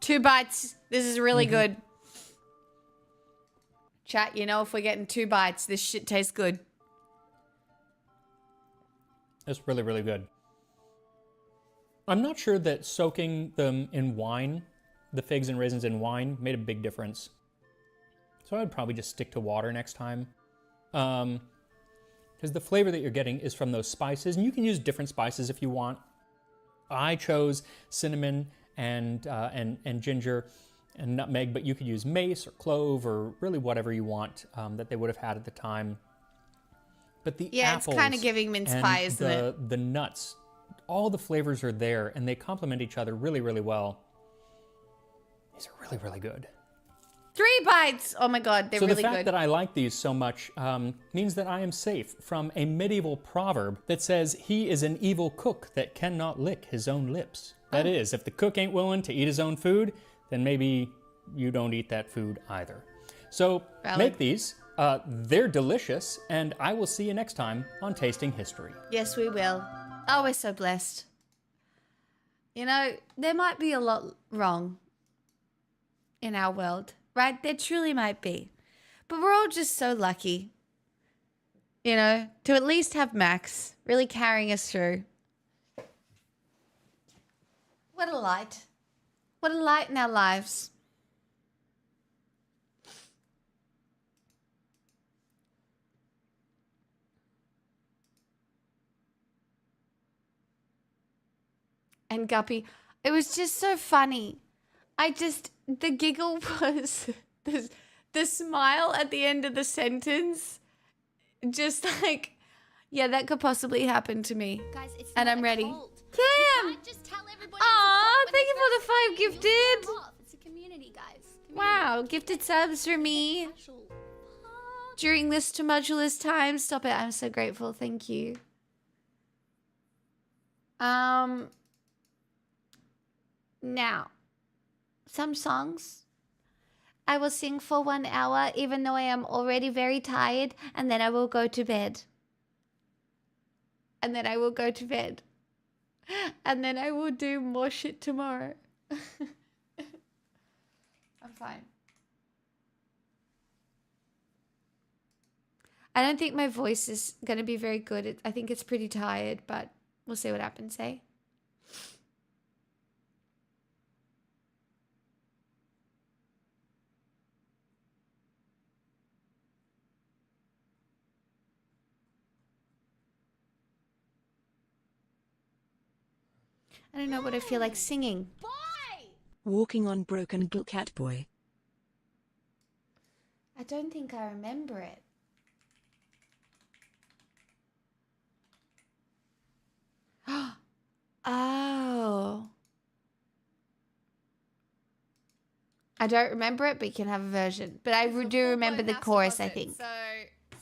2 bites. This is really good. Chat, you know, if we're getting 2 bites, this shit tastes good. It's really, really good. I'm not sure that soaking them in wine, the figs and raisins in wine, made a big difference. So I'd probably just stick to water next time. Because the flavor that you're getting is from those spices, and you can use different spices if you want. I chose cinnamon and ginger and nutmeg, but you could use mace or clove or really whatever you want that they would have had at the time. But the apples, it's kind of giving mince pie, isn't it? The nuts, all the flavors are there, and they complement each other really, really well. These are really, really good. 3 bites! Oh my god, they're really good. So the fact that I like these so much means that I am safe from a medieval proverb that says, "He is an evil cook that cannot lick his own lips." That is, if the cook ain't willing to eat his own food, then maybe you don't eat that food either. So make these. They're delicious, and I will see you next time on Tasting History. Yes, we will. Oh, we're so blessed. You know, there might be a lot wrong in our world, right? There truly might be. But we're all just so lucky, you know, to at least have Max really carrying us through. What a light. What a light in our lives. And Guppy, it was just so funny. The giggle was, the smile at the end of the sentence Just like, yeah, that could possibly happen to me. Guys, it's And not I'm a ready. cult. Kim! You can't just tell everybody Aw, it's a cult when thank you they for the first see 5 you. You'll gifted. scare off. It's a community, guys. Wow, gifted subs for me Casual. during this tumultuous time. Stop it. I'm so grateful. Thank you. Now, some songs I will sing for 1 hour, even though I am already very tired, and then I will go to bed. And then I will go to bed. And then I will do more shit tomorrow. I'm fine. I don't think my voice is going to be very good. I think it's pretty tired, but we'll see what happens, eh? I don't know what I feel like singing. Walking on Broken Cat Boy. I don't think I remember it. Oh. I don't remember it, but you can have a version. But I do remember the chorus, I think.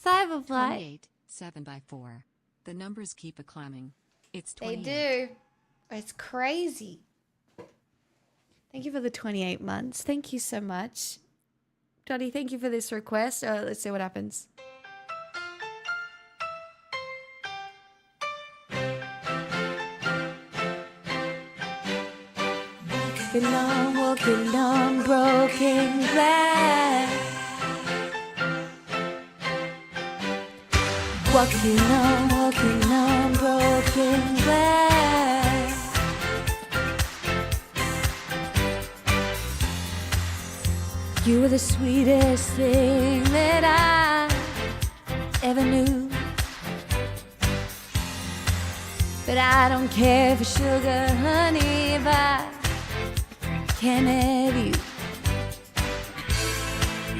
Cyberfly. 28, 7 by 4. The numbers keep a-climbing. It's They 28. do. It's crazy. Thank you for the 28 months. Thank you so much. Dottie, thank you for this request. Let's see what happens. Walking on broken glass. Walking on broken glass. You were the sweetest thing that I ever knew. But I don't care for sugar, honey, if I can't have you.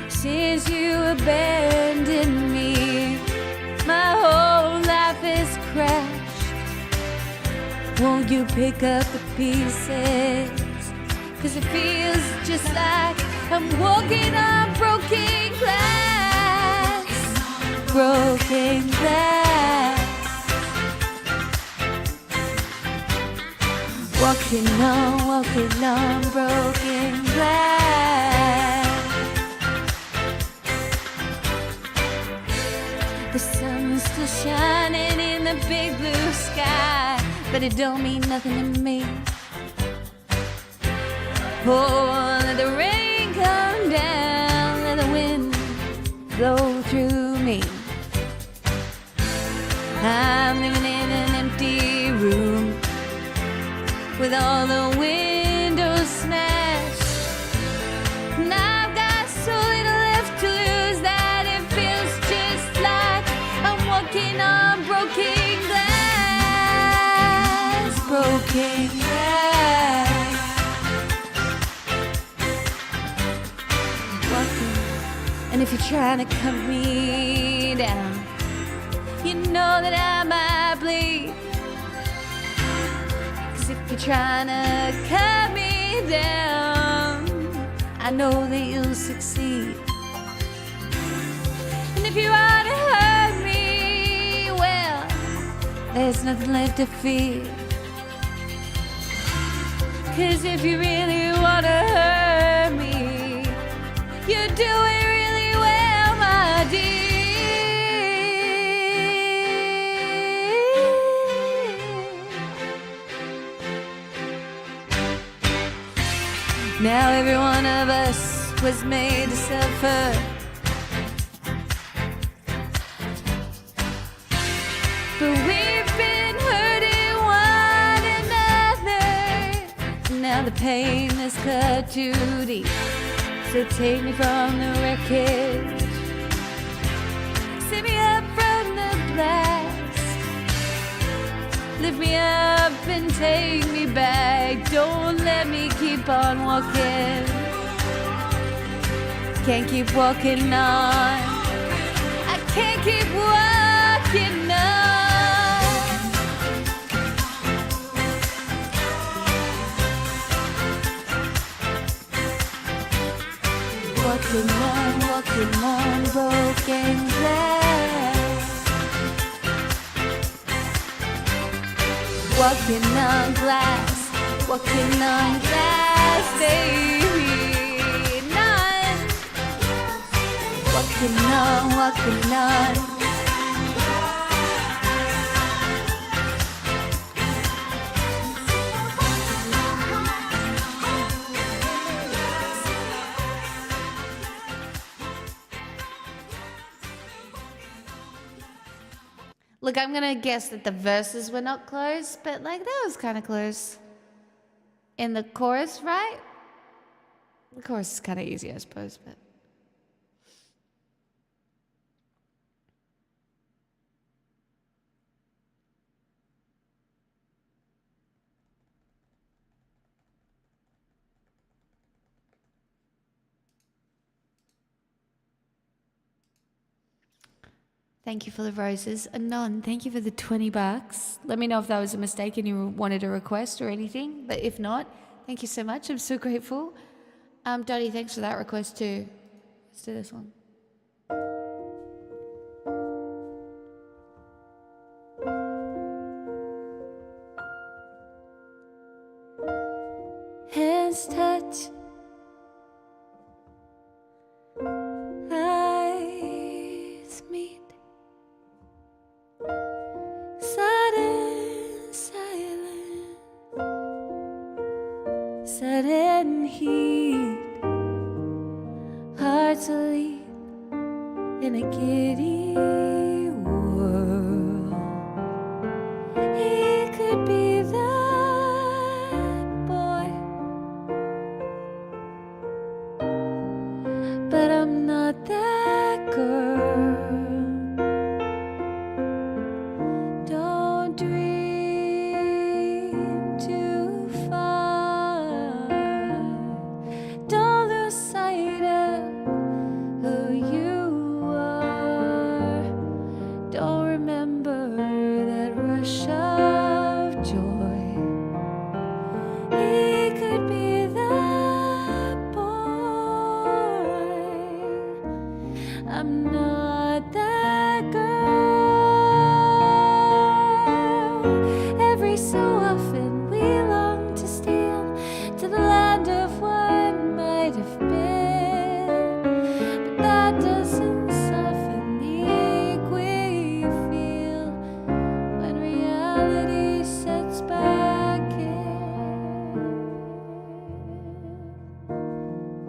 Since you abandoned me, my whole life is crashed. Won't you pick up the pieces? 'Cause it feels just like I'm walking on broken glass. Broken glass. Walking on broken glass. The sun's still shining in the big blue sky, but it don't mean nothing to me. Oh, let the rain come down, let the wind blow through me. I'm living in an empty room with all the windows smashed, and I've got so little left to lose that it feels just like I'm walking on broken glass. Broken glass. Walking, and if you're trying to cut me down, you know that I might bleed. If you're trying to cut me down, I know that you'll succeed. And if you want to hurt me, well, there's nothing left to fear. 'Cause if you really want to hurt me, you do it really well, my dear. Now every one of us was made to suffer. But we've been hurting one another. Now the pain has cut too deep. So take me from the wreckage. Set me up from the blast. Lift me up and take me back. Don't let me keep on walking. Can't keep walking on. I can't keep walking on. Walking on broken glass. Walking on glass, baby. None. Walking on. Look, I'm gonna guess that the verses were not close, but like that was kind of close. In the chorus, right? The chorus is kind of easy, I suppose, but. Thank you for the roses. Anon, thank you for the $20. Let me know if that was a mistake and you wanted a request or anything. But if not, thank you so much. I'm so grateful. Dottie, thanks for that request too. Let's do this one. Hands touch. Eyes meet. Sudden silence, sudden heat, hearts leap in a giddy world. He could be that boy, but I'm not that girl. Don't dream too far. Don't lose sight of who you are. Don't remember that rush of joy. He could be that boy. I'm not that girl. Every so often we long to steal to the land of what might have been, but that doesn't soften the ache we feel when reality sets back in.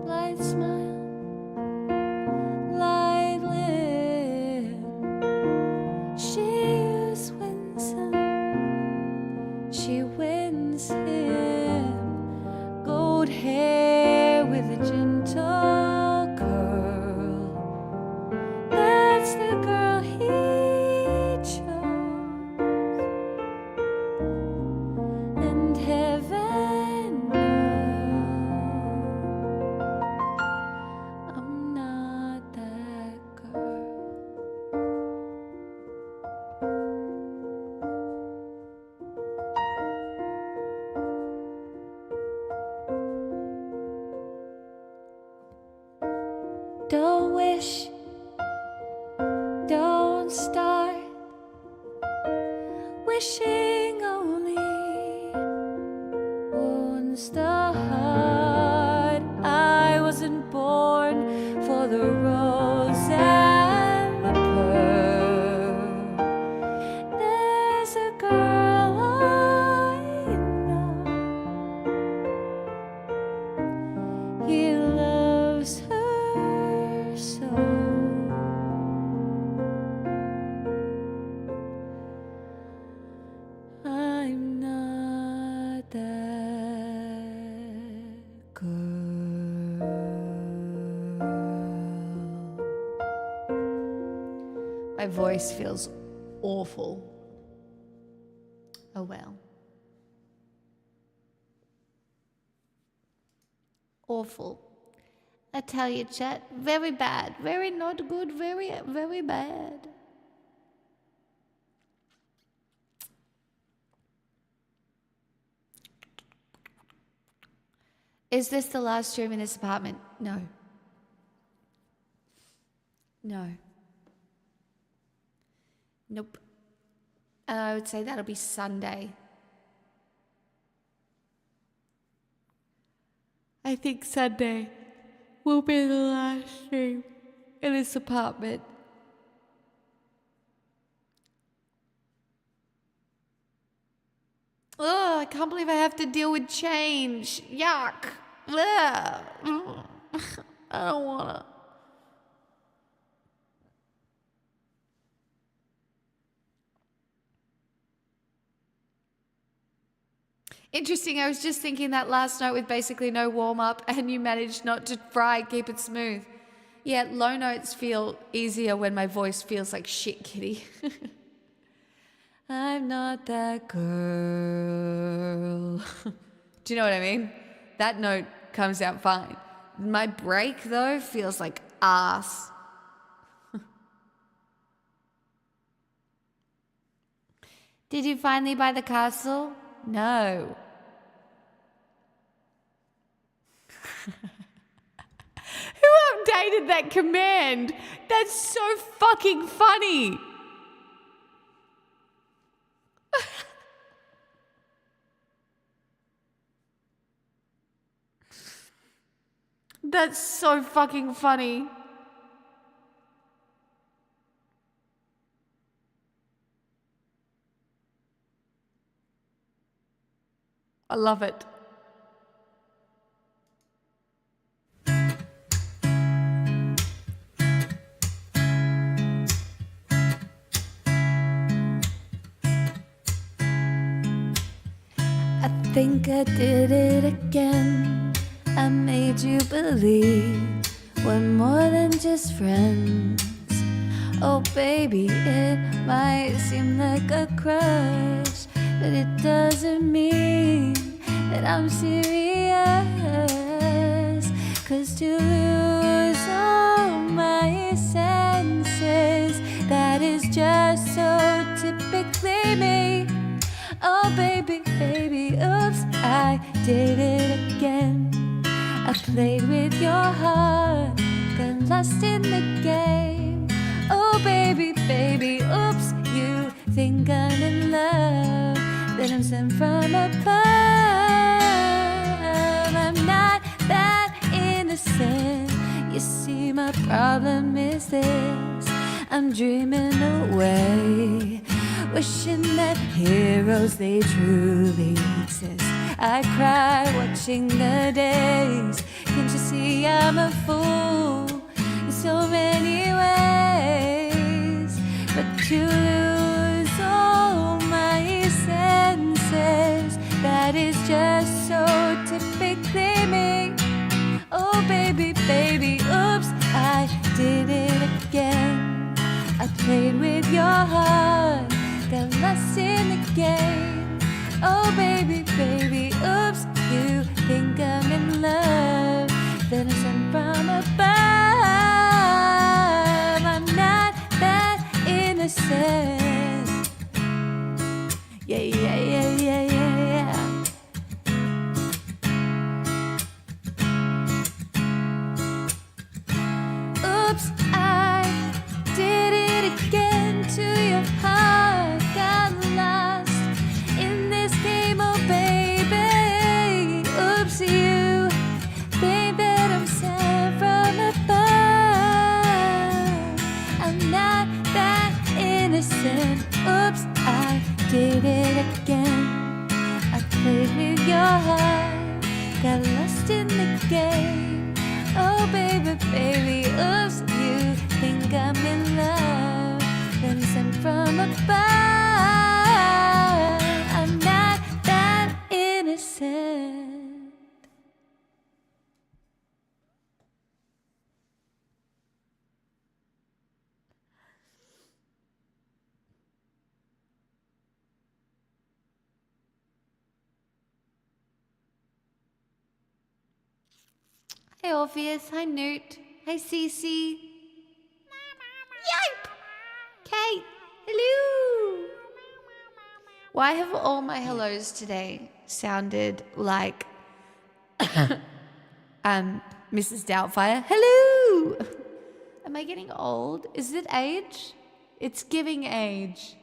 Blind smile, light lip. She is winsome, she wins him. Gold hair with a gentle curl. That's the girl he chose, and heaven knows I'm not that girl. Don't wish, don't start wishing only wounds the heart. I wasn't born for the rose and the pearl. There's a girl I know, he loves her so. I'm not that girl. My voice feels awful. Oh well. Awful. I tell you, chat, very bad, very not good, very, very bad. Is this the last room in this apartment? No. No. Nope. I would say that'll be Sunday. I think Sunday will be the last stream in this apartment. Oh, I can't believe I have to deal with change. Yuck. Ugh. I don't wanna. Interesting, I was just thinking that last night with basically no warm-up and you managed not to fry, keep it smooth. Yeah, low notes feel easier when my voice feels like shit, kitty. I'm not that girl. Do you know what I mean? That note comes out fine. My break, though, feels like ass. Did you finally buy the castle? No. Who updated that command? That's so fucking funny. That's so fucking funny. I love it. I think I did it again. I made you believe we're more than just friends. Oh baby, it might seem like a crush, but it doesn't mean that I'm serious. 'Cause to lose all my senses, that is just so typically me. Oh baby, baby, oops, I did it again. I played with your heart, got lost in the game. Oh baby, baby, oops, you think I'm in love, that I'm sent from above. I'm not that innocent. You see, my problem is this: I'm dreaming away, wishing that heroes they truly exist. I cry watching the days. Can't you see I'm a fool in so many ways? But to lose all my senses, that is just so typically me. Oh baby, baby, oops, I did it again. I played with your heart, got lost in the game. Oh baby, baby, oops, you think I'm in love, then I'm sent from above. I'm not that innocent. Yeah, yeah, yeah, yeah, yeah, yeah. Oops, I did it again to your heart, got lost in this game, oh baby. Oops, you think that I'm sent from above. I'm not that innocent. Oops, I did it again. I played with your heart, got lost in the game. Oh baby, baby, oops, you think I'm in love, then sent from above. I'm not that innocent. Hey Orpheus, hi Newt, hey Cece. Yipe! Kate, hello! Why have all my hellos today sounded like Mrs. Doubtfire? Hello! Am I getting old? Is it age? It's giving age.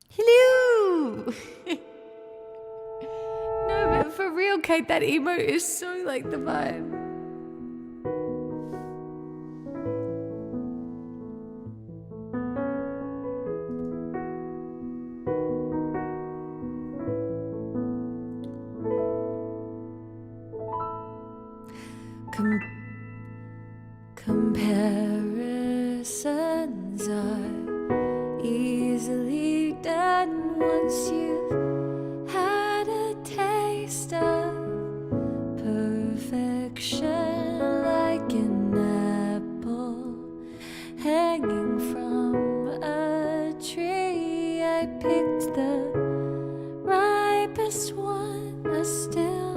Hello! No, but for real, Kate, that emote is so like the vibe. Comparisons are easily done once you've had a taste of perfection, like an apple hanging from a tree. I picked the ripest one, I still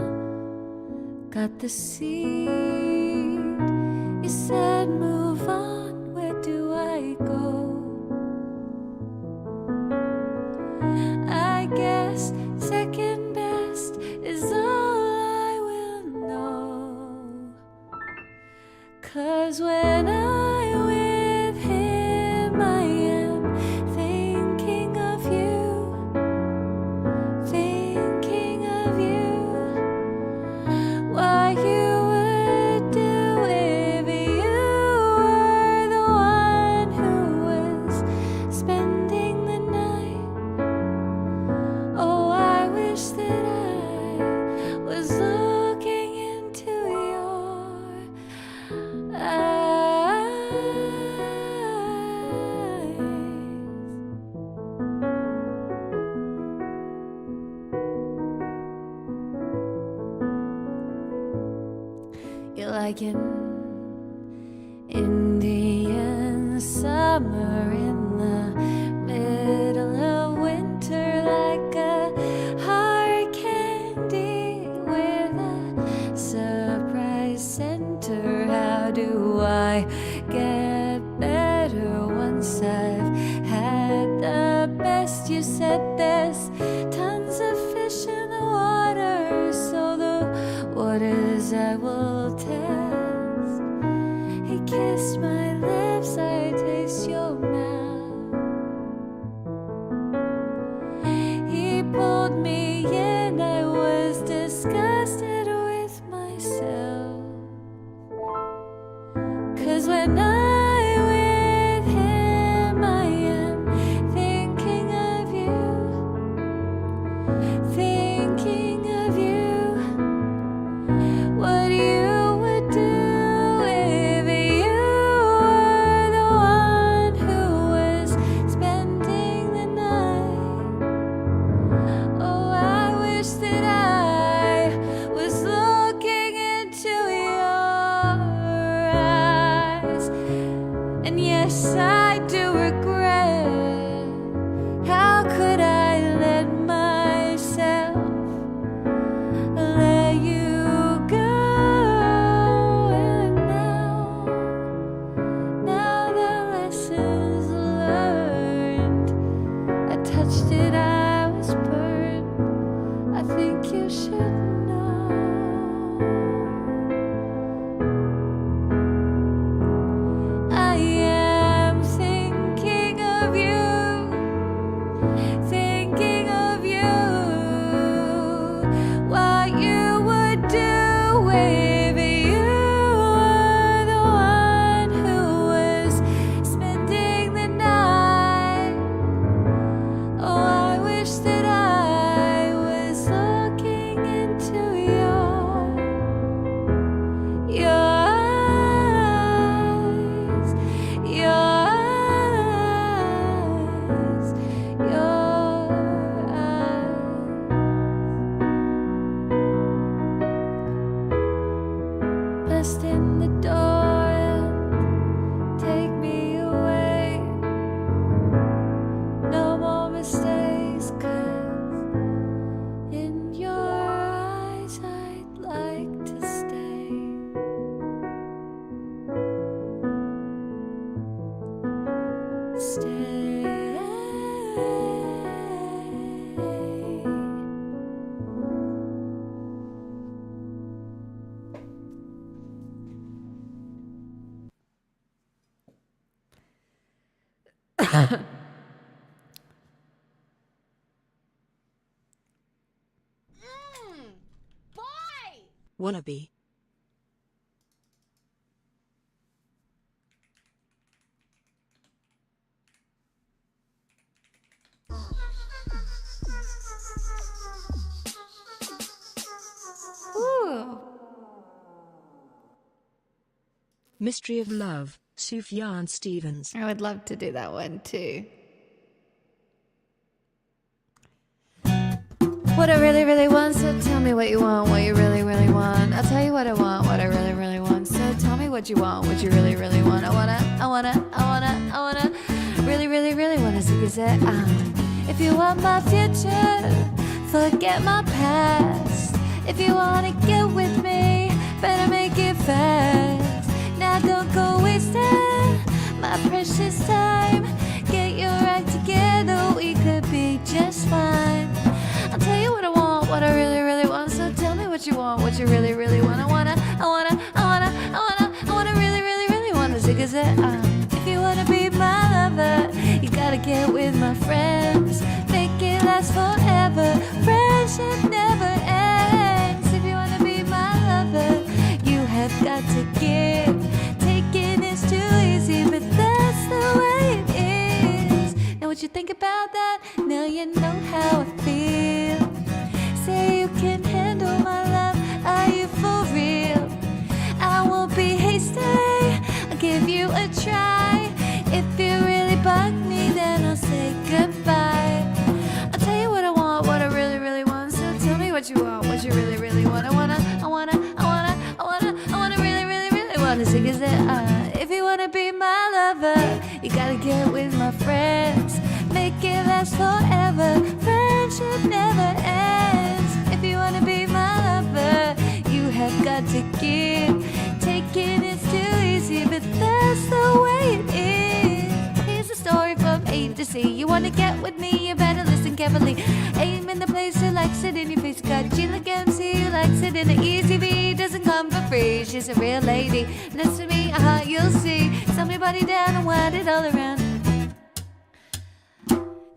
got the seed. You said move on, where do I go? I guess second best is all I will know. 'Cause when I'm with him, I am thinking of you, thinking of you. Why you would do if you were the one who was spending the night. Oh, I wish that I was looking into your eyes. You're like an Indian summer in the middle of winter, like a hard candy with a surprise center. How do I get better once I've had the best? You said there's tons of fish in the water, so the waters I will test. He kissed my lips, I taste your mouth. He pulled me in, I was disgusted with myself. 'Cause when I'm with him, I am thinking of you, thinking of you. What you would do if you were the one who was spending the night. Oh, I wish that I was looking into your eyes. And yes, I do regret. How could I let myself Wannabe. Ooh. Mystery of Love, Sufjan Stevens. I would love to do that one too. What I really, really want, so tell me what you want, what you really, really want. I'll tell you what I want, what I really, really want. So tell me what you want, what you really, really want. I wanna, really, really, really wanna see you say, if you want my future, forget my past. If you wanna get with me, better make it fast. Now don't go wasting my precious time. Get your act together, we could be just fine. I'll tell you what I want, what I really, really want. So tell me what you want, what you really, really want. I wanna really, really, really wanna zig a zag. If you wanna be my lover, you gotta get with my friends. Make it last forever. Friendship never ends. If you wanna be my lover, you have got to give. Taking is too easy, but that's the way it is. Now what you think about that? Now you know how I feel. Say you can handle my love, are you for real? I won't be hasty, I'll give you a try. If you really bug me, then I'll say goodbye. I'll tell you what I want, what I really, really want. So tell me what you want, what you really, really want. I wanna really, really, really wanna sing is it? If you wanna be my lover, you gotta get with my friends. Make it last forever. Friendship never ends. If you wanna be my lover, you have got to give. Taking is too easy, but that's the way it is. Here's a story from A to C. You wanna get with me, you better listen carefully. Aim in the place who likes it in your face. Got Jill again, see who likes it in the easy V. Doesn't come for free, she's a real lady. Next to me, you'll see. Slam your body down and wind it all around.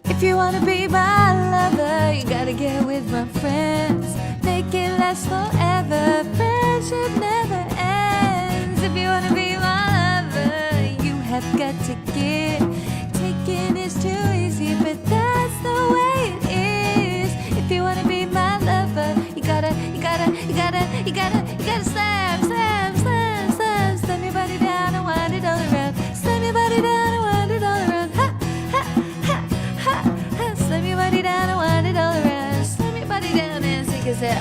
If you wanna be my lover, you gotta get with my friends. Make it last forever. Friendship never ends. If you wanna be my lover, you have got to give. Taking is too easy, but that's the way it is. If you wanna be my lover, you gotta slam, slam, slam, slam. Slam your body down and wind it all around. Slam your body down and wind it all around. Ha, ha, ha, ha, ha. Slam your body down and wind it all around. Slam your body down and sing a say,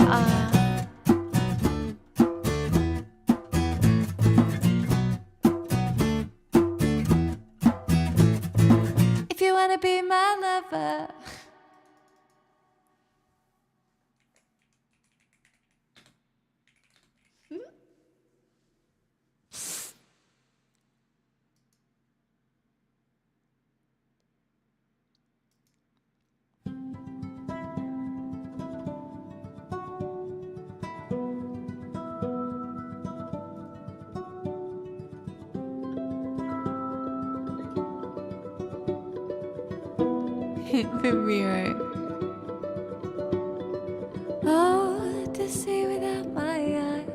If you wanna be my lover. The mirror. Oh, to see without my eyes.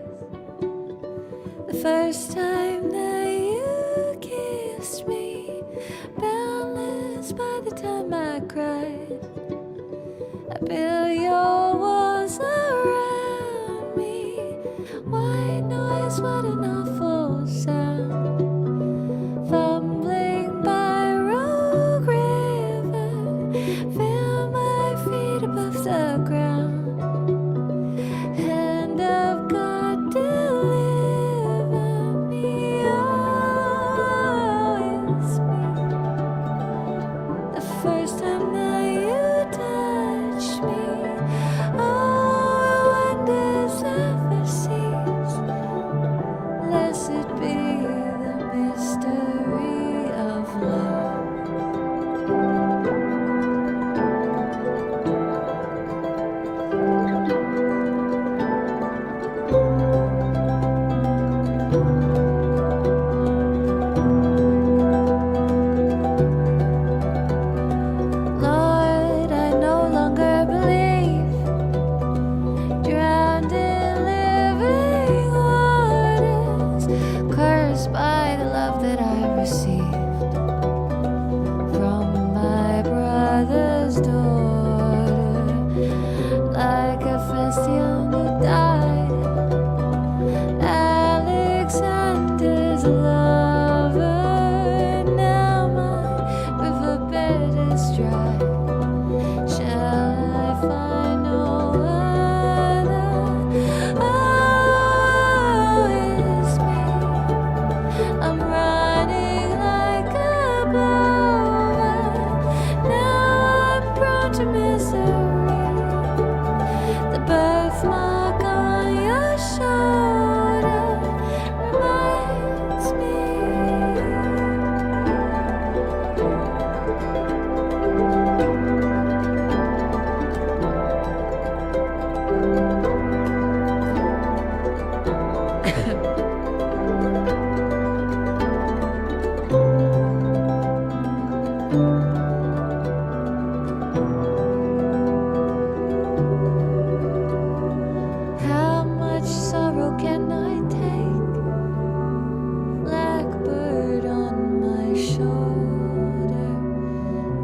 The first time that you kissed me, boundless by the time I cried. I built your walls around me. White noise, what an awful sound. Fumbling by Rogue River, feel my feet above the ground. Hand of God, deliver me. Oh, it's me. The first time that you touched me. Oh, wonders never cease. Blessed be the mystery of love. like a first young who died. Alexander's lover, now my riverbed is dry. Shall I find no other? Oh, it's me. I'm running like a boa. Now I'm prone to misery. The birthmark on your shoulder reminds me. How much sorrow can I take? Blackbird on my shoulder.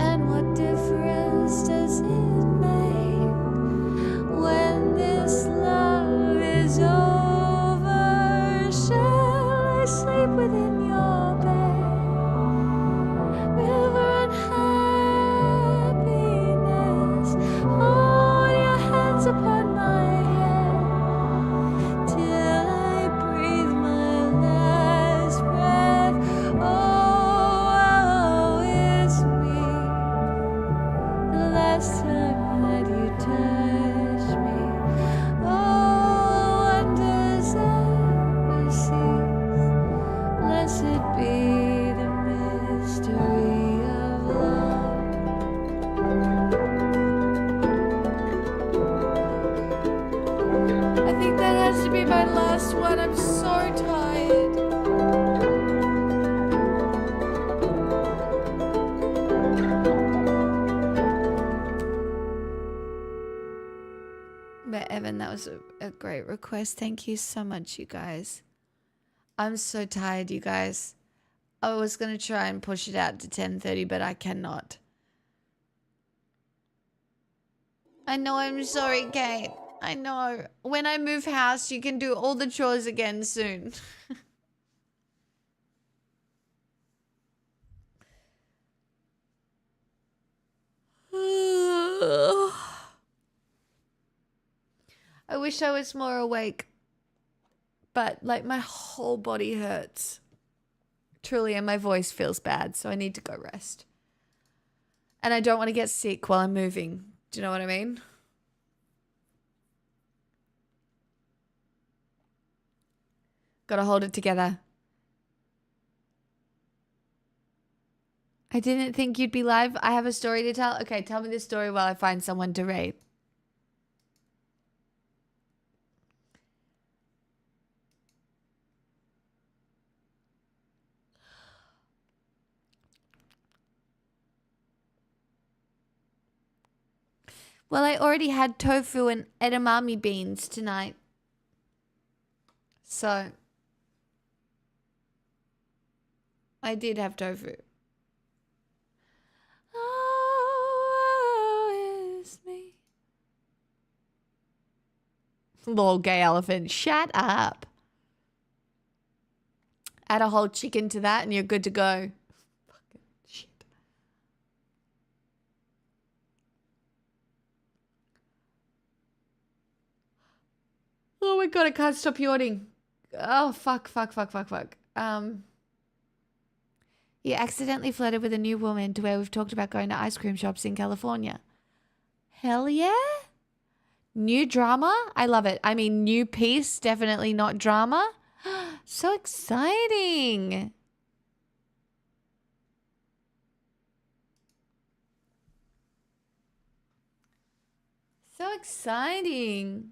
And what difference does it make when this love is over? Shall I sleep within your bed? River unhappiness, hold your hands upon my head till I breathe my last breath. Oh, it's me. The last time that you touched me, oh, wonders ever cease. Blessed be the mystery of love. I think that has to be my last one. I'm so tired. But Evan, that was a great request. Thank you so much, you guys. I'm so tired, you guys. I was going to try and push it out to 10:30, but I cannot. I know, I'm sorry, Kate. I know. When I move house, you can do all the chores again soon. I wish I was more awake, but like my whole body hurts. Truly, and my voice feels bad, so I need to go rest. And I don't want to get sick while I'm moving. Do you know what I mean? Gotta hold it together. I didn't think you'd be live. I have a story to tell. Okay, tell me this story while I find someone to rate. Well, I already had tofu and edamame beans tonight. So, I did have tofu. Oh, it's me. Lol, gay elephant. Shut up. Add a whole chicken to that and you're good to go. Fucking shit. Oh my god, I can't stop yawning. Oh, fuck. You accidentally flirted with a new woman to where we've talked about going to ice cream shops in California. Hell yeah. New drama? I love it. I mean, new piece, definitely not drama. So exciting. So exciting.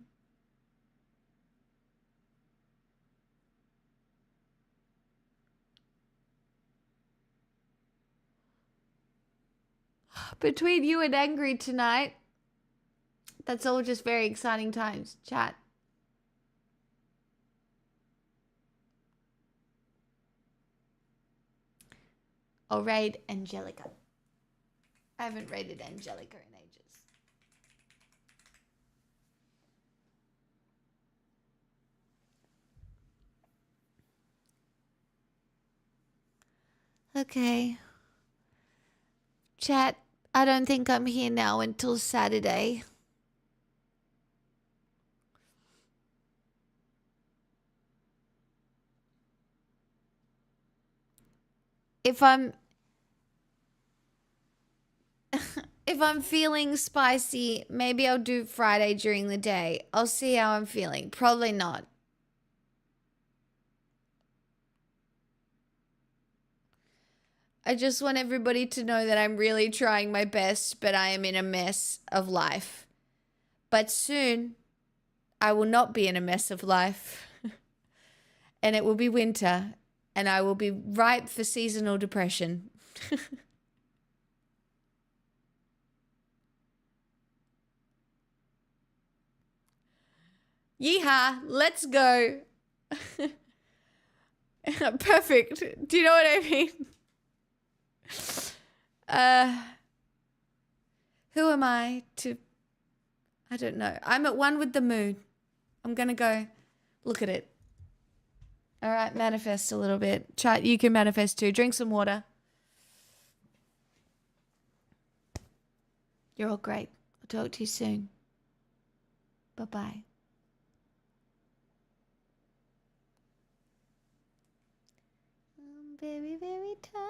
Between you and Angry tonight, that's all just very exciting times. Chat. I'll raid Angelica. I haven't raided Angelica in ages. Okay. Chat, I don't think I'm here now until Saturday. If I'm if I'm feeling spicy, maybe I'll do Friday during the day. I'll see how I'm feeling. Probably not. I just want everybody to know that I'm really trying my best, but I am in a mess of life. But soon, I will not be in a mess of life. And it will be winter, and I will be ripe for seasonal depression. Yeehaw, let's go. Perfect. Do you know what I mean? Who am I to... I don't know. I'm at one with the moon. I'm going to go look at it. All right, manifest a little bit. Chat, you can manifest too. Drink some water. You're all great. I'll talk to you soon. Bye-bye. I'm very, very tired.